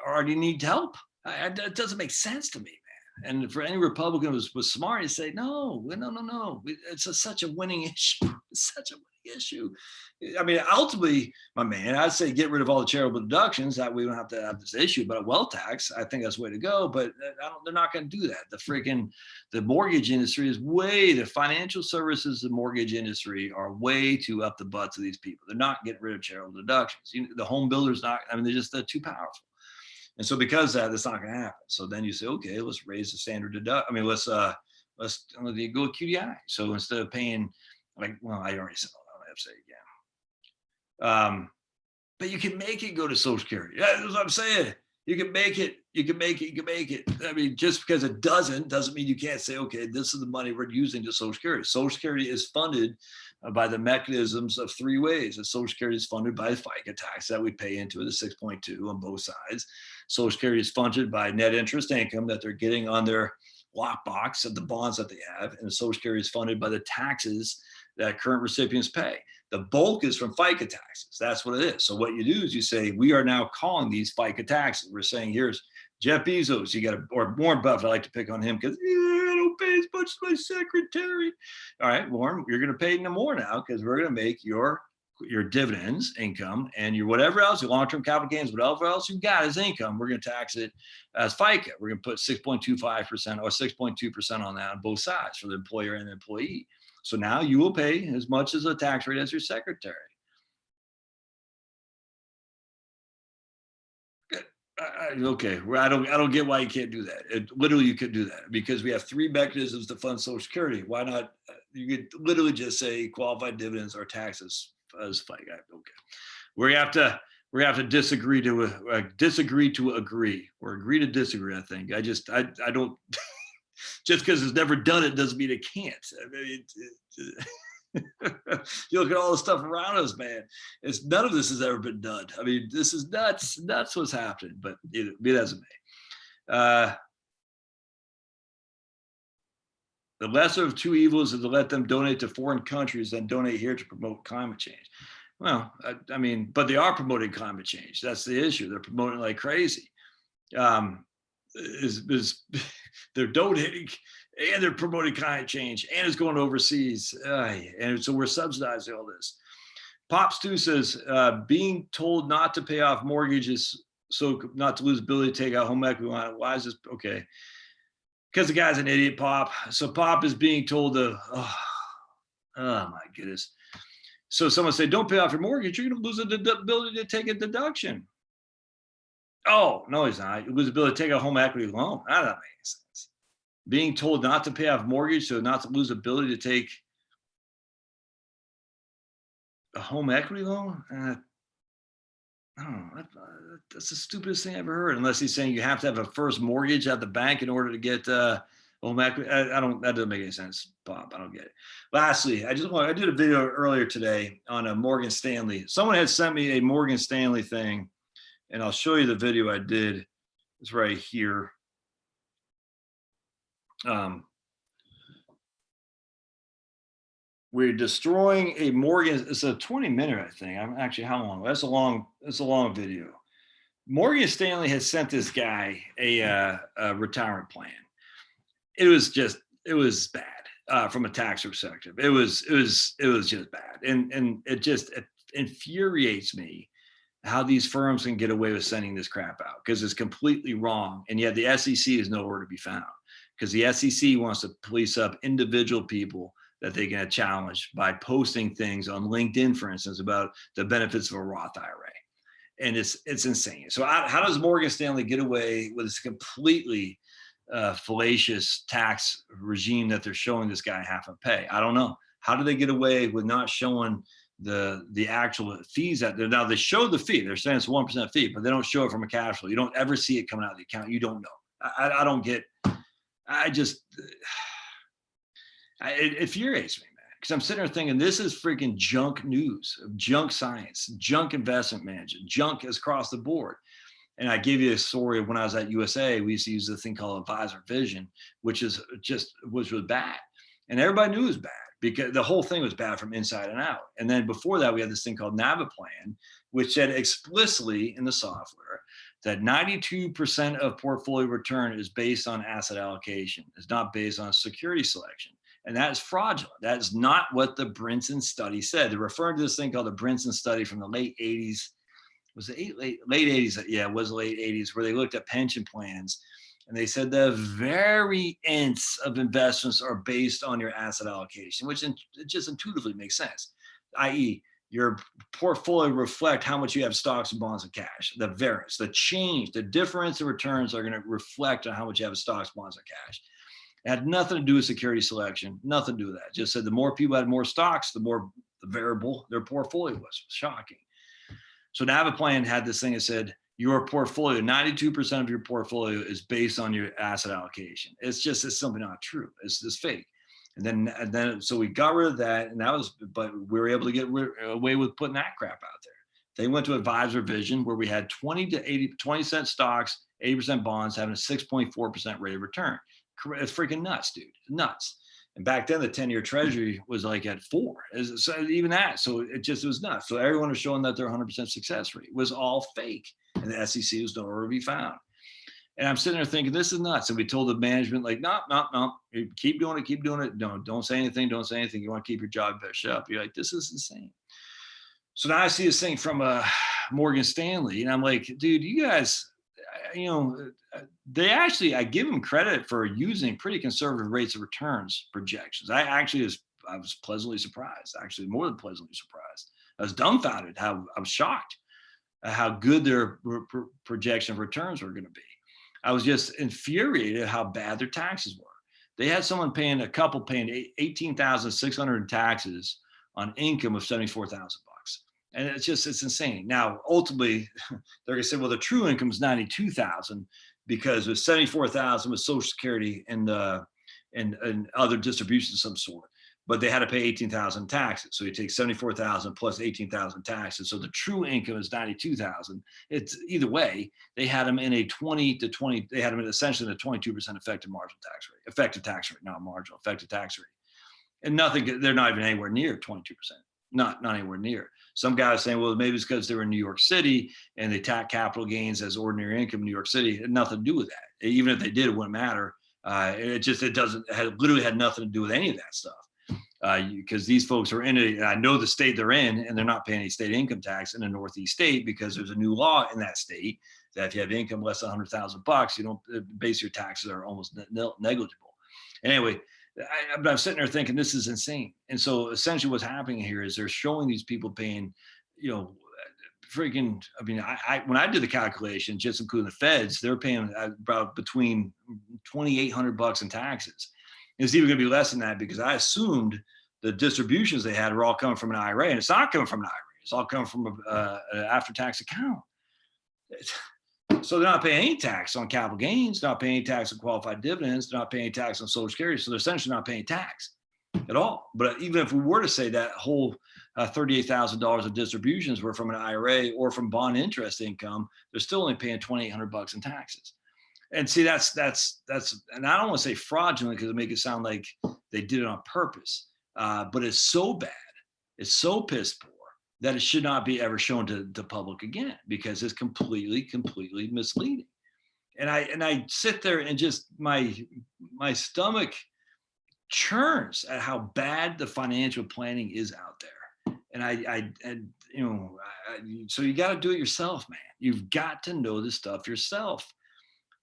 already need help. It doesn't make sense to me, man. And for any Republican who was smart, he'd say, no. It's such a winning issue. It's such a winning issue. I mean, ultimately, my man, I'd say get rid of all the charitable deductions. That we don't have to have this issue. But a wealth tax, I think that's the way to go. But they're not going to do that. The mortgage industry is the financial services, the mortgage industry are way too up the butts of these people. They're not getting rid of charitable deductions. The home builders not. I mean, they're too powerful. And so because of that, that's not going to happen. So then you say, okay, let's raise the standard deduct. I mean, let's go with QDI. So instead of paying I already said, I don't have to say it again. But you can make it go to Social Security. Yeah, that's what I'm saying. You can make it. I mean, just because it doesn't mean you can't say, okay, this is the money we're using to Social Security. Social Security is funded by the mechanisms of three ways. The Social Security is funded by the FICA tax that we pay into the 6.2 on both sides. Social Security is funded by net interest income that they're getting on their lockbox of the bonds that they have. And the Social Security is funded by the taxes that current recipients pay. The bulk is from FICA taxes. That's what it is. So what you do is you say, we are now calling these FICA taxes. We're saying, here's Jeff Bezos. Or Warren Buffett. I like to pick on him because I don't pay as much as my secretary. All right, Warren, you're going to pay no more now because we're going to make your dividends income and your whatever else, your long-term capital gains, whatever else you got as income, we're going to tax it as FICA. We're going to put 6.25% or 6.2% on that on both sides for the employer and the employee. So now you will pay as much as a tax rate as your secretary. Okay, I don't get why you can't do that. Literally, you could do that because we have three mechanisms to fund Social Security. Why not? You could literally just say qualified dividends or taxes as FICA. Okay, we have to disagree to agree or agree to disagree. I think I don't. Just because it's never done it doesn't mean it can't. I mean, you look at all the stuff around us, man. None of this has ever been done. I mean, this is nuts what's happening, but be that as it may. The lesser of two evils is to let them donate to foreign countries than donate here to promote climate change. Well, I mean, but they are promoting climate change. That's the issue. They're promoting like crazy. They're donating and they're promoting climate change and it's going overseas. And so we're subsidizing all this. Pop Stu says, being told not to pay off mortgages so not to lose ability to take out home equity. Why is this? Okay. Because the guy's an idiot, Pop. So Pop is being told to, oh my goodness. So someone say, don't pay off your mortgage. You're going to lose the ability to take a deduction. Oh, no, he's not. You lose the ability to take a home equity loan. That doesn't make sense. Being told not to pay off mortgage, so not to lose the ability to take a home equity loan? I don't know. That's the stupidest thing I ever heard. Unless he's saying you have to have a first mortgage at the bank in order to get Well, Mac, I don't. That doesn't make any sense, Bob. I don't get it. Lastly, I did a video earlier today on a Morgan Stanley. Someone had sent me a Morgan Stanley thing, and I'll show you the video I did. It's right here. We're destroying a Morgan. It's a 20-minute, I think. I'm actually, how long? That's a long video. Morgan Stanley has sent this guy a retirement plan. It was bad from a tax perspective. It was just bad, and it just infuriates me how these firms can get away with sending this crap out, because it's completely wrong, and yet the SEC is nowhere to be found, because the SEC wants to police up individual people that they're going to challenge by posting things on LinkedIn, for instance, about the benefits of a Roth IRA. And it's insane. So how does Morgan Stanley get away with this completely fallacious tax regime that they're showing this guy half a pay? I don't know. How do they get away with not showing the actual fees that now they show the fee? They're saying it's 1% fee, but they don't show it from a cash flow. You don't ever see it coming out of the account. You don't know. I don't get. It infuriates me, man, because I'm sitting there thinking this is freaking junk news, junk science, junk investment management, junk is across the board. And I gave you a story of when I was at USA, we used to use a thing called advisor vision, which was bad. And everybody knew it was bad because the whole thing was bad from inside and out. And then before that, we had this thing called Naviplan, which said explicitly in the software that 92% of portfolio return is based on asset allocation. It's not based on security selection. And that is fraudulent. That is not what the Brinson study said. They're referring to this thing called the Brinson study from the late 80s. Was it late 80s? Yeah, it was the late 80s, where they looked at pension plans. And they said the very nths of investments are based on your asset allocation, which it just intuitively makes sense, i.e., your portfolio reflect how much you have stocks and bonds and cash. The variance, the change, the difference in returns are going to reflect on how much you have stocks, bonds, and cash. It had nothing to do with security selection, nothing to do with that. Just said the more people had more stocks, the more variable their portfolio was. Shocking. So Naviplan had this thing that said your portfolio, 92% of your portfolio is based on your asset allocation. It's simply not true. It's fake. And then so we got rid of that, and but we were able to get away with putting that crap out there. They went to advisor vision, where we had 20-cent stocks, 80% bonds, having a 6.4% rate of return. It's freaking nuts, dude. Nuts. And back then, the 10-year treasury was like at 4. So even that. So it was nuts. So everyone was showing that their 100% success rate was all fake. And the SEC was nowhere to be found. And I'm sitting there thinking, this is nuts. And we told the management, like, no, keep doing it. Don't say anything. You want to keep your job, better shut up. You're like, this is insane. So now I see this thing from Morgan Stanley. And I'm like, dude, you guys, they actually, I give them credit for using pretty conservative rates of returns projections. I was pleasantly surprised, actually more than pleasantly surprised. I was dumbfounded. I was shocked at how good their projection of returns were going to be. I was just infuriated at how bad their taxes were. They had a couple paying $18,600 in taxes on income of $74,000. And it's insane. Now, ultimately, they're going to say, well, the true income is $92,000 because it was $74,000 with Social Security and other distributions of some sort. But they had to pay $18,000 in taxes. So you take $74,000 plus $18,000 taxes. So the true income is $92,000. It's either way, they had them in a 20 to 20. They had them essentially in a 22% effective tax rate. And nothing. They're not even anywhere near 22%. Not anywhere near. Some guy was saying, well, maybe it's because they were in New York City and they tax capital gains as ordinary income in New York City. It had nothing to do with that. Even if they did, it wouldn't matter. It literally had nothing to do with any of that stuff. Because these folks are in it. I know the state they're in, and they're not paying any state income tax in a Northeast state because there's a new law in that state that if you have income less than $100,000, you don't base your taxes are almost negligible. Anyway, but I'm sitting there thinking this is insane. And so essentially what's happening here is they're showing these people paying, freaking, when I did the calculation, just including the feds, they're paying about between $2,800 in taxes. It's even going to be less than that because I assumed the distributions they had were all coming from an IRA, and it's not coming from an IRA. It's all coming from an after-tax account. So they're not paying any tax on capital gains, not paying any tax on qualified dividends, they're not paying any tax on Social Security. So they're essentially not paying tax at all. But even if we were to say that whole $38,000 of distributions were from an IRA or from bond interest income, they're still only paying $2,800 in taxes. And see, that's, and I don't want to say fraudulent because it make it sound like they did it on purpose, but it's so bad, it's so piss poor that it should not be ever shown to the public again because it's completely misleading. And I sit there and just my stomach churns at how bad the financial planning is out there. And so you got to do it yourself, man. You've got to know this stuff yourself.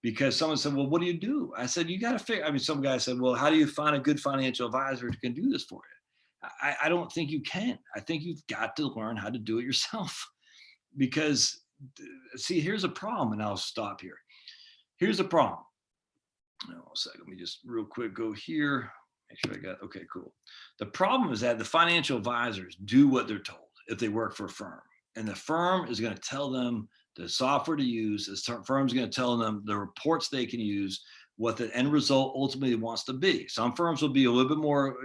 Because someone said, well, what do? I said, you got to figure. I mean, some guy said, well, how do you find a good financial advisor who can do this for you? I don't think you can. I think you've got to learn how to do it yourself. Because, see, here's a problem, and I'll stop here. Here's the problem. One second, let me just real quick go here. Make sure I got, okay, cool. The problem is that the financial advisors do what they're told if they work for a firm. And the firm is going to tell them the software to use. The firm's going to tell them the reports they can use, what the end result ultimately wants to be. Some firms will be a little bit more,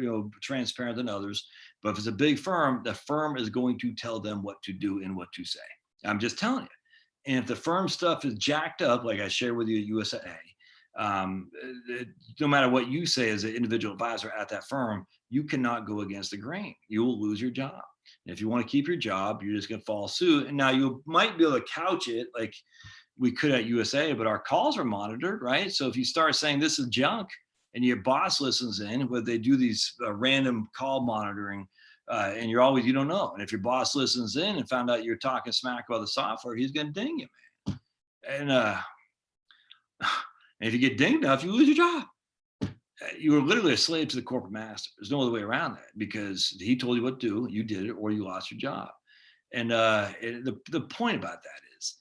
transparent than others. But if it's a big firm, the firm is going to tell them what to do and what to say. I'm just telling you. And if the firm stuff is jacked up, like I shared with you at USAA, no matter what you say as an individual advisor at that firm, you cannot go against the grain. You will lose your job. And if you want to keep your job, you're just going to follow suit. And now you might be able to couch it like we could at USA, but our calls are monitored, right? So if you start saying this is junk and your boss listens in, where they do these random call monitoring, and you don't know. And if your boss listens in and found out you're talking smack about the software, he's going to ding you, man. And if you get dinged enough, you lose your job. You were literally a slave to the corporate master. There's no other way around that because he told you what to do, you did it, or you lost your job. And the point about that is,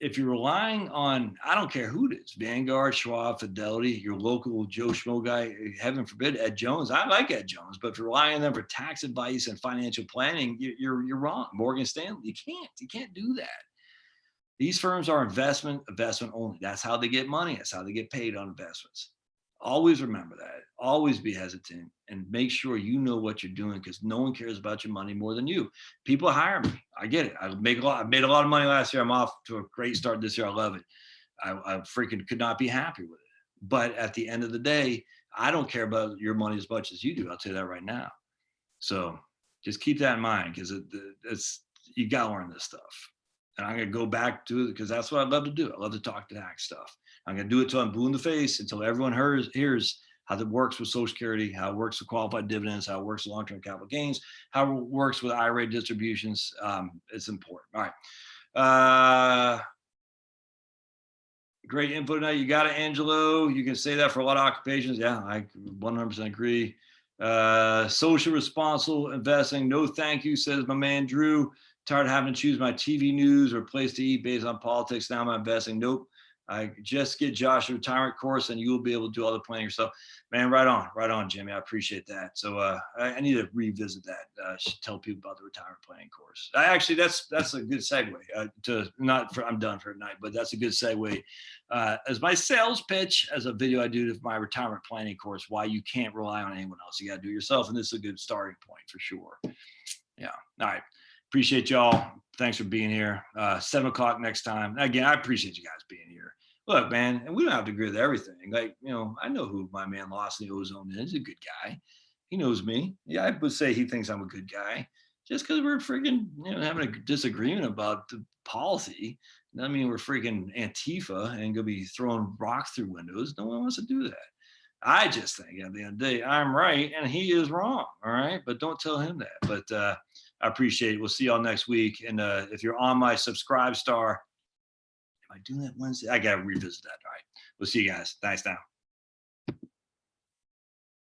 if you're relying on, I don't care who it is, Vanguard, Schwab, Fidelity, your local Joe Schmo guy, heaven forbid, Ed Jones. I like Ed Jones, but if you're relying on them for tax advice and financial planning, you're wrong. Morgan Stanley, you can't do that. These firms are investment only. That's how they get money. That's how they get paid on investments. Always remember that. Always be hesitant and make sure you know what you're doing because no one cares about your money more than you. People hire me. I get it. I made a lot of money last year. I'm off to a great start this year. I love it. I freaking could not be happy with it. But at the end of the day, I don't care about your money as much as you do. I'll tell you that right now. So just keep that in mind because you got to learn this stuff. And I'm going to go back to it because that's what I love to do. I love to talk to tax stuff. I'm going to do it until I'm blue in the face, until everyone hears how it works with Social Security, how it works with qualified dividends, how it works with long-term capital gains, how it works with IRA distributions. It's important. All right. Great info tonight. You got it, Angelo. You can say that for a lot of occupations. Yeah, I 100% agree. Social responsible investing. No, thank you, says my man, Drew. Tired of having to choose my TV news or place to eat based on politics. Now I'm investing. Nope. I just get Josh a retirement course and you'll be able to do all the planning yourself. Man, right on, Jimmy. I appreciate that. So I need to revisit that. Tell people about the retirement planning course. Actually, that's a good segue I'm done for tonight, but that's a good segue as my sales pitch as a video I do to my retirement planning course, why you can't rely on anyone else. You got to do it yourself. And this is a good starting point for sure. Yeah. All right. Appreciate y'all. Thanks for being here. 7 o'clock next time. Again, I appreciate you guys being here. Look, man, and we don't have to agree with everything. Like, I know who my man Lawson the Ozone is. He's a good guy. He knows me. Yeah, I would say he thinks I'm a good guy. Just because we're freaking, having a disagreement about the policy, doesn't mean we're freaking Antifa and gonna be throwing rocks through windows. No one wants to do that. I just think at the end of the day, I'm right and he is wrong. All right. But don't tell him that. But I appreciate it. We'll see y'all next week. And if you're on my subscribe star, am I doing that Wednesday? I got to revisit that. All right. We'll see you guys. Thanks now.